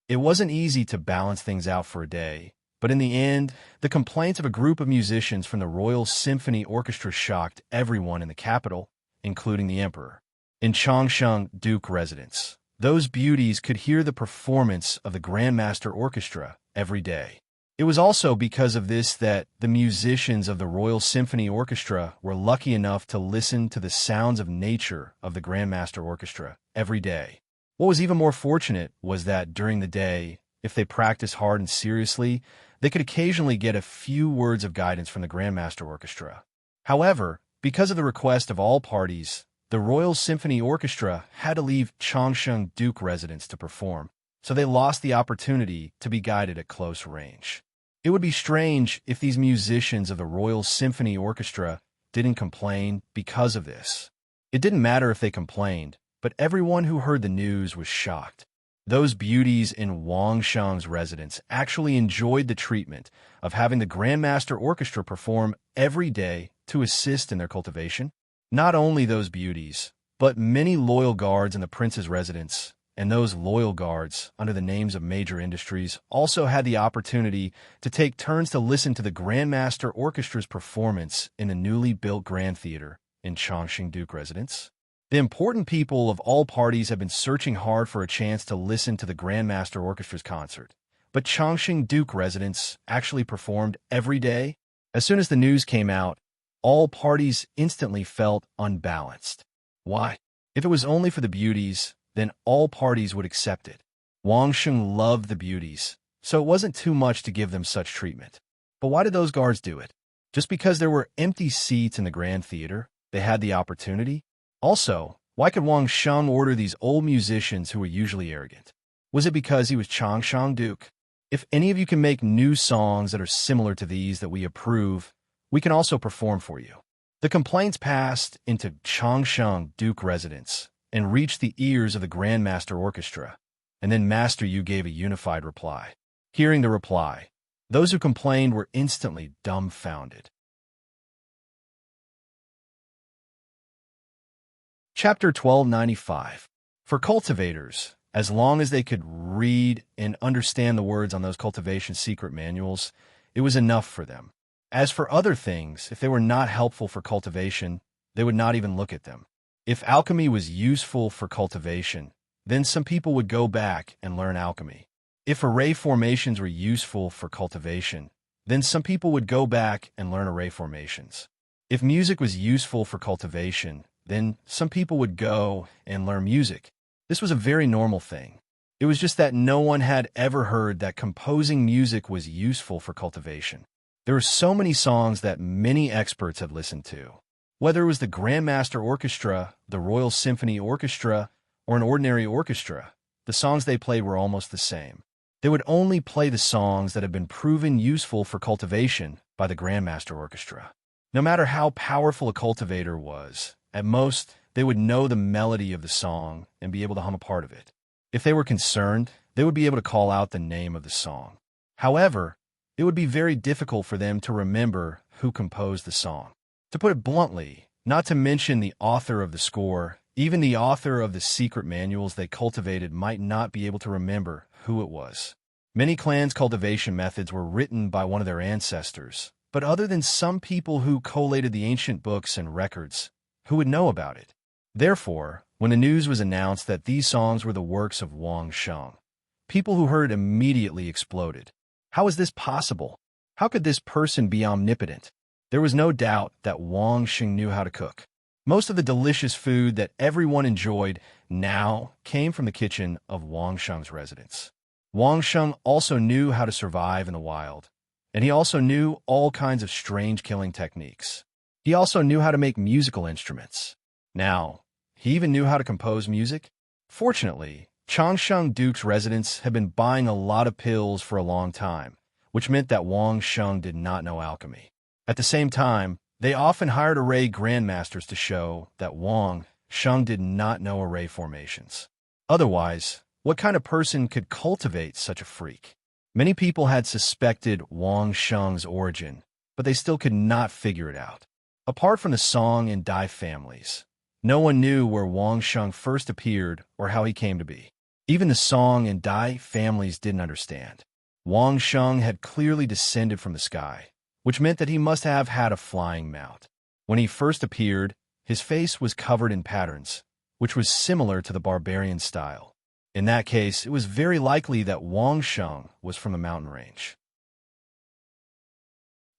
It wasn't easy to balance things out for a day, but in the end, the complaints of a group of musicians from the Royal Symphony Orchestra shocked everyone in the capital, including the emperor. In Chongsheng Duke residence, those beauties could hear the performance of the Grandmaster Orchestra every day. It was also because of this that the musicians of the Royal Symphony Orchestra were lucky enough to listen to the sounds of nature of the Grandmaster Orchestra every day. What was even more fortunate was that during the day, if they practiced hard and seriously, they could occasionally get a few words of guidance from the Grandmaster Orchestra. However, because of the request of all parties, the Royal Symphony Orchestra had to leave Chongsheng Duke residence to perform, so they lost the opportunity to be guided at close range. It would be strange if these musicians of the Royal Symphony Orchestra didn't complain because of this. It didn't matter if they complained, but everyone who heard the news was shocked. Those beauties in Wang Sheng's residence actually enjoyed the treatment of having the Grandmaster Orchestra perform every day to assist in their cultivation. Not only those beauties, but many loyal guards in the prince's residence, and those loyal guards, under the names of major industries, also had the opportunity to take turns to listen to the Grandmaster Orchestra's performance in the newly built Grand Theater in Chongqing Duke residence. The important people of all parties have been searching hard for a chance to listen to the Grandmaster Orchestra's concert, but Chongqing Duke residence actually performed every day. As soon as the news came out, all parties instantly felt unbalanced. Why? If it was only for the beauties, then all parties would accept it. Wang Sheng loved the beauties, so it wasn't too much to give them such treatment. But why did those guards do it? Just because there were empty seats in the Grand Theater, they had the opportunity? Also, why could Wang Sheng order these old musicians who were usually arrogant? Was it because he was Chongsheng Duke? If any of you can make new songs that are similar to these that we approve, we can also perform for you. The complaints passed into Chongsheng Duke residence and reached the ears of the Grandmaster Orchestra, and then Master Yu gave a unified reply. Hearing the reply, those who complained were instantly dumbfounded. Chapter 1295. For cultivators, as long as they could read and understand the words on those cultivation secret manuals, it was enough for them. As for other things, if they were not helpful for cultivation, they would not even look at them. If alchemy was useful for cultivation, then some people would go back and learn alchemy. If array formations were useful for cultivation, then some people would go back and learn array formations. If music was useful for cultivation, then some people would go and learn music. This was a very normal thing. It was just that no one had ever heard that composing music was useful for cultivation. There were so many songs that many experts had listened to. Whether it was the Grandmaster Orchestra, the Royal Symphony Orchestra, or an ordinary orchestra, the songs they played were almost the same. They would only play the songs that had been proven useful for cultivation by the Grandmaster Orchestra. No matter how powerful a cultivator was, at most, they would know the melody of the song and be able to hum a part of it. If they were concerned, they would be able to call out the name of the song. However, it would be very difficult for them to remember who composed the song. To put it bluntly, not to mention the author of the score, even the author of the secret manuals they cultivated might not be able to remember who it was. Many clans' cultivation methods were written by one of their ancestors, but other than some people who collated the ancient books and records, who would know about it? Therefore, when the news was announced that these songs were the works of Wang Sheng, people who heard it immediately exploded. How is this possible? How could this person be omnipotent? There was no doubt that Wang Sheng knew how to cook. Most of the delicious food that everyone enjoyed now came from the kitchen of Wang Sheng's residence. Wang Sheng also knew how to survive in the wild, and he also knew all kinds of strange killing techniques. He also knew how to make musical instruments. Now, he even knew how to compose music. Fortunately, Chongsheng Duke's residents had been buying a lot of pills for a long time, which meant that Wang Sheng did not know alchemy. At the same time, they often hired array grandmasters to show that Wang Sheng did not know array formations. Otherwise, What kind of person could cultivate such a freak? Many people had suspected Wang Sheng's origin, but they still could not figure it out. Apart from the Song and Dai families, no one knew where Wang Sheng first appeared or how he came to be. Even the Song and Dai families didn't understand. Wang Sheng had clearly descended from the sky, which meant that he must have had a flying mount. When he first appeared, his face was covered in patterns, which was similar to the barbarian style. In that case, it was very likely that Wang Sheng was from a mountain range.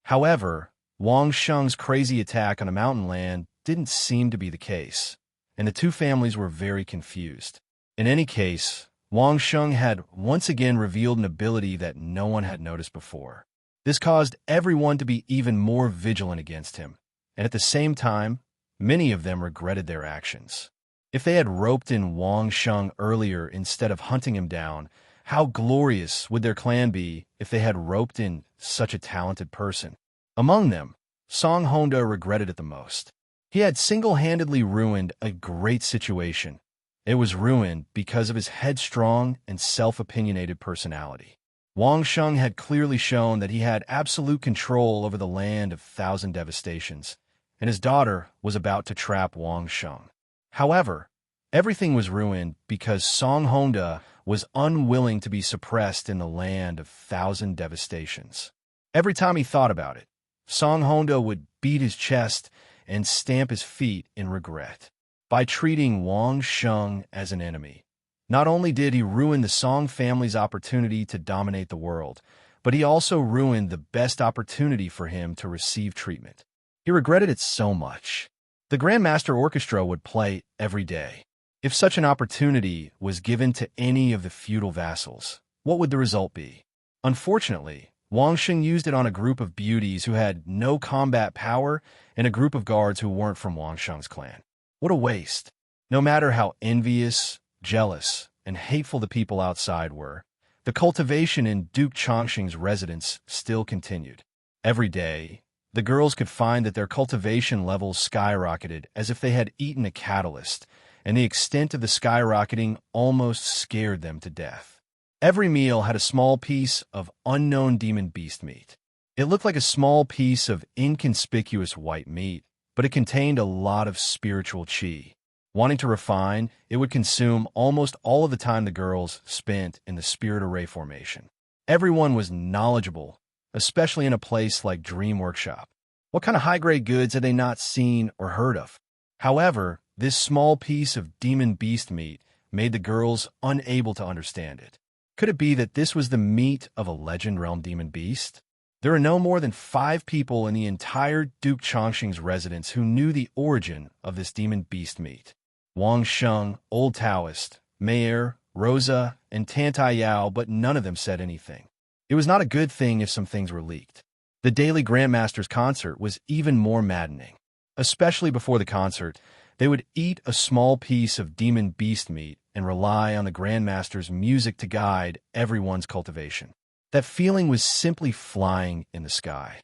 However, Wang Sheng's crazy attack on a mountain land didn't seem to be the case, and the two families were very confused. In any case, Wang Sheng had once again revealed an ability that no one had noticed before. This caused everyone to be even more vigilant against him, and at the same time, many of them regretted their actions. If they had roped in Wang Sheng earlier instead of hunting him down, how glorious would their clan be if they had roped in such a talented person? Among them, Song Honda regretted it the most. He had single-handedly ruined a great situation. It was ruined because of his headstrong and self-opinionated personality. Wang Sheng had clearly shown that he had absolute control over the land of thousand devastations, and his daughter was about to trap Wang Sheng. However, everything was ruined because Song Honda was unwilling to be suppressed in the land of thousand devastations. Every time he thought about it, Song Honda would beat his chest and stamp his feet in regret. By treating Wang Sheng as an enemy, not only did he ruin the Song family's opportunity to dominate the world, but he also ruined the best opportunity for him to receive treatment. He regretted it so much. The Grandmaster Orchestra would play every day. If such an opportunity was given to any of the feudal vassals, what would the result be? Unfortunately, Wang Sheng used it on a group of beauties who had no combat power and a group of guards who weren't from Wang Sheng's clan. What a waste. No matter how envious, jealous, and hateful the people outside were, the cultivation in Duke Chongqing's residence still continued. Every day, the girls could find that their cultivation levels skyrocketed as if they had eaten a catalyst, and the extent of the skyrocketing almost scared them to death. Every meal had a small piece of unknown demon beast meat. It looked like a small piece of inconspicuous white meat, but it contained a lot of spiritual qi. Wanting to refine, it would consume almost all of the time the girls spent in the spirit array formation. Everyone was knowledgeable, especially in a place like Dream Workshop. What kind of high-grade goods had they not seen or heard of? However, this small piece of demon beast meat made the girls unable to understand it. Could it be that this was the meat of a Legend Realm demon beast? There are no more than 5 people in the entire Duke Chongqing's residence who knew the origin of this demon beast meat. Wang Sheng, Old Taoist, Mayer, Rosa, and Tantai Yao, but none of them said anything. It was not a good thing if some things were leaked. The daily Grandmaster's concert was even more maddening. Especially before the concert, they would eat a small piece of demon beast meat and rely on the Grandmaster's music to guide everyone's cultivation. That feeling was simply flying in the sky.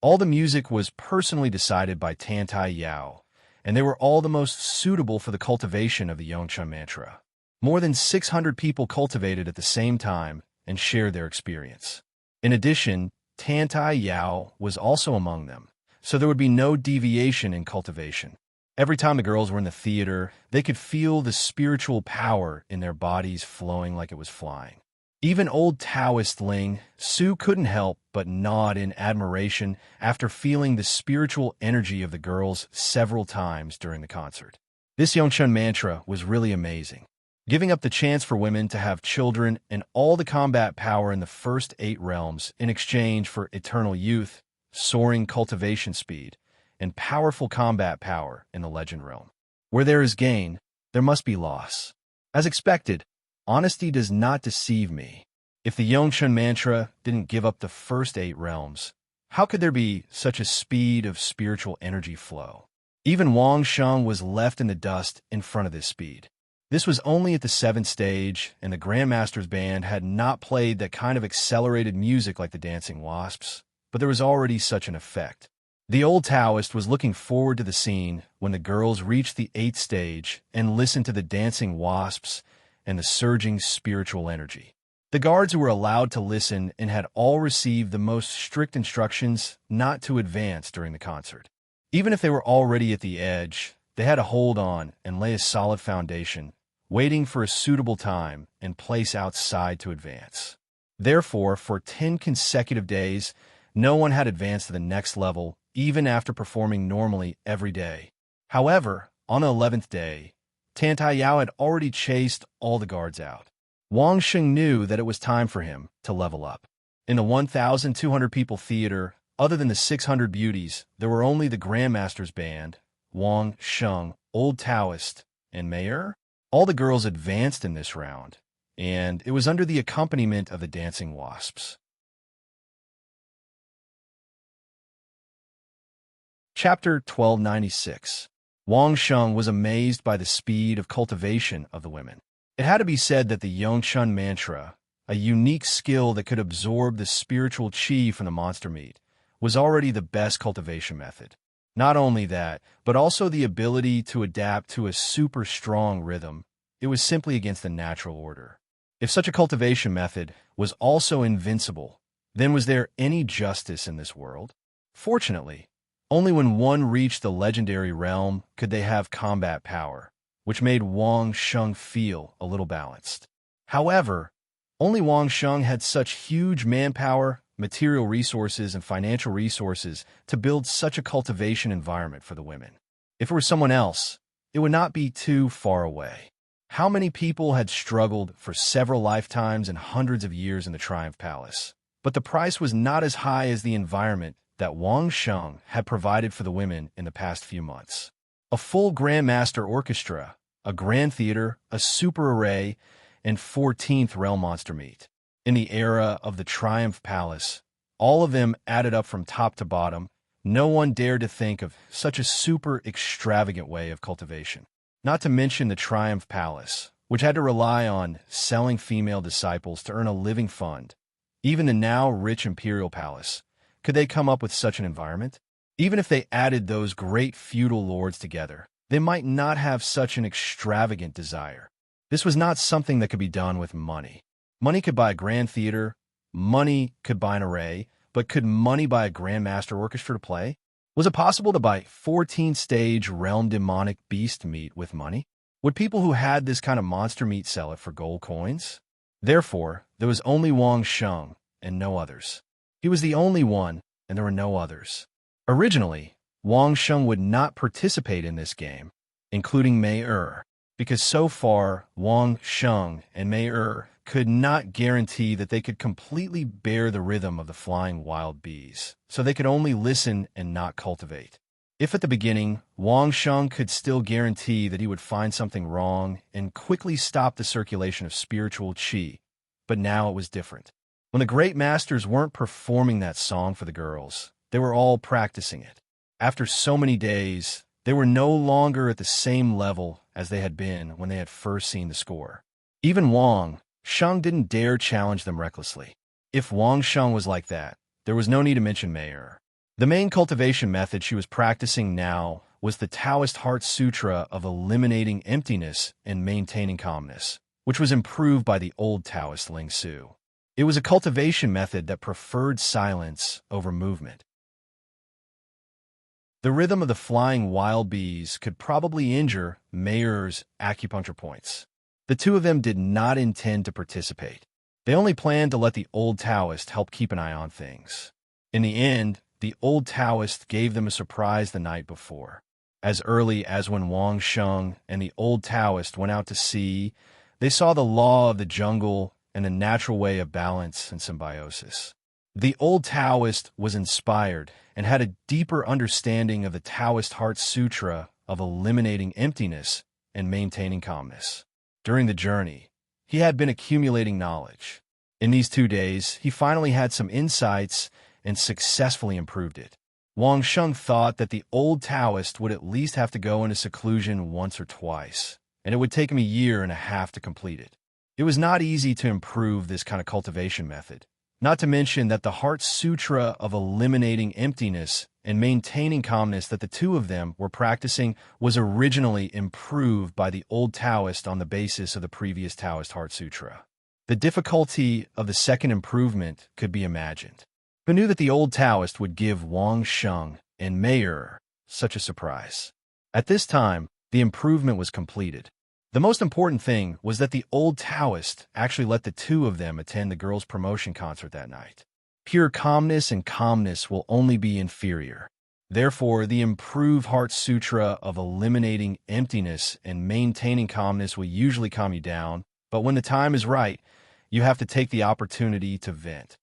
All the music was personally decided by Tantai Yao, and they were all the most suitable for the cultivation of the Yongchen mantra. More than 600 people cultivated at the same time and shared their experience. In addition, Tantai Yao was also among them, so there would be no deviation in cultivation. Every time the girls were in the theater, they could feel the spiritual power in their bodies flowing like it was flying. Even old Taoist Ling, Su couldn't help but nod in admiration after feeling the spiritual energy of the girls several times during the concert. This Yongchen mantra was really amazing. Giving up the chance for women to have children and all the combat power in the first 8 realms in exchange for eternal youth, soaring cultivation speed, and powerful combat power in the Legend Realm. Where there is gain, there must be loss. As expected, honesty does not deceive me. If the Yongchen mantra didn't give up the first 8 realms, how could there be such a speed of spiritual energy flow? Even Wang Sheng was left in the dust in front of this speed. This was only at the 7th stage, and the Grandmaster's band had not played that kind of accelerated music like the Dancing Wasps, but there was already such an effect. The old Taoist was looking forward to the scene when the girls reached the 8th stage and listened to the dancing wasps and the surging spiritual energy. The guards who were allowed to listen and had all received the most strict instructions not to advance during the concert. Even if they were already at the edge, they had to hold on and lay a solid foundation, waiting for a suitable time and place outside to advance. Therefore, for 10 consecutive days, no one had advanced to the next level, even after performing normally every day. However, on the 11th day, Tan Tai Yao had already chased all the guards out. Wang Sheng knew that it was time for him to level up. In the 1,200 people theater, other than the 600 beauties, there were only the Grandmaster's band, Wang Sheng, Old Taoist, and Mayer. All the girls advanced in this round, and it was under the accompaniment of the dancing wasps. Chapter 1296. Wang Sheng was amazed by the speed of cultivation of the women. It had to be said that the Yongchun mantra, a unique skill that could absorb the spiritual qi from the monster meat, was already the best cultivation method. Not only that, but also the ability to adapt to a super strong rhythm. It was simply against the natural order. If such a cultivation method was also invincible, then was there any justice in this world? Fortunately, only when one reached the legendary realm could they have combat power, which made Wang Sheng feel a little balanced. However, only Wang Sheng had such huge manpower, material resources, and financial resources to build such a cultivation environment for the women. If it were someone else, it would not be too far away. How many people had struggled for several lifetimes and hundreds of years in the Triumph Palace? But the price was not as high as the environment that Wang Sheng had provided for the women in the past few months. A full Grandmaster Orchestra, a Grand Theater, a Super Array, and 14th Realm Monster Meat. In the era of the Triumph Palace, all of them added up from top to bottom. No one dared to think of such a super extravagant way of cultivation. Not to mention the Triumph Palace, which had to rely on selling female disciples to earn a living fund. Even the now rich Imperial Palace, could they come up with such an environment? Even if they added those great feudal lords together, they might not have such an extravagant desire. This was not something that could be done with money. Money could buy a grand theater, money could buy an array, but could money buy a Grandmaster Orchestra to play? Was it possible to buy 14-stage realm demonic beast meat with money? Would people who had this kind of monster meat sell it for gold coins? Therefore, there was only Wang Sheng and no others. He was the only one, and there were no others. Originally, Wang Sheng would not participate in this game, including Mei because so far Wang Sheng and Mei could not guarantee that they could completely bear the rhythm of the flying wild bees, so they could only listen and not cultivate. If at the beginning, Wang Sheng could still guarantee that he would find something wrong and quickly stop the circulation of spiritual qi, but now it was different. When the great masters weren't performing that song for the girls, they were all practicing it. After so many days, they were no longer at the same level as they had been when they had first seen the score. Even Wang Sheng didn't dare challenge them recklessly. If Wang Sheng was like that, there was no need to mention Mayer. The main cultivation method she was practicing now was the Taoist Heart Sutra of eliminating emptiness and maintaining calmness, which was improved by the old Taoist Ling Su. It was a cultivation method that preferred silence over movement. The rhythm of the flying wild bees could probably injure Mayer's acupuncture points. The two of them did not intend to participate. They only planned to let the old Taoist help keep an eye on things. In the end, the old Taoist gave them a surprise the night before. As early as when Wang Sheng and the old Taoist went out to sea, they saw the law of the jungle and the natural way of balance and symbiosis. The old Taoist was inspired and had a deeper understanding of the Taoist Heart Sutra of eliminating emptiness and maintaining calmness. During the journey, he had been accumulating knowledge. In these 2 days, he finally had some insights and successfully improved it. Wang Sheng thought that the old Taoist would at least have to go into seclusion once or twice, and it would take him a year and a half to complete it. It was not easy to improve this kind of cultivation method, Not to mention that the Heart Sutra of eliminating emptiness and maintaining calmness that the two of them were practicing was originally improved by the old Taoist on the basis of the previous Taoist Heart Sutra. The difficulty of the second improvement could be imagined. Who knew that the old Taoist would give Wang Sheng and Mayer such a surprise? At this time, the improvement was completed. The most important thing was that the old Taoist actually let the two of them attend the girls' promotion concert that night. Pure calmness and calmness will only be inferior. Therefore, the improved Heart Sutra of eliminating emptiness and maintaining calmness will usually calm you down, but when the time is right, you have to take the opportunity to vent.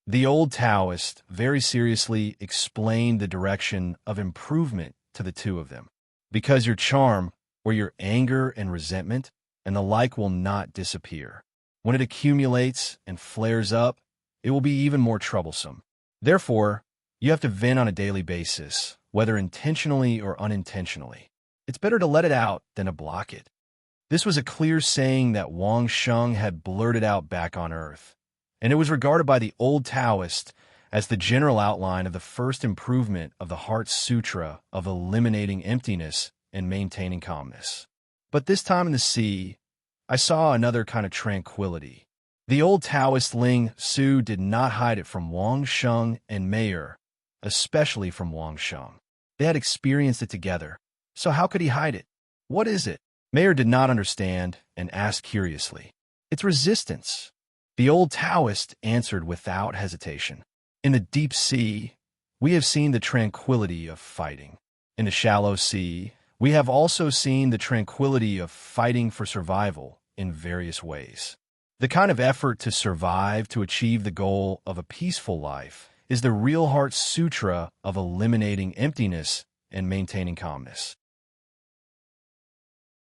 The old Taoist very seriously explained the direction of improvement to the two of them. Because your charm, or your anger and resentment, and the like will not disappear. When it accumulates and flares up, it will be even more troublesome. Therefore, you have to vent on a daily basis, whether intentionally or unintentionally. It's better to let it out than to block it. This was a clear saying that Wang Sheng had blurted out back on Earth, and it was regarded by the old Taoist as the general outline of the first improvement of the Heart Sutra of eliminating emptiness and maintaining calmness. But this time in the sea, I saw another kind of tranquility. The old Taoist Ling Su did not hide it from Wang Sheng and Mayer, especially from Wang Sheng. They had experienced it together, so how could he hide it? What is it? Mayer did not understand and asked curiously. It's resistance. The old Taoist answered without hesitation. In the deep sea, we have seen the tranquility of fighting. In the shallow sea, we have also seen the tranquility of fighting for survival in various ways. The kind of effort to survive to achieve the goal of a peaceful life is the real Heart Sutra of eliminating emptiness and maintaining calmness.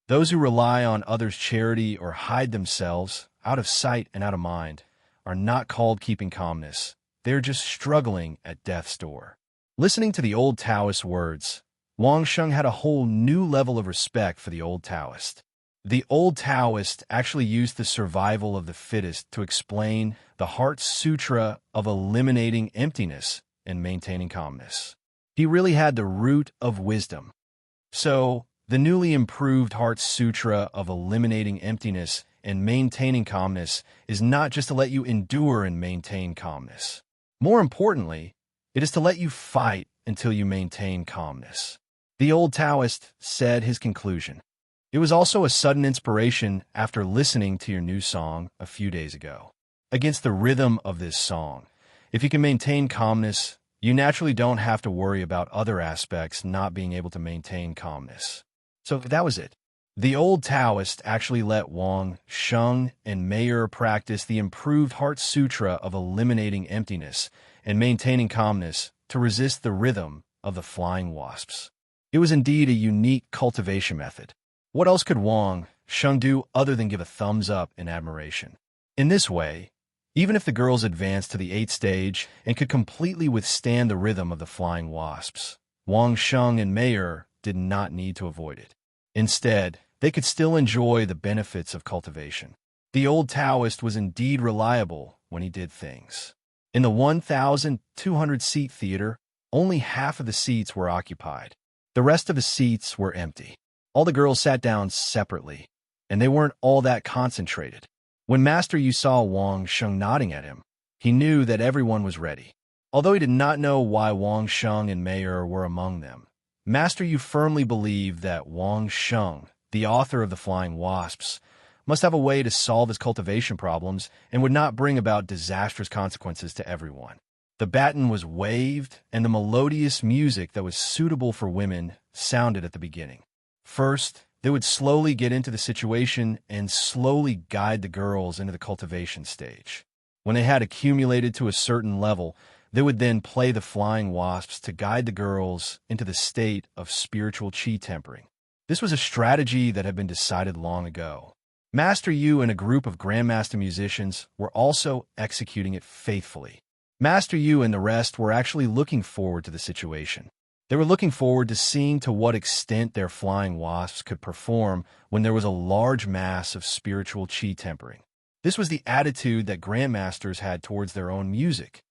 Those who rely on others' charity or hide themselves out of sight and out of mind are not called keeping calmness. They're just struggling at death's door. Listening to the old Taoist words, Wang Sheng had a whole new level of respect for the old Taoist. The old Taoist actually used the survival of the fittest to explain the Heart Sutra of eliminating emptiness and maintaining calmness. He really had the root of wisdom. So, the newly improved Heart Sutra of eliminating emptiness and maintaining calmness is not just to let you endure and maintain calmness. More importantly, it is to let you fight until you maintain calmness. The old Taoist said his conclusion. It was also a sudden inspiration after listening to your new song a few days ago. Against the rhythm of this song, if you can maintain calmness, you naturally don't have to worry about other aspects not being able to maintain calmness. So that was it. The old Taoist actually let Wang Sheng and Mayer practice the improved Heart Sutra of eliminating emptiness and maintaining calmness to resist the rhythm of the flying wasps. It was indeed a unique cultivation method. What else could Wang Sheng do other than give a thumbs up in admiration? In this way, even if the girls advanced to the 8th stage and could completely withstand the rhythm of the flying wasps, Wang Sheng and Mayer did not need to avoid it. Instead, they could still enjoy the benefits of cultivation. The old Taoist was indeed reliable when he did things. In the 1,200-seat theater, only half of the seats were occupied. The rest of the seats were empty. All the girls sat down separately, and they weren't all that concentrated. When Master Yu saw Wang Sheng nodding at him, he knew that everyone was ready. Although he did not know why Wang Sheng and Mayer were among them, Master Yu firmly believed that Wang Sheng, the author of the Flying Wasps, must have a way to solve his cultivation problems and would not bring about disastrous consequences to everyone. The baton was waved, and the melodious music that was suitable for women sounded at the beginning. First, they would slowly get into the situation and slowly guide the girls into the cultivation stage. When they had accumulated to a certain level, they would then play the flying wasps to guide the girls into the state of spiritual chi tempering. This was a strategy that had been decided long ago. Master Yu and a group of grandmaster musicians were also executing it faithfully. Master Yu and the rest were actually looking forward to the situation. They were looking forward to seeing to what extent their flying wasps could perform when there was a large mass of spiritual chi tempering. This was the attitude that grandmasters had towards their own music.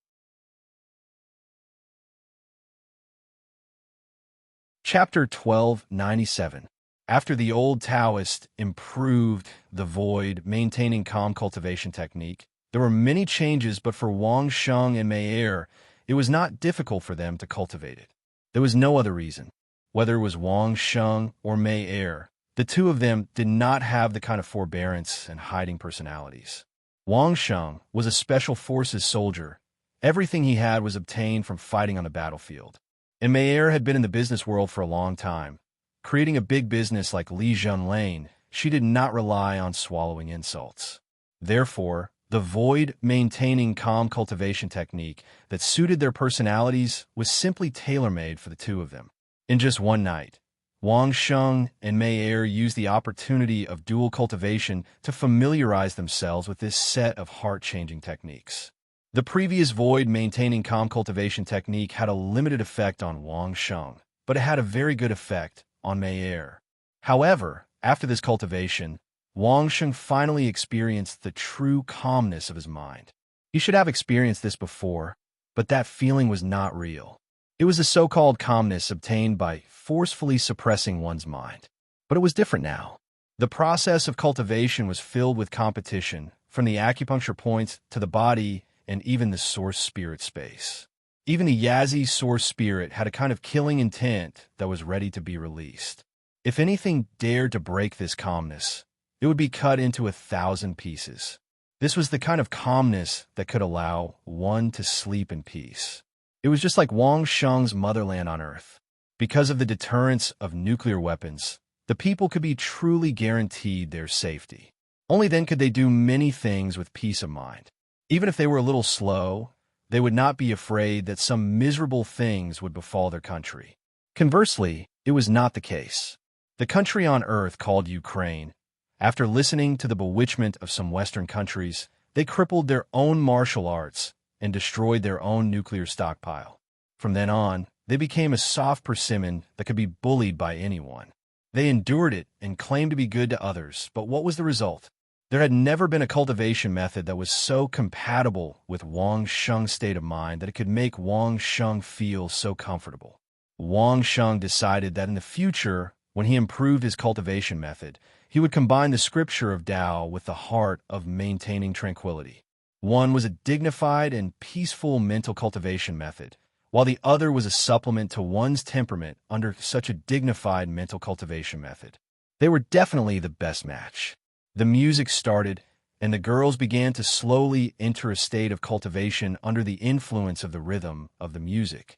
Chapter 1297. After the old Taoist improved the void, maintaining calm cultivation technique, there were many changes, but for Wang Sheng and Mei Er, it was not difficult for them to cultivate it. There was no other reason. Whether it was Wang Sheng or Mei Er, the two of them did not have the kind of forbearance and hiding personalities. Wang Sheng was a special forces soldier. Everything he had was obtained from fighting on the battlefield. And Mei Er had been in the business world for a long time. Creating a big business like Li Zheng Lane, she did not rely on swallowing insults. Therefore, the void-maintaining calm cultivation technique that suited their personalities was simply tailor-made for the two of them. In just one night, Wang Sheng and Mei Er used the opportunity of dual cultivation to familiarize themselves with this set of heart-changing techniques. The previous void-maintaining calm cultivation technique had a limited effect on Wang Sheng, but it had a very good effect on Mei Er. However, after this cultivation, Wang Sheng finally experienced the true calmness of his mind. He should have experienced this before, but that feeling was not real. It was the so-called calmness obtained by forcefully suppressing one's mind. But it was different now. The process of cultivation was filled with competition, from the acupuncture points to the body and even the source spirit space. Even the Yazi source spirit had a kind of killing intent that was ready to be released. If anything dared to break this calmness, it would be cut into 1,000 pieces. This was the kind of calmness that could allow one to sleep in peace. It was just like Wang Sheng's motherland on Earth. Because of the deterrence of nuclear weapons, the people could be truly guaranteed their safety. Only then could they do many things with peace of mind. Even if they were a little slow, they would not be afraid that some miserable things would befall their country. Conversely, it was not the case. The country on Earth called Ukraine, after listening to the bewitchment of some Western countries, they crippled their own martial arts and destroyed their own nuclear stockpile. From then on, they became a soft persimmon that could be bullied by anyone. They endured it and claimed to be good to others, but what was the result? There had never been a cultivation method that was so compatible with Wang Sheng's state of mind that it could make Wang Sheng feel so comfortable. Wang Sheng decided that in the future, when he improved his cultivation method, he would combine the scripture of Tao with the heart of maintaining tranquility. One was a dignified and peaceful mental cultivation method, while the other was a supplement to one's temperament under such a dignified mental cultivation method. They were definitely the best match. The music started, and the girls began to slowly enter a state of cultivation under the influence of the rhythm of the music.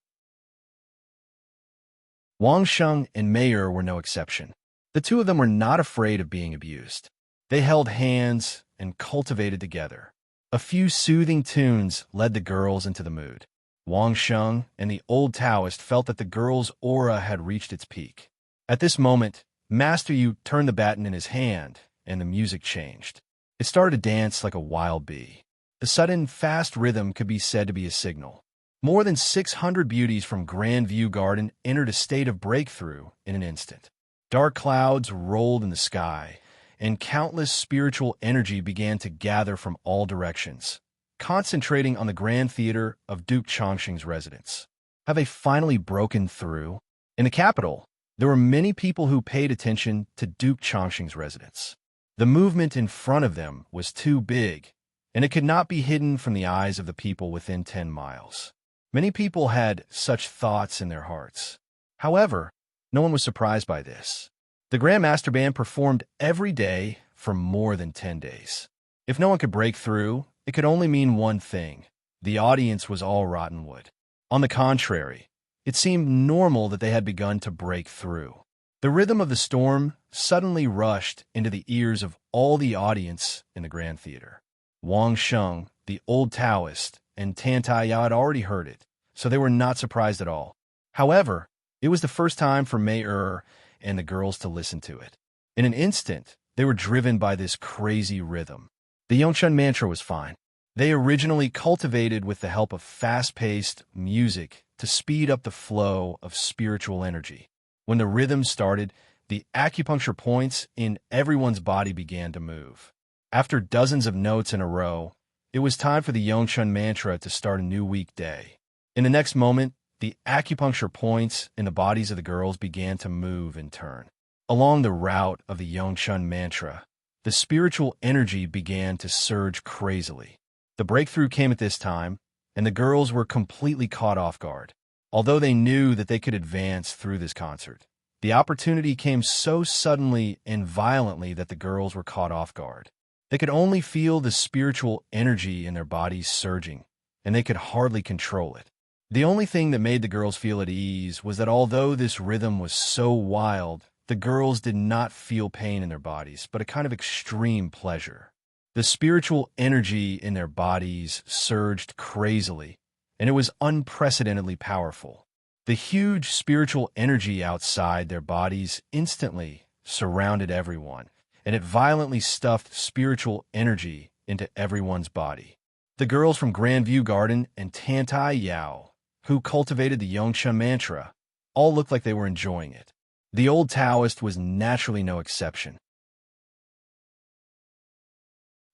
Wang Sheng and Mei Er were no exception. The two of them were not afraid of being abused. They held hands and cultivated together. A few soothing tunes led the girls into the mood. Wang Sheng and the old Taoist felt that the girl's aura had reached its peak. At this moment, Master Yu turned the baton in his hand, and the music changed. It started to dance like a wild bee. The sudden, fast rhythm could be said to be a signal. More than 600 beauties from Grand View Garden entered a state of breakthrough in an instant. Dark clouds rolled in the sky, and countless spiritual energy began to gather from all directions, concentrating on the Grand Theater of Duke Chongqing's residence. Have they finally broken through? In the capital, there were many people who paid attention to Duke Chongqing's residence. The movement in front of them was too big, and it could not be hidden from the eyes of the people within 10 miles. Many people had such thoughts in their hearts. However, no one was surprised by this. The Grand Master Band performed every day for more than 10 days. If no one could break through, it could only mean one thing. The audience was all rotten wood. On the contrary, it seemed normal that they had begun to break through. The rhythm of the storm suddenly rushed into the ears of all the audience in the Grand Theater. Wang Sheng, the old Taoist, and Tan Tai Yao had already heard it, so they were not surprised at all. However, it was the first time for Mei Er and the girls to listen to it. In an instant, they were driven by this crazy rhythm. The Yongshun mantra was fine. They originally cultivated with the help of fast-paced music to speed up the flow of spiritual energy. When the rhythm started, the acupuncture points in everyone's body began to move. After dozens of notes in a row, it was time for the Yongshun mantra to start a new weekday. In the next moment, the acupuncture points in the bodies of the girls began to move in turn. Along the route of the Yongshun mantra, the spiritual energy began to surge crazily. The breakthrough came at this time, and the girls were completely caught off guard. Although they knew that they could advance through this concert, the opportunity came so suddenly and violently that the girls were caught off guard. They could only feel the spiritual energy in their bodies surging, and they could hardly control it. The only thing that made the girls feel at ease was that although this rhythm was so wild, the girls did not feel pain in their bodies, but a kind of extreme pleasure. The spiritual energy in their bodies surged crazily, and it was unprecedentedly powerful. The huge spiritual energy outside their bodies instantly surrounded everyone, and it violently stuffed spiritual energy into everyone's body. The girls from Grandview Garden and Tantai Yao, who cultivated the Yongshun mantra, all looked like they were enjoying it. The old Taoist was naturally no exception.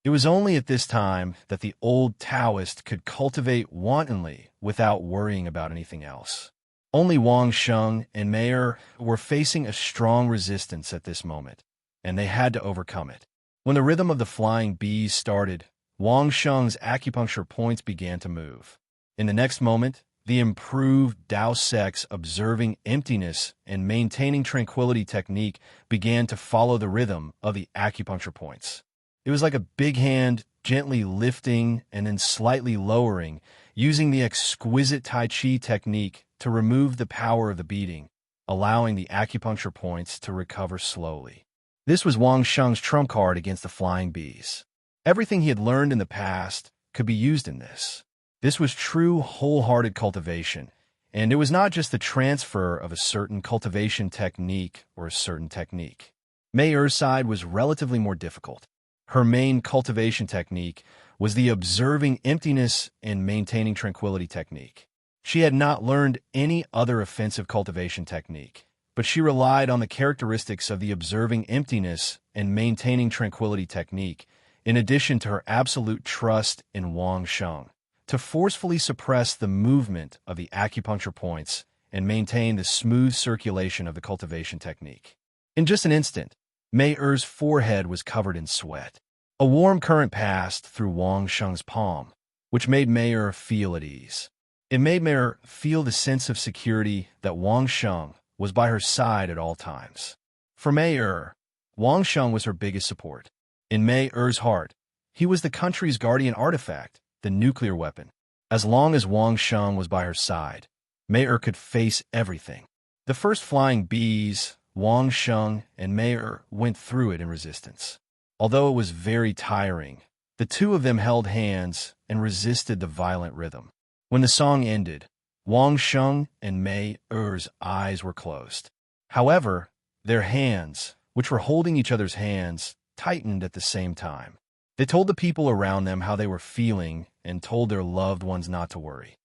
It was only at this time that the old Taoist could cultivate wantonly without worrying about anything else. Only Wang Sheng and Mei were facing a strong resistance at this moment, and they had to overcome it. When the rhythm of the flying bees started, Wang Sheng's acupuncture points began to move. In the next moment, the improved Dao Sec's observing emptiness and maintaining tranquility technique began to follow the rhythm of the acupuncture points. It was like a big hand gently lifting and then slightly lowering, using the exquisite Tai Chi technique to remove the power of the beating, allowing the acupuncture points to recover slowly. This was Wang Sheng's trump card against the flying bees. Everything he had learned in the past could be used in this. This was true wholehearted cultivation, and it was not just the transfer of a certain cultivation technique or a certain technique. Mei Er's side was relatively more difficult. Her main cultivation technique was the observing emptiness and maintaining tranquility technique. She had not learned any other offensive cultivation technique, but she relied on the characteristics of the observing emptiness and maintaining tranquility technique, in addition to her absolute trust in Wang Sheng, to forcefully suppress the movement of the acupuncture points and maintain the smooth circulation of the cultivation technique. In just an instant, Mei Er's forehead was covered in sweat. A warm current passed through Wang Sheng's palm, which made Mei Er feel at ease. It made Mei Er feel the sense of security that Wang Sheng was by her side at all times. For Mei Er, Wang Sheng was her biggest support. In Mei Er's heart, he was the country's guardian artifact, the nuclear weapon. As long as Wang Sheng was by her side, Mei Er could face everything. The first flying bees, Wang Sheng and Mei Er went through it in resistance. Although it was very tiring, the two of them held hands and resisted the violent rhythm. When the song ended, Wang Sheng and Mei Er's eyes were closed. However, their hands, which were holding each other's hands, tightened at the same time. They told the people around them how they were feeling and told their loved ones not to worry.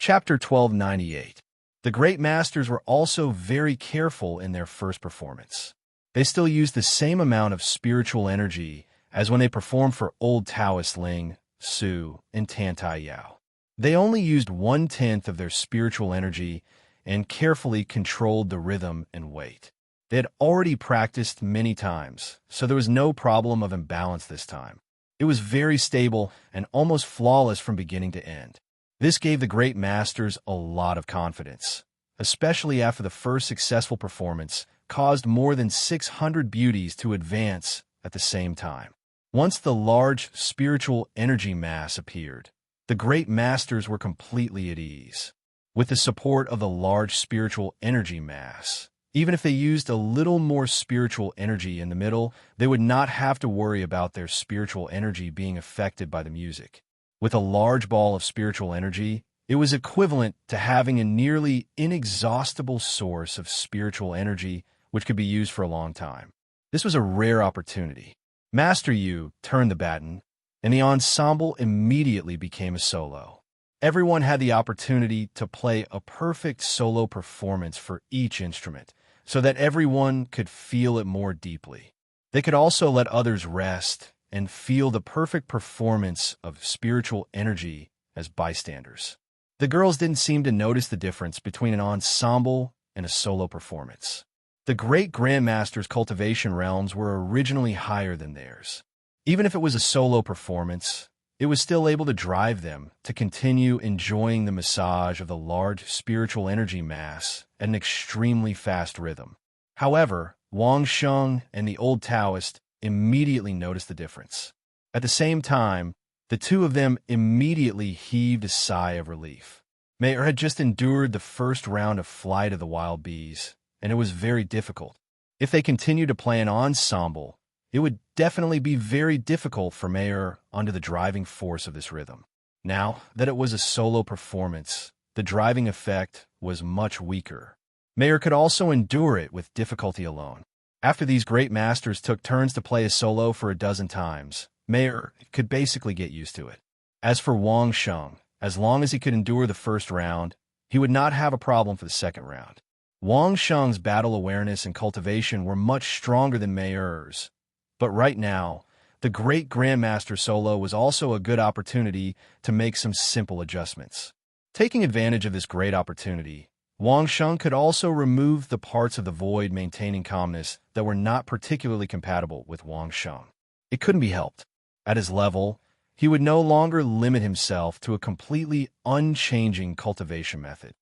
Chapter 1298. The great masters were also very careful in their first performance. They still used the same amount of spiritual energy as when they performed for Old Taoist Ling, Su, and Tantai Yao. They only used 1/10 of their spiritual energy and carefully controlled the rhythm and weight. They had already practiced many times, so there was no problem of imbalance this time. It was very stable and almost flawless from beginning to end. This gave the great masters a lot of confidence, especially after the first successful performance caused more than 600 beauties to advance at the same time. Once the large spiritual energy mass appeared, the great masters were completely at ease. With the support of the large spiritual energy mass, even if they used a little more spiritual energy in the middle, they would not have to worry about their spiritual energy being affected by the music. With a large ball of spiritual energy, it was equivalent to having a nearly inexhaustible source of spiritual energy which could be used for a long time. This was a rare opportunity. Master Yu turned the baton, and the ensemble immediately became a solo. Everyone had the opportunity to play a perfect solo performance for each instrument, so that everyone could feel it more deeply. They could also let others rest and feel the perfect performance of spiritual energy as bystanders. The girls didn't seem to notice the difference between an ensemble and a solo performance. The great grandmaster's cultivation realms were originally higher than theirs. Even if it was a solo performance, it was still able to drive them to continue enjoying the massage of the large spiritual energy mass at an extremely fast rhythm. However, Wang Sheng and the old Taoist immediately noticed the difference. At the same time, the two of them immediately heaved a sigh of relief. Mayer had just endured the first round of Flight of the Wild Bees, and it was very difficult. If they continued to play an ensemble, it would definitely be very difficult for Mayer under the driving force of this rhythm. Now that it was a solo performance, the driving effect was much weaker. Mayer could also endure it with difficulty alone. After these great masters took turns to play a solo for a dozen times, Mayer could basically get used to it. As for Wang Sheng, as long as he could endure the first round, he would not have a problem for the second round. Wang Sheng's battle awareness and cultivation were much stronger than Mayer's, but right now, the great Grandmaster solo was also a good opportunity to make some simple adjustments. Taking advantage of this great opportunity, Wang Sheng could also remove the parts of the void maintaining calmness that were not particularly compatible with Wang Sheng. It couldn't be helped. At his level, he would no longer limit himself to a completely unchanging cultivation method.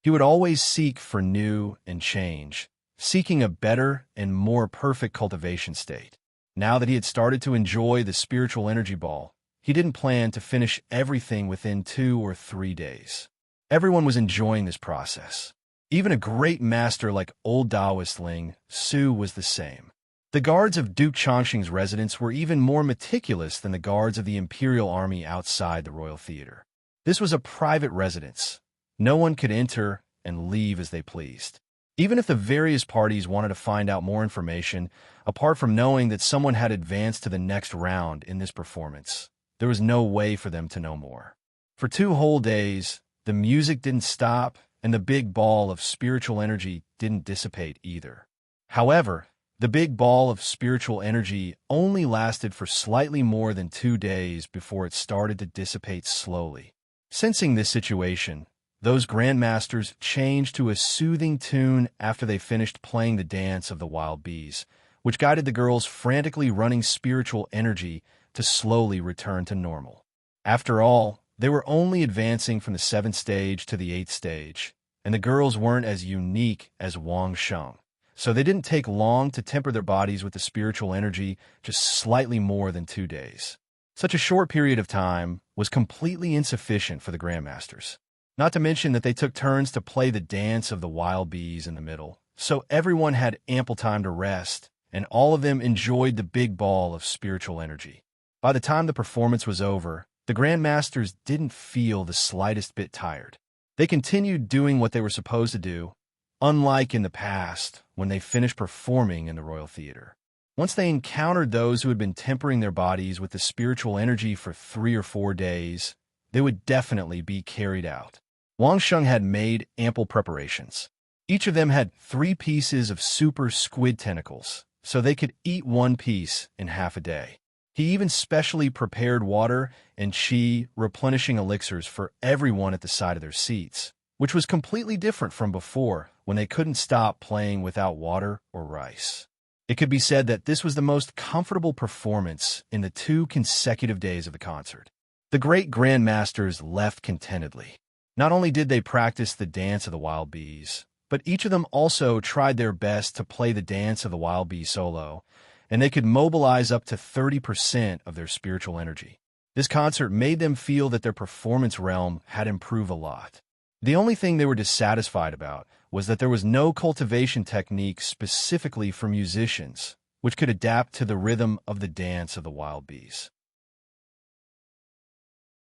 He would always seek for new and change, seeking a better and more perfect cultivation state. Now that he had started to enjoy the spiritual energy ball, he didn't plan to finish everything within 2 or 3 days. Everyone was enjoying this process. Even a great master like old Taoist Ling Su was the same. The guards of Duke Chongqing's residence were even more meticulous than the guards of the imperial army outside the royal theater. This was a private residence. No one could enter and leave as they pleased. Even if the various parties wanted to find out more information, apart from knowing that someone had advanced to the next round in this performance, there was no way for them to know more. For 2 whole days, the music didn't stop, and the big ball of spiritual energy didn't dissipate either. However, the big ball of spiritual energy only lasted for slightly more than 2 days before it started to dissipate slowly. Sensing this situation, those grandmasters changed to a soothing tune after they finished playing the dance of the wild bees, which guided the girls' frantically running spiritual energy to slowly return to normal. After all, they were only advancing from the 7th stage to the 8th stage, and the girls weren't as unique as Wang Sheng, so they didn't take long to temper their bodies with the spiritual energy, just slightly more than 2 days. Such a short period of time was completely insufficient for the grandmasters. Not to mention that they took turns to play the dance of the wild bees in the middle, so everyone had ample time to rest, and all of them enjoyed the big ball of spiritual energy. By the time the performance was over, the grandmasters didn't feel the slightest bit tired. They continued doing what they were supposed to do, unlike in the past when they finished performing in the royal theater. Once they encountered those who had been tempering their bodies with the spiritual energy for 3 or 4 days, they would definitely be carried out. Wang Sheng had made ample preparations. Each of them had 3 pieces of super squid tentacles, so they could eat 1 piece in half a day. He even specially prepared water and qi replenishing elixirs for everyone at the side of their seats, which was completely different from before when they couldn't stop playing without water or rice. It could be said that this was the most comfortable performance in the 2 consecutive days of the concert. The great grandmasters left contentedly. Not only did they practice the dance of the wild bees, but each of them also tried their best to play the dance of the wild bee solo, and they could mobilize up to 30% of their spiritual energy. This concert made them feel that their performance realm had improved a lot. The only thing they were dissatisfied about was that there was no cultivation technique specifically for musicians, which could adapt to the rhythm of the dance of the wild bees.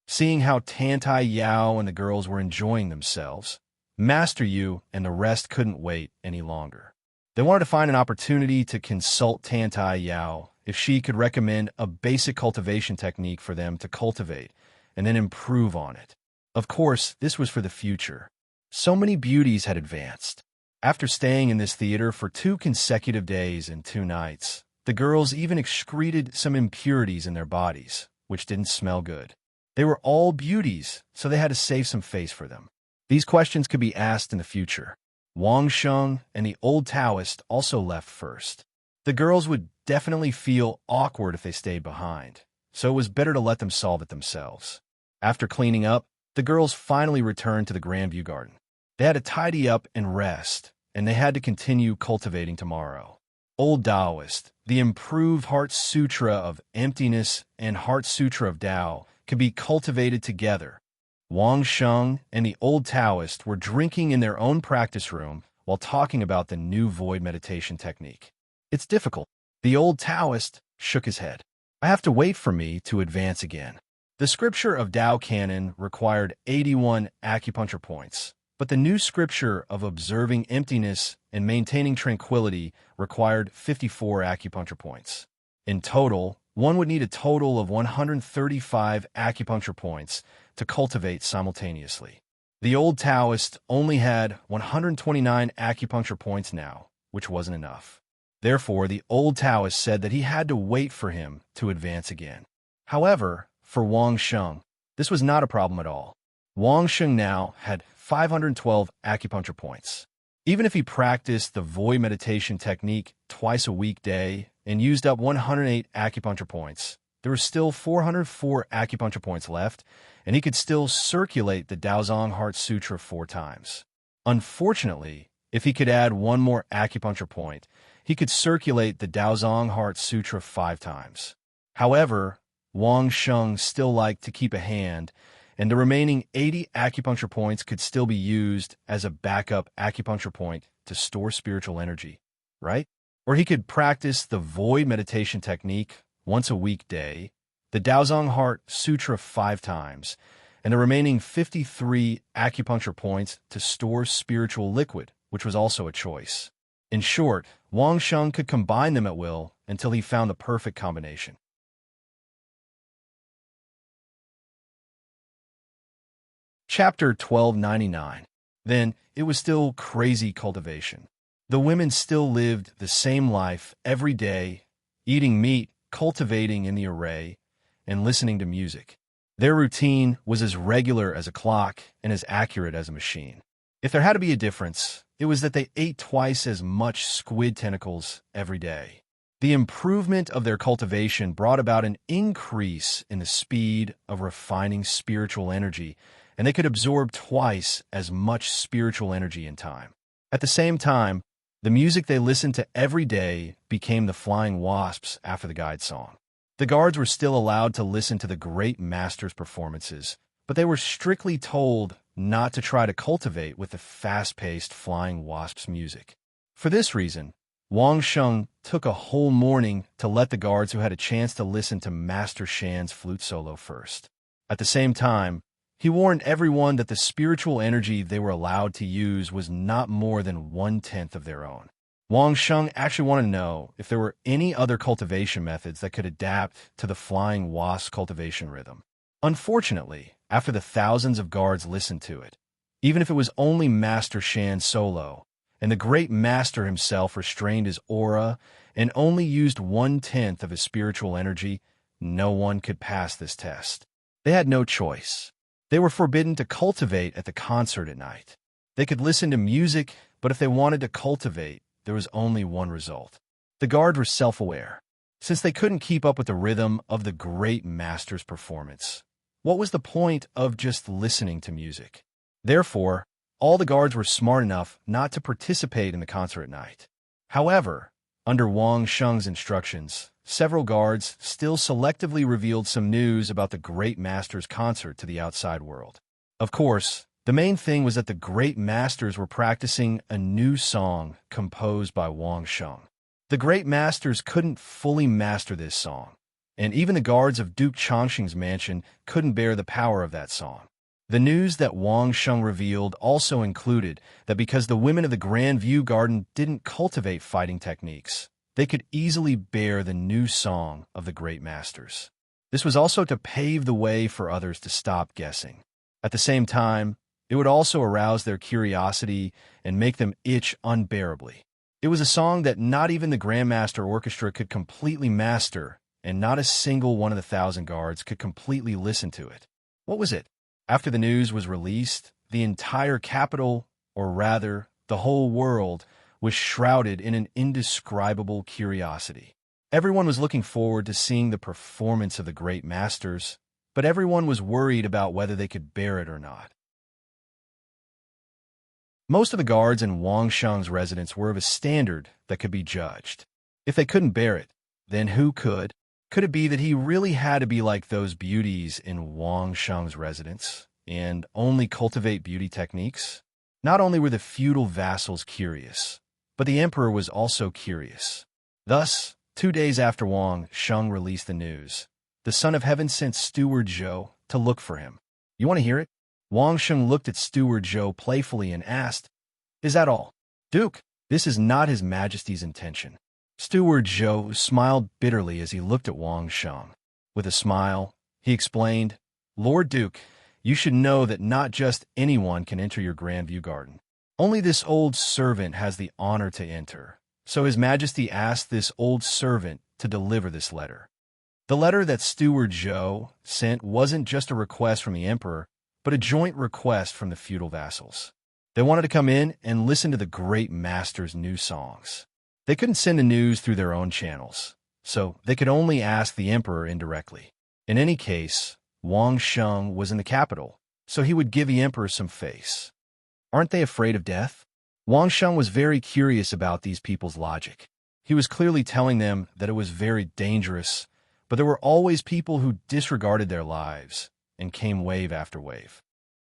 Seeing how Tantai Yao and the girls were enjoying themselves, Master Yu and the rest couldn't wait any longer. They wanted to find an opportunity to consult Tantai Yao if she could recommend a basic cultivation technique for them to cultivate and then improve on it. Of course, this was for the future. So many beauties had advanced. After staying in this theater for 2 consecutive days and 2 nights, the girls even excreted some impurities in their bodies, which didn't smell good. They were all beauties, so they had to save some face for them. These questions could be asked in the future. Wang Sheng and the old Taoist also left first. The girls would definitely feel awkward if they stayed behind, so it was better to let them solve it themselves. After cleaning up, the girls finally returned to the Grandview Garden. They had to tidy up and rest, and they had to continue cultivating tomorrow. Old Taoist, the improved Heart Sutra of Emptiness and Heart Sutra of Tao could be cultivated together. Wang Sheng and the old Taoist were drinking in their own practice room while talking about the new void meditation technique. It's difficult. The old Taoist shook his head. I have to wait for me to advance again. The scripture of Tao Canon required 81 acupuncture points, but the new scripture of observing emptiness and maintaining tranquility required 54 acupuncture points. In total, one would need a total of 135 acupuncture points to cultivate simultaneously. The old Taoist only had 129 acupuncture points now, which wasn't enough. Therefore, the old Taoist said that he had to wait for him to advance again. However, for Wang Sheng, this was not a problem at all. Wang Sheng now had 512 acupuncture points. Even if he practiced the void meditation technique twice a weekday and used up 108 acupuncture points, there were still 404 acupuncture points left, and he could still circulate the Daozong Heart Sutra 4 times. Unfortunately, if he could add one more acupuncture point, he could circulate the Daozong Heart Sutra 5 times. However, Wang Sheng still liked to keep a hand, and the remaining 80 acupuncture points could still be used as a backup acupuncture point to store spiritual energy, right? Or he could practice the void meditation technique once a weekday, the Daozong Heart Sutra 5 times, and the remaining 53 acupuncture points to store spiritual liquid, which was also a choice. In short, Wang Sheng could combine them at will until he found the perfect combination. Chapter 1299. Then, it was still crazy cultivation. The women still lived the same life every day, eating meat, cultivating in the array, and listening to music. Their routine was as regular as a clock and as accurate as a machine. If there had to be a difference, it was that they ate twice as much squid tentacles every day. The improvement of their cultivation brought about an increase in the speed of refining spiritual energy, and they could absorb twice as much spiritual energy in time. At the same time, the music they listened to every day became the flying wasps after the guide song. The guards were still allowed to listen to the great master's performances, but they were strictly told not to try to cultivate with the fast-paced flying wasps music. For this reason, Wang Sheng took a whole morning to let the guards who had a chance to listen to Master Shan's flute solo first. At the same time, he warned everyone that the spiritual energy they were allowed to use was not more than 1/10 of their own. Wang Sheng actually wanted to know if there were any other cultivation methods that could adapt to the flying wasp cultivation rhythm. Unfortunately, after the thousands of guards listened to it, even if it was only Master Shan's solo, and the great master himself restrained his aura and only used 1/10 of his spiritual energy, no one could pass this test. They had no choice. They were forbidden to cultivate at the concert at night. They could listen to music, but if they wanted to cultivate, there was only one result. The guards were self-aware, since they couldn't keep up with the rhythm of the great master's performance. What was the point of just listening to music? Therefore, all the guards were smart enough not to participate in the concert at night. However, under Wang Sheng's instructions, several guards still selectively revealed some news about the great master's concert to the outside world. Of course, the main thing was that the great masters were practicing a new song composed by Wang Sheng. The great masters couldn't fully master this song, and even the guards of Duke Chongqing's mansion couldn't bear the power of that song. The news that Wang Sheng revealed also included that because the women of the Grandview Garden didn't cultivate fighting techniques, they could easily bear the new song of the great masters. This was also to pave the way for others to stop guessing. At the same time, It would also arouse their curiosity and make them itch unbearably. It was a song that not even the Grandmaster Orchestra could completely master, and not a single one of the 1,000 guards could completely listen to it. What was it? After the news was released, the entire capital, or rather, the whole world, was shrouded in an indescribable curiosity. Everyone was looking forward to seeing the performance of the great masters, but everyone was worried about whether they could bear it or not. Most of the guards in Wang Sheng's residence were of a standard that could be judged. If they couldn't bear it, then who could? Could it be that he really had to be like those beauties in Wang Sheng's residence and only cultivate beauty techniques? Not only were the feudal vassals curious, but the emperor was also curious. Thus, 2 days after Wang Sheng released the news, the Son of Heaven sent Steward Zhou to look for him. You want to hear it? Wang Sheng looked at Steward Zhou playfully and asked, "Is that all?" "Duke, this is not His Majesty's intention." Steward Zhou smiled bitterly as he looked at Wang Sheng. With a smile, he explained, "Lord Duke, you should know that not just anyone can enter your Grand View Garden. Only this old servant has the honor to enter. So His Majesty asked this old servant to deliver this letter." The letter that Steward Zhou sent wasn't just a request from the emperor, but a joint request from the feudal vassals. They wanted to come in and listen to the great master's new songs. They couldn't send the news through their own channels, so they could only ask the emperor indirectly. In any case, Wang Sheng was in the capital, so he would give the emperor some face. Aren't they afraid of death? Wang Sheng was very curious about these people's logic. He was clearly telling them that it was very dangerous, but there were always people who disregarded their lives and came wave after wave.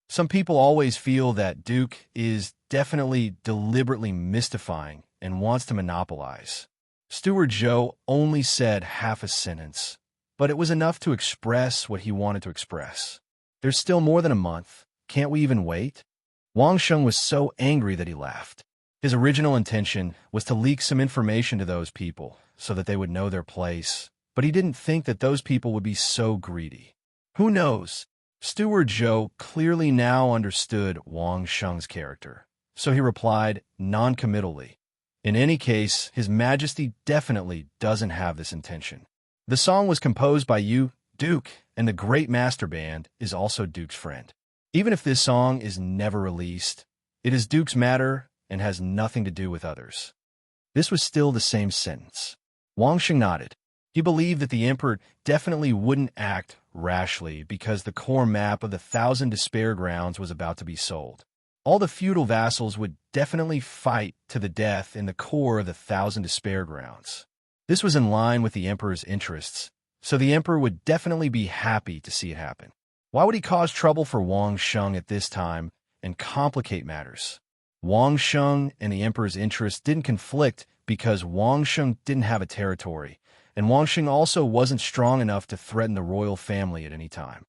Some people always feel that Duke is definitely deliberately mystifying and wants to monopolize. Steward Zhou only said half a sentence, but it was enough to express what he wanted to express. "There's still more than a month. Can't we even wait?" Wang Sheng was so angry that he laughed. His original intention was to leak some information to those people so that they would know their place, but he didn't think that those people would be so greedy. Who knows? Steward Zhou clearly now understood Wang Sheng's character, so he replied non-committally, "In any case, His Majesty definitely doesn't have this intention. The song was composed by you, Duke, and the Great Master Band is also Duke's friend. Even if this song is never released, it is Duke's matter and has nothing to do with others." This was still the same sentence. Wang Sheng nodded. He believed that the emperor definitely wouldn't act rashly because the core map of the 1,000 Despair Grounds was about to be sold. All the feudal vassals would definitely fight to the death in the core of the 1,000 Despair Grounds. This was in line with the emperor's interests, so the emperor would definitely be happy to see it happen. Why would he cause trouble for Wang Sheng at this time and complicate matters? Wang Sheng and the emperor's interests didn't conflict because Wang Sheng didn't have a territory, and Wang Sheng also wasn't strong enough to threaten the royal family at any time.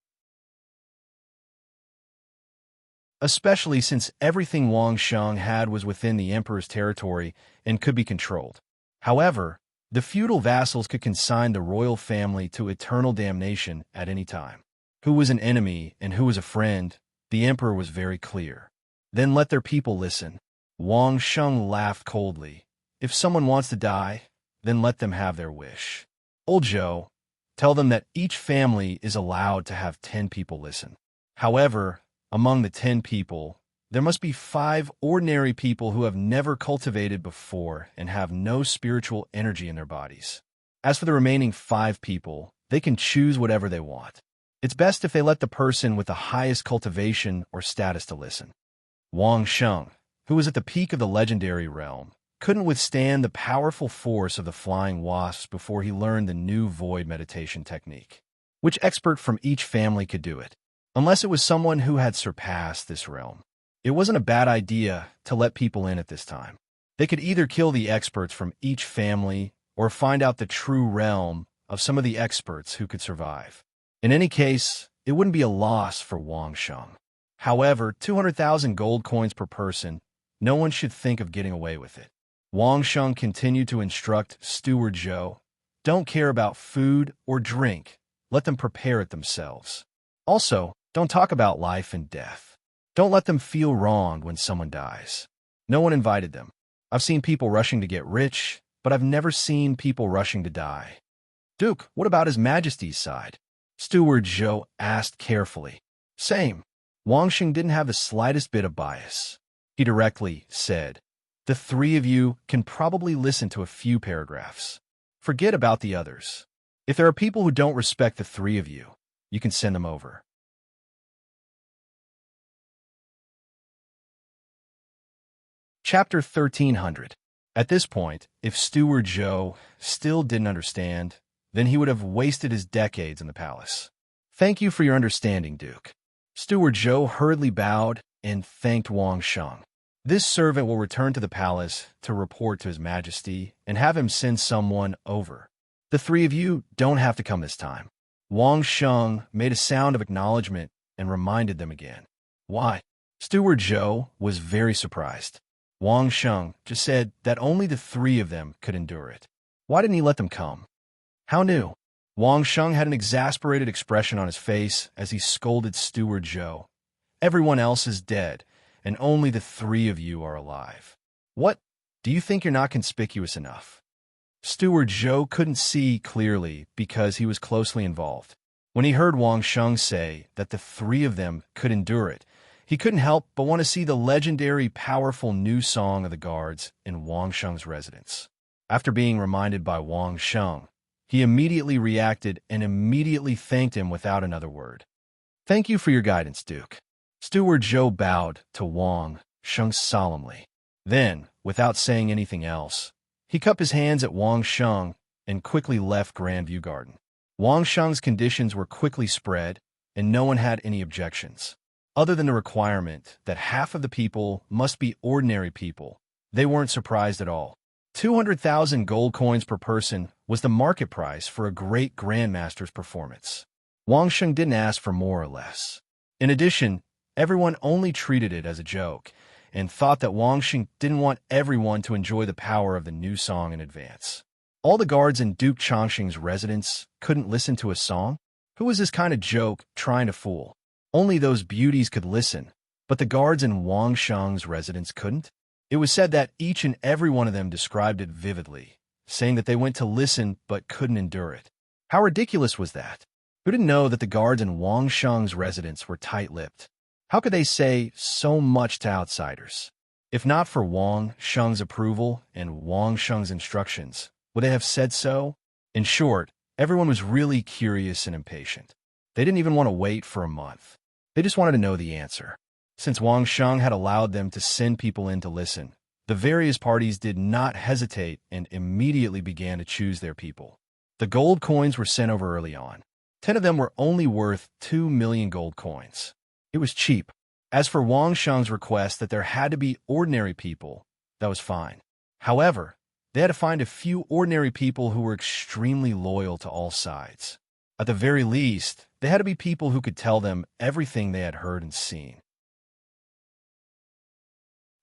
Especially since everything Wang Sheng had was within the emperor's territory and could be controlled. However, the feudal vassals could consign the royal family to eternal damnation at any time. Who was an enemy and who was a friend, the emperor was very clear. Then let their people listen. Wang Sheng laughed coldly. If someone wants to die, then let them have their wish. Old Zhou, tell them that each family is allowed to have 10 people listen. However, among the 10 people, there must be 5 ordinary people who have never cultivated before and have no spiritual energy in their bodies. As for the remaining 5 people, they can choose whatever they want. It's best if they let the person with the highest cultivation or status to listen. Wang Sheng, who was at the peak of the legendary realm, couldn't withstand the powerful force of the flying wasps before he learned the new void meditation technique. Which expert from each family could do it? Unless it was someone who had surpassed this realm. It wasn't a bad idea to let people in at this time. They could either kill the experts from each family or find out the true realm of some of the experts who could survive. In any case, it wouldn't be a loss for Wang Sheng. However, 200,000 gold coins per person, no one should think of getting away with it. Wang Sheng continued to instruct Steward Zhou, "Don't care about food or drink. Let them prepare it themselves. Also, don't talk about life and death. Don't let them feel wronged when someone dies. No one invited them. I've seen people rushing to get rich, but I've never seen people rushing to die. Duke, what about His Majesty's side? Steward Zhou asked carefully. Same. Wang Xing didn't have the slightest bit of bias. He directly said, the three of you can probably listen to a few paragraphs. Forget about the others. If there are people who don't respect the three of you, you can send them over. Chapter 1300. At this point, if Steward Zhou still didn't understand, then he would have wasted his decades in the palace. Thank you for your understanding, Duke. Steward Zhou hurriedly bowed and thanked Wang Sheng. This servant will return to the palace to report to His Majesty and have him send someone over. The three of you don't have to come this time. Wang Sheng made a sound of acknowledgement and reminded them again. Why? Steward Zhou was very surprised. Wang Sheng just said that only the three of them could endure it. Why didn't he let them come? How new? Wang Sheng had an exasperated expression on his face as he scolded Steward Zhou. Everyone else is dead, and only the three of you are alive. What? Do you think you're not conspicuous enough? Steward Zhou couldn't see clearly because he was closely involved. When he heard Wang Sheng say that the three of them could endure it, he couldn't help but want to see the legendary, powerful new song of the guards in Wang Sheng's residence. After being reminded by Wang Sheng, he immediately reacted and immediately thanked him without another word. Thank you for your guidance, Duke. Steward Zhou bowed to Wang Sheng solemnly. Then, without saying anything else, he cupped his hands at Wang Sheng and quickly left Grandview Garden. Wang Sheng's conditions were quickly spread, and no one had any objections. Other than the requirement that half of the people must be ordinary people, they weren't surprised at all. 200,000 gold coins per person was the market price for a great grandmaster's performance. Wang Sheng didn't ask for more or less. In addition, everyone only treated it as a joke and thought that Wang Sheng didn't want everyone to enjoy the power of the new song in advance. All the guards in Duke Changxing's residence couldn't listen to a song? Who was this kind of joke trying to fool? Only those beauties could listen, but the guards in Wang Sheng's residence couldn't? It was said that each and every one of them described it vividly, saying that they went to listen but couldn't endure it. How ridiculous was that? Who didn't know that the guards in Wang Sheng's residence were tight-lipped? How could they say so much to outsiders? If not for Wang Sheng's approval and Wang Sheng's instructions, would they have said so? In short, everyone was really curious and impatient. They didn't even want to wait for a month. They just wanted to know the answer. Since Wang Sheng had allowed them to send people in to listen, the various parties did not hesitate and immediately began to choose their people. The gold coins were sent over early on. 10 of them were only worth 2 million gold coins. It was cheap. As for Wang Sheng's request that there had to be ordinary people, that was fine. However, they had to find a few ordinary people who were extremely loyal to all sides. At the very least, they had to be people who could tell them everything they had heard and seen.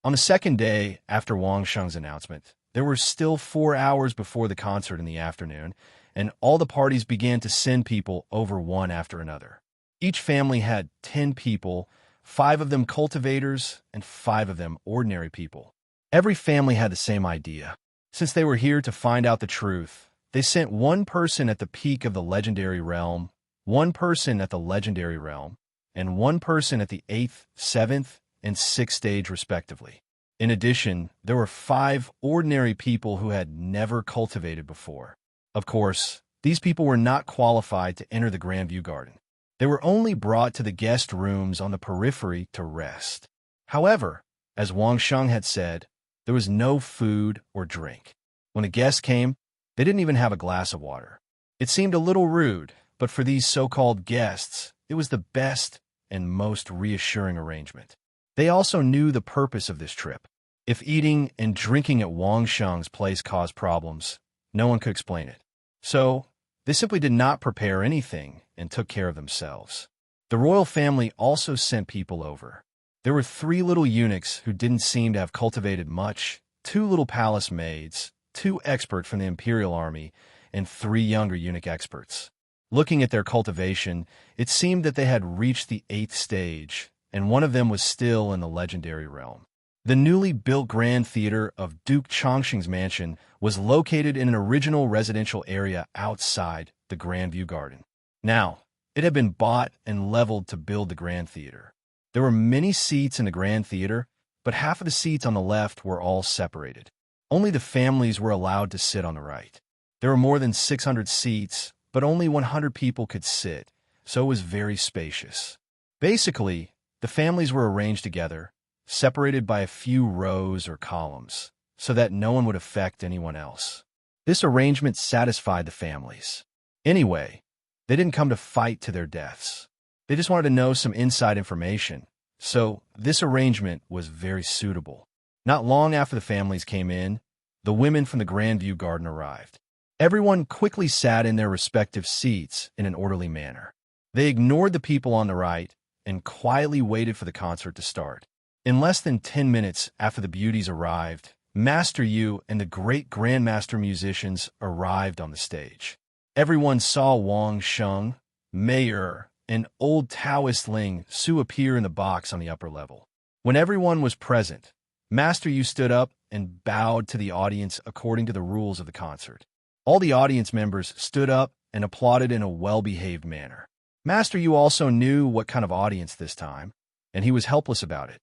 On the second day after Wang Sheng's announcement, there were still 4 hours before the concert in the afternoon, and all the parties began to send people over one after another. Each family had 10 people, 5 of them cultivators, and 5 of them ordinary people. Every family had the same idea. Since they were here to find out the truth, they sent one person at the peak of the legendary realm, one person at the legendary realm, and one person at the 8th, 7th, and 6th stage respectively. In addition, there were 5 ordinary people who had never cultivated before. Of course, these people were not qualified to enter the Grandview Garden. They were only brought to the guest rooms on the periphery to rest. However, as Wang Sheng had said, there was no food or drink. When the guests came, they didn't even have a glass of water. It seemed a little rude, but for these so-called guests, it was the best and most reassuring arrangement. They also knew the purpose of this trip. If eating and drinking at Wang Sheng's place caused problems, no one could explain it. So, they simply did not prepare anything and took care of themselves. The royal family also sent people over. There were 3 little eunuchs who didn't seem to have cultivated much, 2 little palace maids, 2 experts from the imperial army, and 3 younger eunuch experts. Looking at their cultivation, it seemed that they had reached the 8th stage, and one of them was still in the legendary realm. The newly built Grand Theater of Duke Chongqing's mansion was located in an original residential area outside the Grand View Garden. Now, it had been bought and leveled to build the Grand Theater. There were many seats in the Grand Theater, but half of the seats on the left were all separated. Only the families were allowed to sit on the right. There were more than 600 seats, but only 100 people could sit, so it was very spacious. Basically, the families were arranged together, separated by a few rows or columns, so that no one would affect anyone else. This arrangement satisfied the families. Anyway, they didn't come to fight to their deaths. They just wanted to know some inside information, so this arrangement was very suitable. Not long after the families came in, the women from the Grand View Garden arrived. Everyone quickly sat in their respective seats in an orderly manner. They ignored the people on the right and quietly waited for the concert to start. In less than 10 minutes after the beauties arrived, Master Yu and the great Grandmaster musicians arrived on the stage. Everyone saw Wang Sheng, Mayor, and old Taoist Ling Su appear in the box on the upper level. When everyone was present, Master Yu stood up and bowed to the audience according to the rules of the concert. All the audience members stood up and applauded in a well-behaved manner. Master Yu also knew what kind of audience this time, and he was helpless about it.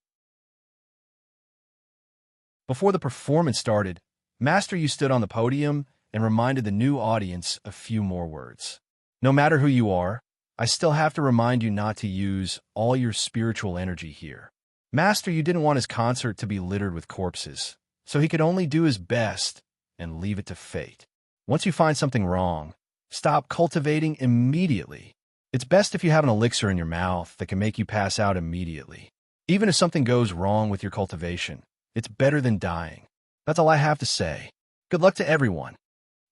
Before the performance started, Master Yu stood on the podium and reminded the new audience a few more words. No matter who you are, I still have to remind you not to use all your spiritual energy here. Master Yu didn't want his concert to be littered with corpses, so he could only do his best and leave it to fate. Once you find something wrong, stop cultivating immediately. It's best if you have an elixir in your mouth that can make you pass out immediately. Even if something goes wrong with your cultivation, it's better than dying. That's all I have to say. Good luck to everyone.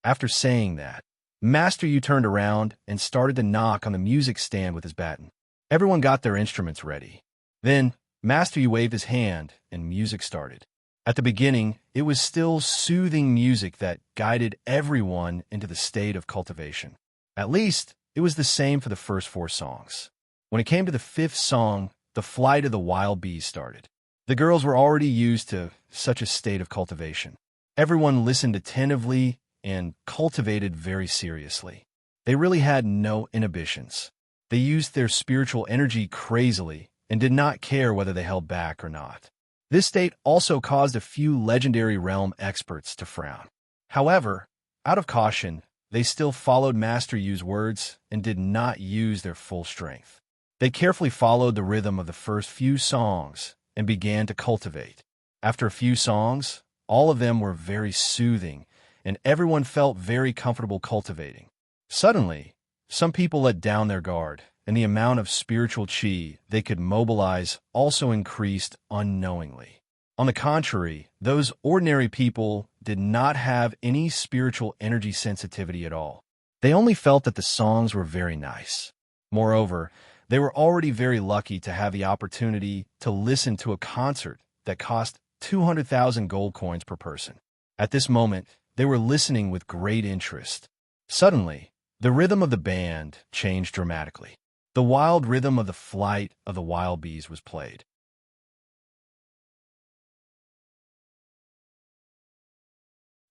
After saying that, Master Yu turned around and started to knock on the music stand with his baton. Everyone got their instruments ready. Then, Master Yu waved his hand and music started. At the beginning, it was still soothing music that guided everyone into the state of cultivation. At least, it was the same for the first 4 songs. When it came to the 5th song, the flight of the wild bees started. The girls were already used to such a state of cultivation. Everyone listened attentively and cultivated very seriously. They really had no inhibitions. They used their spiritual energy crazily and did not care whether they held back or not. This state also caused a few legendary realm experts to frown. However, out of caution, they still followed Master Yu's words and did not use their full strength. They carefully followed the rhythm of the first few songs and began to cultivate. After a few songs, all of them were very soothing, and everyone felt very comfortable cultivating. Suddenly, some people let down their guard, and the amount of spiritual qi they could mobilize also increased unknowingly. On the contrary, those ordinary people did not have any spiritual energy sensitivity at all. They only felt that the songs were very nice. Moreover, they were already very lucky to have the opportunity to listen to a concert that cost 200,000 gold coins per person. At this moment, they were listening with great interest. Suddenly, the rhythm of the band changed dramatically. The wild rhythm of the flight of the wild bees was played.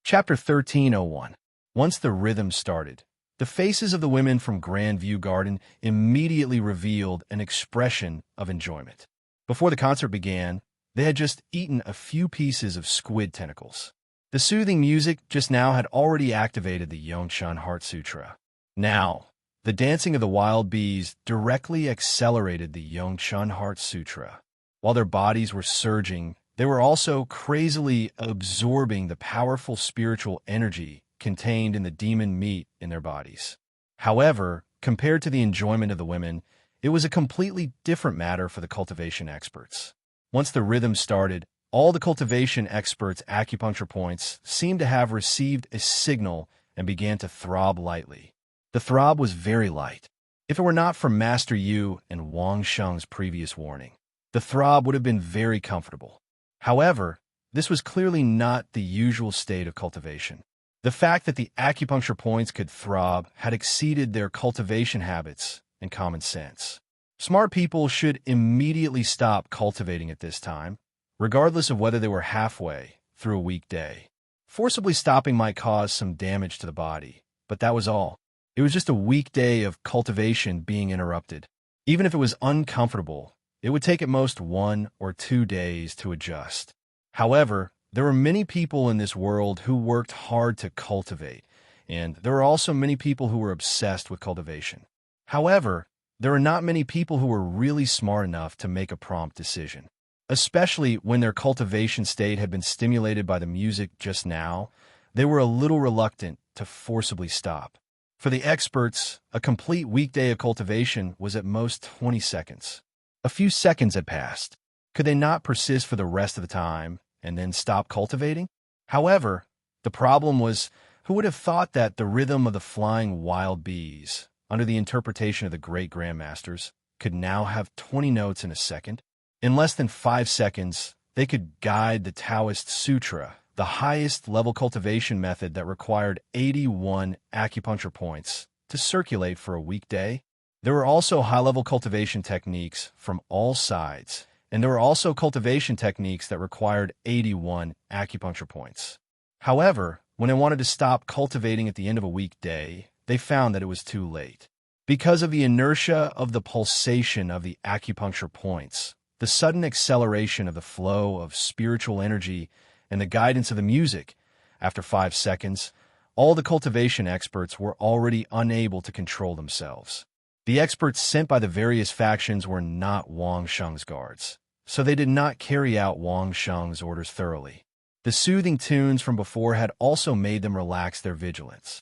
Chapter 13:01. Once the rhythm started, the faces of the women from Grand View Garden immediately revealed an expression of enjoyment. Before the concert began, they had just eaten a few pieces of squid tentacles. The soothing music just now had already activated the Yongshan Heart Sutra. Now, the dancing of the wild bees directly accelerated the Yongshan Heart Sutra. While their bodies were surging, they were also crazily absorbing the powerful spiritual energy contained in the demon meat in their bodies. However, compared to the enjoyment of the women, it was a completely different matter for the cultivation experts. Once the rhythm started, all the cultivation experts' acupuncture points seemed to have received a signal and began to throb lightly. The throb was very light. If it were not for Master Yu and Wang Sheng's previous warning, the throb would have been very comfortable. However, this was clearly not the usual state of cultivation. The fact that the acupuncture points could throb had exceeded their cultivation habits and common sense. Smart people should immediately stop cultivating at this time, regardless of whether they were halfway through a weekday. Forcibly stopping might cause some damage to the body, but that was all. It was just a weekday of cultivation being interrupted. Even if it was uncomfortable, it would take at most 1 or 2 days to adjust. However, there were many people in this world who worked hard to cultivate, and there were also many people who were obsessed with cultivation. However, there are not many people who were really smart enough to make a prompt decision, especially when their cultivation state had been stimulated by the music just now. They were a little reluctant to forcibly stop. For the experts, a complete weekday of cultivation was at most 20 seconds. A few seconds had passed. Could they not persist for the rest of the time and then stop cultivating? However, the problem was, who would have thought that the rhythm of the flying wild bees, under the interpretation of the great grandmasters, could now have 20 notes in a second? In less than 5 seconds, they could guide the Taoist Sutra, the highest level cultivation method that required 81 acupuncture points, to circulate for a weekday. There were also high-level cultivation techniques from all sides, and there were also cultivation techniques that required 81 acupuncture points. However, when they wanted to stop cultivating at the end of a weekday, they found that it was too late. Because of the inertia of the pulsation of the acupuncture points, the sudden acceleration of the flow of spiritual energy, and the guidance of the music, after 5 seconds, all the cultivation experts were already unable to control themselves. The experts sent by the various factions were not Wang Sheng's guards, so they did not carry out Wang Sheng's orders thoroughly. The soothing tunes from before had also made them relax their vigilance.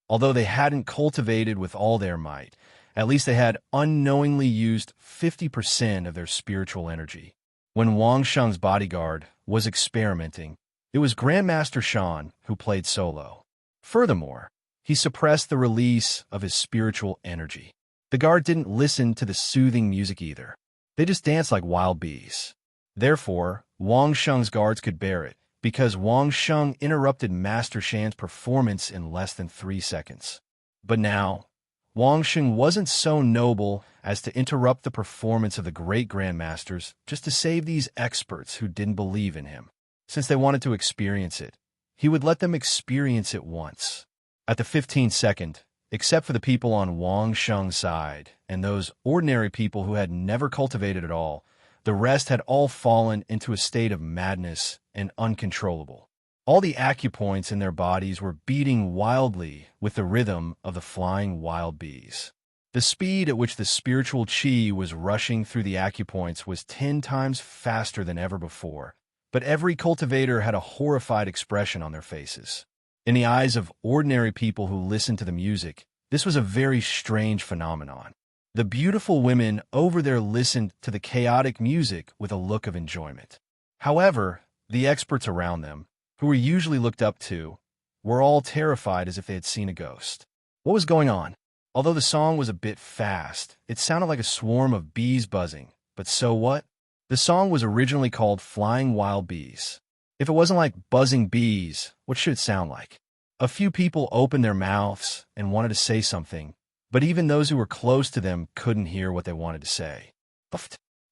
Although they hadn't cultivated with all their might, at least they had unknowingly used 50% of their spiritual energy. When Wang Sheng's bodyguard was experimenting, it was Grandmaster Shan who played solo. Furthermore, he suppressed the release of his spiritual energy. The guard didn't listen to the soothing music either. They just danced like wild bees. Therefore, Wang Sheng's guards could bear it, because Wang Sheng interrupted Master Shan's performance in less than 3 seconds. But now, Wang Sheng wasn't so noble as to interrupt the performance of the great grandmasters just to save these experts who didn't believe in him. Since they wanted to experience it, he would let them experience it once. At the 15th second, except for the people on Wang Sheng's side and those ordinary people who had never cultivated at all, the rest had all fallen into a state of madness and uncontrollable. All the acupoints in their bodies were beating wildly with the rhythm of the flying wild bees. The speed at which the spiritual qi was rushing through the acupoints was 10 times faster than ever before, but every cultivator had a horrified expression on their faces. In the eyes of ordinary people who listened to the music, this was a very strange phenomenon. The beautiful women over there listened to the chaotic music with a look of enjoyment. However, the experts around them, who were usually looked up to, were all terrified as if they had seen a ghost. What was going on? Although the song was a bit fast, it sounded like a swarm of bees buzzing. But so what? The song was originally called Flying Wild Bees. If it wasn't like buzzing bees, what should it sound like? A few people opened their mouths and wanted to say something, but even those who were close to them couldn't hear what they wanted to say.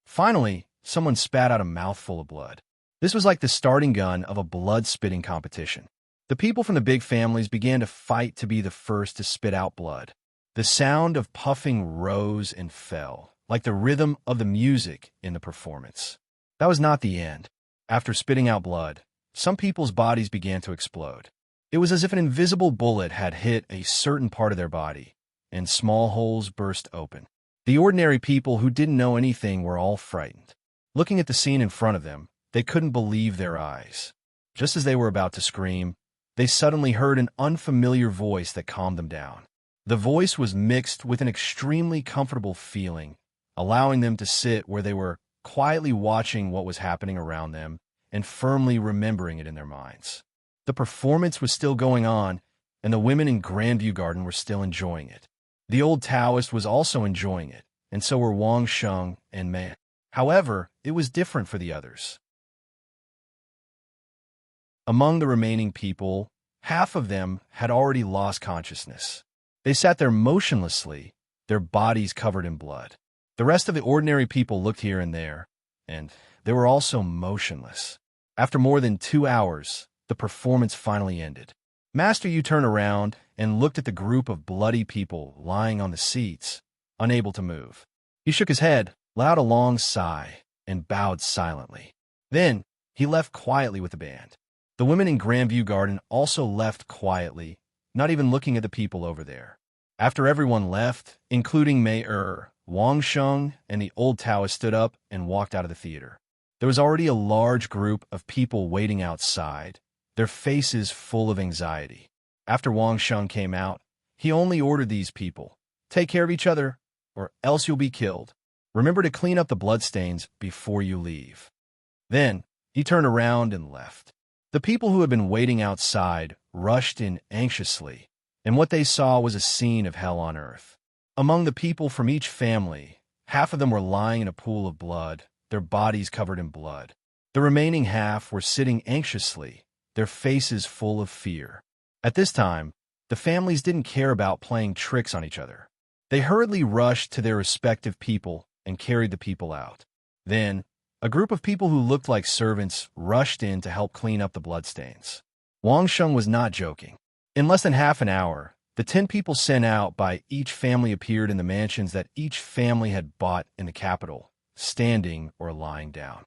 Finally, someone spat out a mouthful of blood. This was like the starting gun of a blood-spitting competition. The people from the big families began to fight to be the first to spit out blood. The sound of puffing rose and fell, like the rhythm of the music in the performance. That was not the end. After spitting out blood, some people's bodies began to explode. It was as if an invisible bullet had hit a certain part of their body, and small holes burst open. The ordinary people who didn't know anything were all frightened. Looking at the scene in front of them, they couldn't believe their eyes. Just as they were about to scream, they suddenly heard an unfamiliar voice that calmed them down. The voice was mixed with an extremely comfortable feeling, allowing them to sit where they were, quietly watching what was happening around them and firmly remembering it in their minds. The performance was still going on, and the women in Grandview Garden were still enjoying it. The old Taoist was also enjoying it, and so were Wang Sheng and Mei. However, it was different for the others. Among the remaining people, half of them had already lost consciousness. They sat there motionlessly, their bodies covered in blood. The rest of the ordinary people looked here and there, and they were also motionless. After more than 2 hours, the performance finally ended. Master Yu turned around and looked at the group of bloody people lying on the seats, unable to move. He shook his head, let out a long sigh, and bowed silently. Then, he left quietly with the band. The women in Grandview Garden also left quietly, not even looking at the people over there. After everyone left, including Mayor Wang Sheng and the old Taoist, stood up and walked out of the theater. There was already a large group of people waiting outside, their faces full of anxiety. After Wang Sheng came out, he only ordered these people, "Take care of each other, or else you'll be killed. Remember to clean up the bloodstains before you leave." Then, he turned around and left. The people who had been waiting outside rushed in anxiously, and what they saw was a scene of hell on earth. Among the people from each family, half of them were lying in a pool of blood, their bodies covered in blood. The remaining half were sitting anxiously, their faces full of fear. At this time, the families didn't care about playing tricks on each other. They hurriedly rushed to their respective people and carried the people out. Then, a group of people who looked like servants rushed in to help clean up the bloodstains. Wang Sheng was not joking. In less than half an hour, the 10 people sent out by each family appeared in the mansions that each family had bought in the capital, standing or lying down.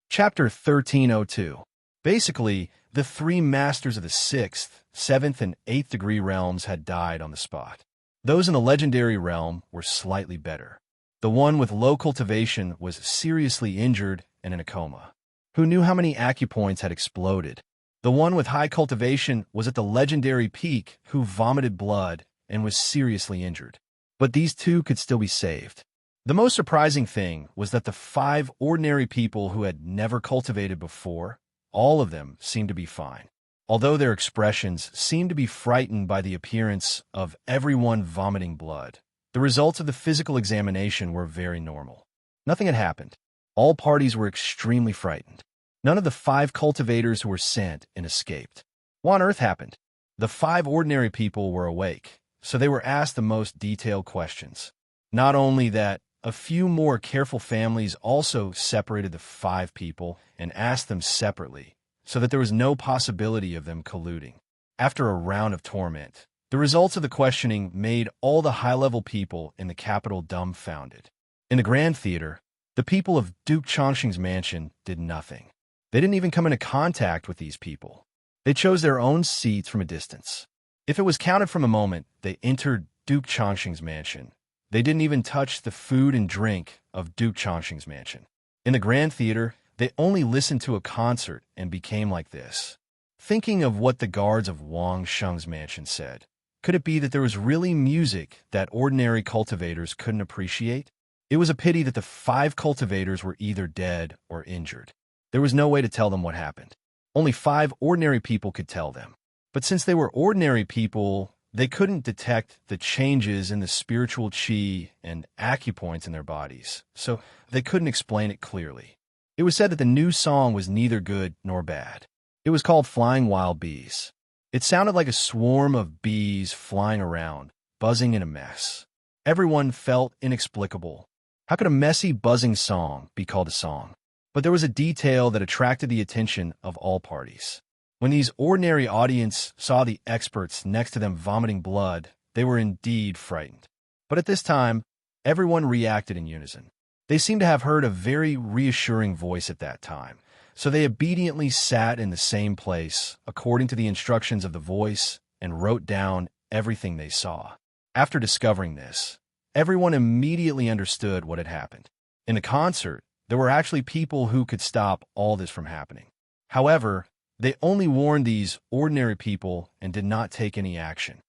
Chapter 1302. Basically, the 3 masters of the 6th, 7th, and 8th degree realms had died on the spot. Those in the legendary realm were slightly better. The one with low cultivation was seriously injured and in a coma. Who knew how many acupoints had exploded? The one with high cultivation was at the legendary peak, who vomited blood and was seriously injured. But these 2 could still be saved. The most surprising thing was that the 5 ordinary people who had never cultivated before, all of them seemed to be fine. Although their expressions seemed to be frightened by the appearance of everyone vomiting blood, the results of the physical examination were very normal. Nothing had happened. All parties were extremely frightened. None of the 5 cultivators who were sent in escaped. What on earth happened? The 5 ordinary people were awake, so they were asked the most detailed questions. Not only that, a few more careful families also separated the 5 people and asked them separately, so that there was no possibility of them colluding. After a round of torment, the results of the questioning made all the high-level people in the capital dumbfounded. In the Grand Theater, the people of Duke Chongqing's mansion did nothing. They didn't even come into contact with these people. They chose their own seats from a distance. If it was counted from the moment they entered Duke Chongqing's mansion, they didn't even touch the food and drink of Duke Chongqing's mansion. In the Grand Theater, they only listened to a concert and became like this. Thinking of what the guards of Wang Sheng's mansion said, could it be that there was really music that ordinary cultivators couldn't appreciate? It was a pity that the 5 cultivators were either dead or injured. There was no way to tell them what happened. Only 5 ordinary people could tell them. But since they were ordinary people, they couldn't detect the changes in the spiritual qi and acupoints in their bodies, so they couldn't explain it clearly. It was said that the new song was neither good nor bad. It was called Flying Wild Bees. It sounded like a swarm of bees flying around, buzzing in a mess. Everyone felt inexplicable. How could a messy, buzzing song be called a song? But there was a detail that attracted the attention of all parties. When these ordinary audience saw the experts next to them vomiting blood, they were indeed frightened. But at this time, everyone reacted in unison. They seemed to have heard a very reassuring voice at that time, so they obediently sat in the same place, according to the instructions of the voice, and wrote down everything they saw. After discovering this, everyone immediately understood what had happened. In the concert, there were actually people who could stop all this from happening. However, they only warned these ordinary people and did not take any action.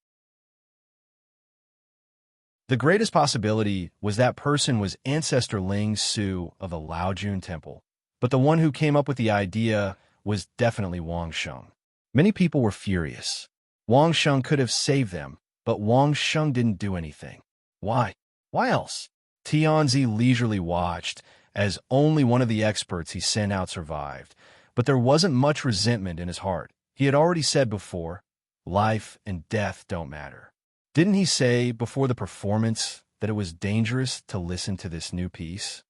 The greatest possibility was that person was Ancestor Ling Su of the Laojun Temple, but the one who came up with the idea was definitely Wang Sheng. Many people were furious. Wang Sheng could have saved them, but Wang Sheng didn't do anything. Why? Why else? Tianzi leisurely watched as only one of the experts he sent out survived, but there wasn't much resentment in his heart. He had already said before, life and death don't matter. Didn't he say before the performance that it was dangerous to listen to this new piece?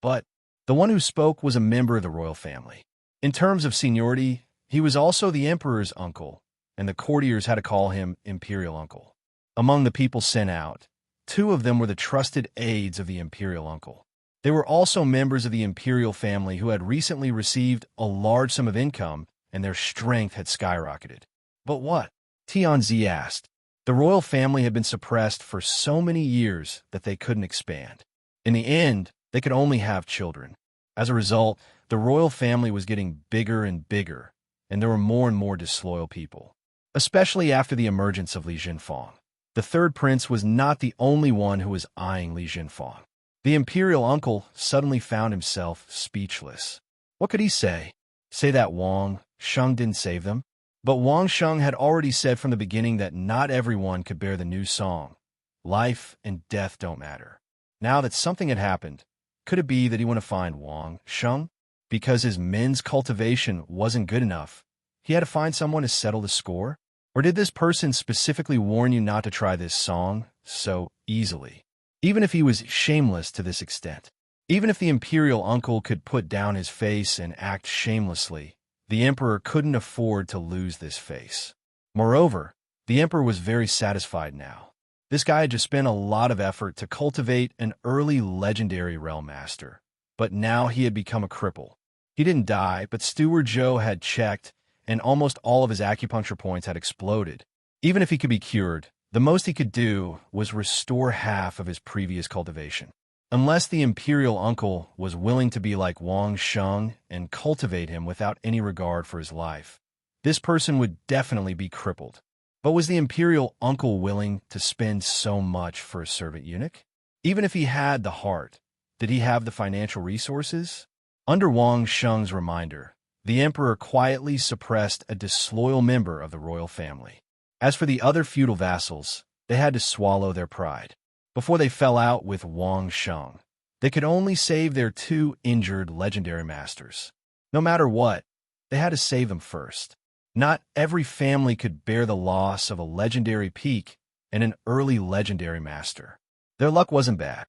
But the one who spoke was a member of the royal family. In terms of seniority, he was also the emperor's uncle, and the courtiers had to call him imperial uncle. Among the people sent out, 2 of them were the trusted aides of the imperial uncle. They were also members of the imperial family who had recently received a large sum of income, and their strength had skyrocketed. But what? Tianzi asked. The royal family had been suppressed for so many years that they couldn't expand. In the end, they could only have children. As a result, the royal family was getting bigger and bigger, and there were more and more disloyal people, especially after the emergence of Li Jinfeng. The 3rd prince was not the only one who was eyeing Li Jinfeng. The imperial uncle suddenly found himself speechless. What could he say? Say that Wang Sheng didn't save them? But Wang Sheng had already said from the beginning that not everyone could bear the new song. Life and death don't matter. Now that something had happened, could it be that he wanted to find Wang Sheng? Because his men's cultivation wasn't good enough, he had to find someone to settle the score? Or did this person specifically warn you not to try this song so easily? Even if he was shameless to this extent. Even if the imperial uncle could put down his face and act shamelessly, the emperor couldn't afford to lose this face. Moreover, the emperor was very satisfied now. This guy had just spent a lot of effort to cultivate an early legendary realm master, but now he had become a cripple. He didn't die, but Steward Joe had checked, and almost all of his acupuncture points had exploded. Even if he could be cured, the most he could do was restore half of his previous cultivation. Unless the imperial uncle was willing to be like Wang Sheng and cultivate him without any regard for his life, this person would definitely be crippled. But was the imperial uncle willing to spend so much for a servant eunuch? Even if he had the heart, did he have the financial resources? Under Wang Sheng's reminder, the emperor quietly suppressed a disloyal member of the royal family. As for the other feudal vassals, they had to swallow their pride. Before they fell out with Wang Sheng, they could only save their 2 injured legendary masters. No matter what, they had to save them first. Not every family could bear the loss of a legendary peak and an early legendary master. Their luck wasn't bad.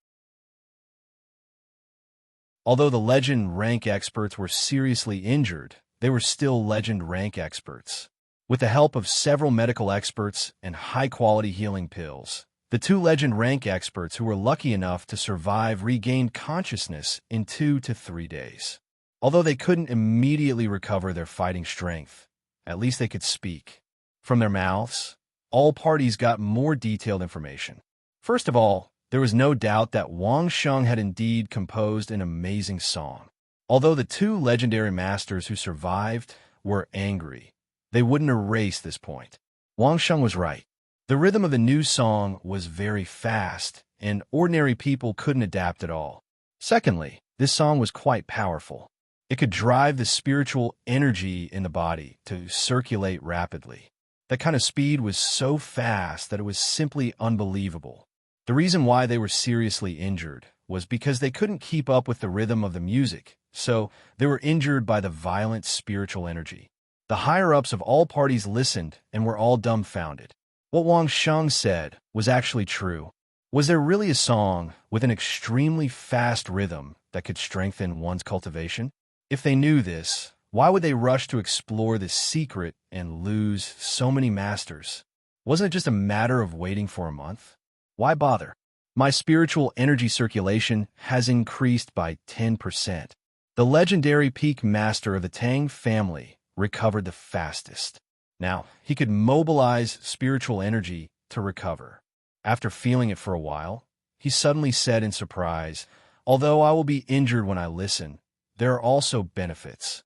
Although the legend rank experts were seriously injured, they were still legend rank experts. With the help of several medical experts and high-quality healing pills, the 2 legend rank experts who were lucky enough to survive regained consciousness in 2 to 3 days. Although they couldn't immediately recover their fighting strength, at least they could speak. From their mouths, all parties got more detailed information. First of all, there was no doubt that Wang Sheng had indeed composed an amazing song. Although the 2 legendary masters who survived were angry, they wouldn't erase this point. Wang Sheng was right. The rhythm of the new song was very fast, and ordinary people couldn't adapt at all. Secondly, this song was quite powerful. It could drive the spiritual energy in the body to circulate rapidly. That kind of speed was so fast that it was simply unbelievable. The reason why they were seriously injured was because they couldn't keep up with the rhythm of the music, so they were injured by the violent spiritual energy. The higher-ups of all parties listened and were all dumbfounded. What Wang Sheng said was actually true. Was there really a song with an extremely fast rhythm that could strengthen one's cultivation? If they knew this, why would they rush to explore this secret and lose so many masters? Wasn't it just a matter of waiting for a month? Why bother? My spiritual energy circulation has increased by 10%. The legendary peak master of the Tang family recovered the fastest. Now, he could mobilize spiritual energy to recover. After feeling it for a while, he suddenly said in surprise, "Although I will be injured when I listen, there are also benefits."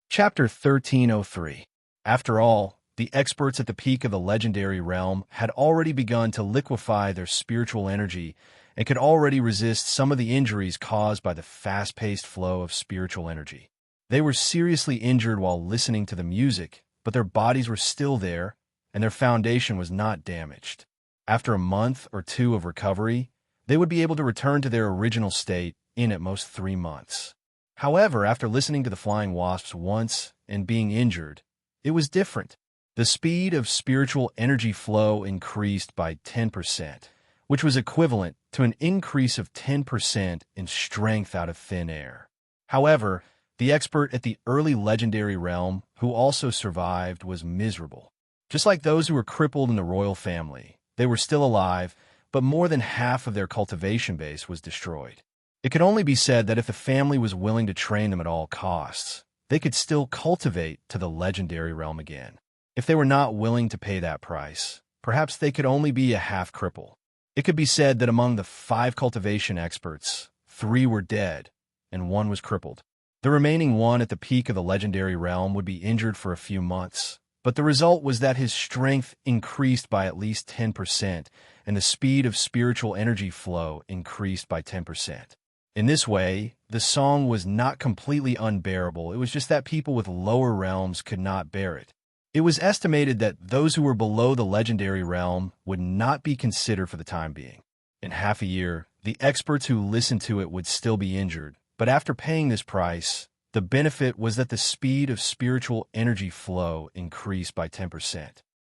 Chapter 1303. After all, the experts at the peak of the legendary realm had already begun to liquefy their spiritual energy and could already resist some of the injuries caused by the fast-paced flow of spiritual energy. They were seriously injured while listening to the music, but their bodies were still there, and their foundation was not damaged. After a month or 2 of recovery, they would be able to return to their original state in at most 3 months. However, after listening to the flying wasps once and being injured, it was different. The speed of spiritual energy flow increased by 10%, which was equivalent to an increase of 10% in strength out of thin air. However, the expert at the early legendary realm, who also survived, was miserable. Just like those who were crippled in the royal family, they were still alive, but more than half of their cultivation base was destroyed. It could only be said that if the family was willing to train them at all costs, they could still cultivate to the legendary realm again. If they were not willing to pay that price, perhaps they could only be a half cripple. It could be said that among the 5 cultivation experts, 3 were dead and 1 was crippled. The remaining 1 at the peak of the legendary realm would be injured for a few months, but the result was that his strength increased by at least 10% and the speed of spiritual energy flow increased by 10%. In this way, the song was not completely unbearable. It was just that people with lower realms could not bear it. It was estimated that those who were below the legendary realm would not be considered for the time being. In half a year, the experts who listened to it would still be injured, but after paying this price, the benefit was that the speed of spiritual energy flow increased by 10%.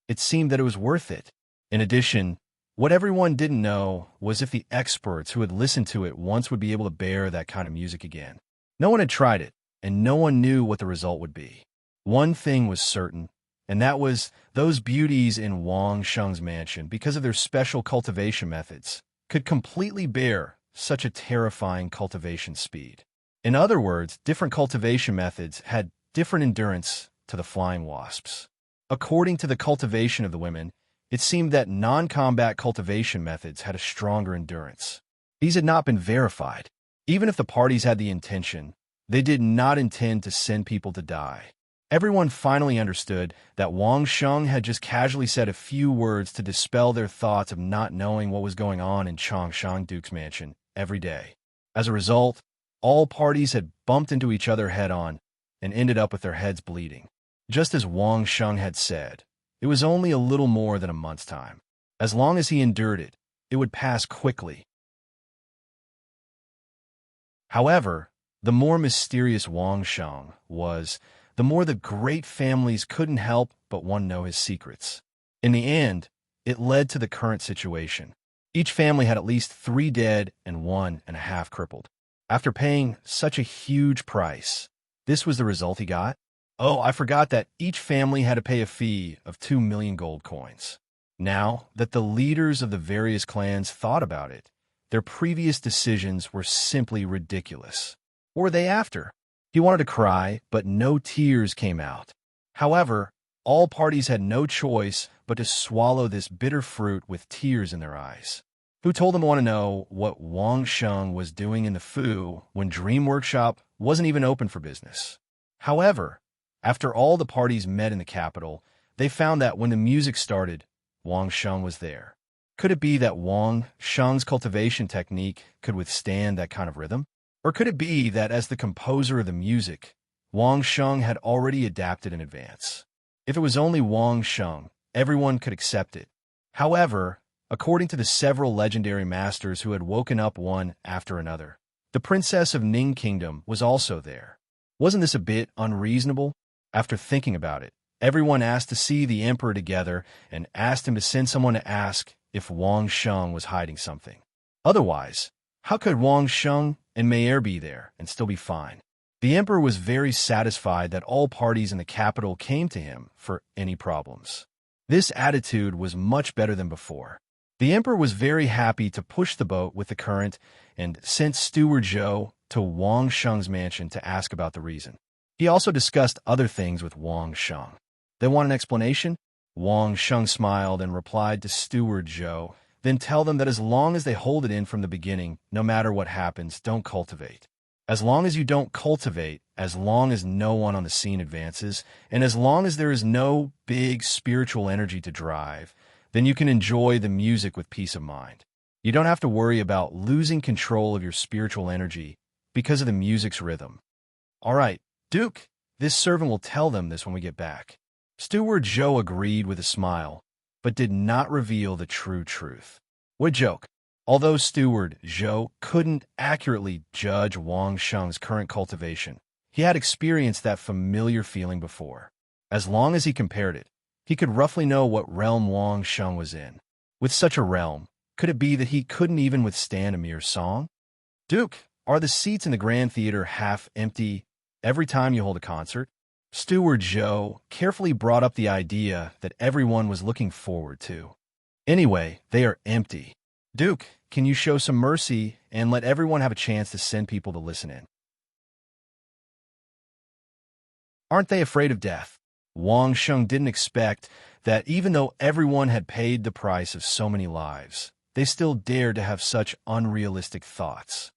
It seemed that it was worth it. In addition, what everyone didn't know was if the experts who had listened to it once would be able to bear that kind of music again. No one had tried it, and no one knew what the result would be. One thing was certain, and that was those beauties in Wang Sheng's mansion, because of their special cultivation methods, could completely bear such a terrifying cultivation speed. In other words, different cultivation methods had different endurance to the flying wasps. According to the cultivation of the women, it seemed that non-combat cultivation methods had a stronger endurance. These had not been verified. Even if the parties had the intention, they did not intend to send people to die. Everyone finally understood that Wang Sheng had just casually said a few words to dispel their thoughts of not knowing what was going on in Changshan Duke's mansion every day. As a result, all parties had bumped into each other head-on and ended up with their heads bleeding. Just as Wang Sheng had said, it was only a little more than a month's time. As long as he endured it, it would pass quickly. However, the more mysterious Wang Sheng was, the more the great families couldn't help but want to know his secrets. In the end, it led to the current situation. Each family had at least 3 dead and 1.5 crippled. After paying such a huge price, this was the result he got. Oh, I forgot that each family had to pay a fee of 2 million gold coins. Now that the leaders of the various clans thought about it, their previous decisions were simply ridiculous. What were they after? He wanted to cry, but no tears came out. However, all parties had no choice but to swallow this bitter fruit with tears in their eyes. Who told them to want to know what Wang Sheng was doing in the Fu when Dream Workshop wasn't even open for business? However, after all the parties met in the capital, they found that when the music started, Wang Sheng was there. Could it be that Wang Sheng's cultivation technique could withstand that kind of rhythm? Or could it be that as the composer of the music, Wang Sheng had already adapted in advance? If it was only Wang Sheng, everyone could accept it. However, according to the several legendary masters who had woken up one after another, the princess of Ning Kingdom was also there. Wasn't this a bit unreasonable? After thinking about it, everyone asked to see the emperor together and asked him to send someone to ask if Wang Sheng was hiding something. Otherwise, how could Wang Sheng and Mayer be there and still be fine? The emperor was very satisfied that all parties in the capital came to him for any problems. This attitude was much better than before. The emperor was very happy to push the boat with the current and sent Steward Zhou to Wang Sheng's mansion to ask about the reason. He also discussed other things with Wang Sheng. They want an explanation? Wang Sheng smiled and replied to Steward Zhou, then tell them that as long as they hold it in from the beginning, no matter what happens, don't cultivate. As long as you don't cultivate, as long as no one on the scene advances, and as long as there is no big spiritual energy to drive, then you can enjoy the music with peace of mind. You don't have to worry about losing control of your spiritual energy because of the music's rhythm. All right, Duke, this servant will tell them this when we get back. Steward Zhou agreed with a smile, but did not reveal the true truth. What a joke. Although Steward Zhou couldn't accurately judge Wang Sheng's current cultivation, he had experienced that familiar feeling before. As long as he compared it, he could roughly know what realm Wang Sheng was in. With such a realm, could it be that he couldn't even withstand a mere song? Duke, are the seats in the Grand Theater half empty every time you hold a concert? Steward Zhou carefully brought up the idea that everyone was looking forward to. Anyway, they are empty. Duke, can you show some mercy and let everyone have a chance to send people to listen in? Aren't they afraid of death? Wang Sheng didn't expect that even though everyone had paid the price of so many lives, they still dared to have such unrealistic thoughts.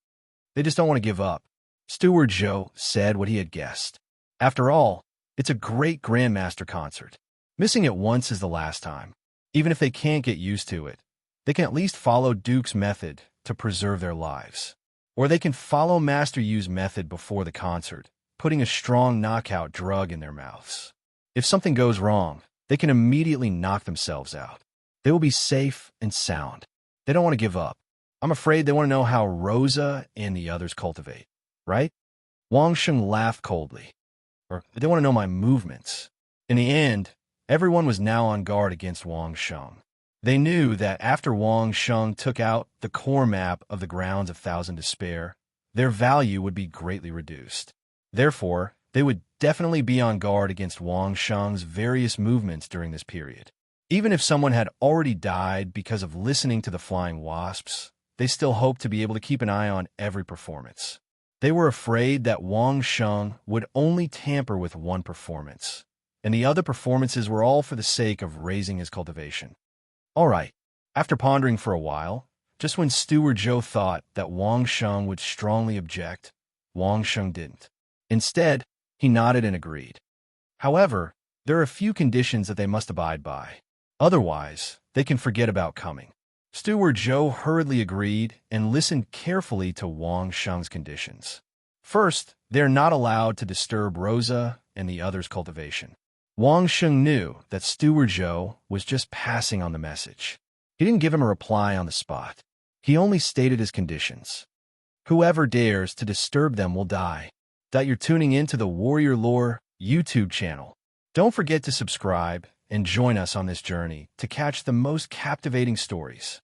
They just don't want to give up. Steward Zhou said what he had guessed. After all, it's a great Grandmaster concert. Missing it once is the last time. Even if they can't get used to it, they can at least follow Duke's method to preserve their lives. Or they can follow Master Yu's method before the concert, putting a strong knockout drug in their mouths. If something goes wrong, they can immediately knock themselves out. They will be safe and sound. They don't want to give up. I'm afraid they want to know how Rosa and the others cultivate, right? Wang Sheng laughed coldly. Or they want to know my movements. In the end, everyone was now on guard against Wang Sheng. They knew that after Wang Sheng took out the core map of the Grounds of Thousand Despair, their value would be greatly reduced. Therefore, they would definitely be on guard against Wang Sheng's various movements during this period. Even if someone had already died because of listening to the Flying Wasps, they still hoped to be able to keep an eye on every performance. They were afraid that Wang Sheng would only tamper with one performance, and the other performances were all for the sake of raising his cultivation. All right, after pondering for a while, just when Steward Zhou thought that Wang Sheng would strongly object, Wang Sheng didn't. Instead, he nodded and agreed. However, there are a few conditions that they must abide by. Otherwise, they can forget about coming. Steward Zhou hurriedly agreed and listened carefully to Wang Sheng's conditions. First, they are not allowed to disturb Rosa and the others' cultivation. Wang Sheng knew that Steward Zhou was just passing on the message. He didn't give him a reply on the spot. He only stated his conditions. Whoever dares to disturb them will die. That you're tuning in to the Warrior Lore YouTube channel. Don't forget to subscribe and join us on this journey to catch the most captivating stories.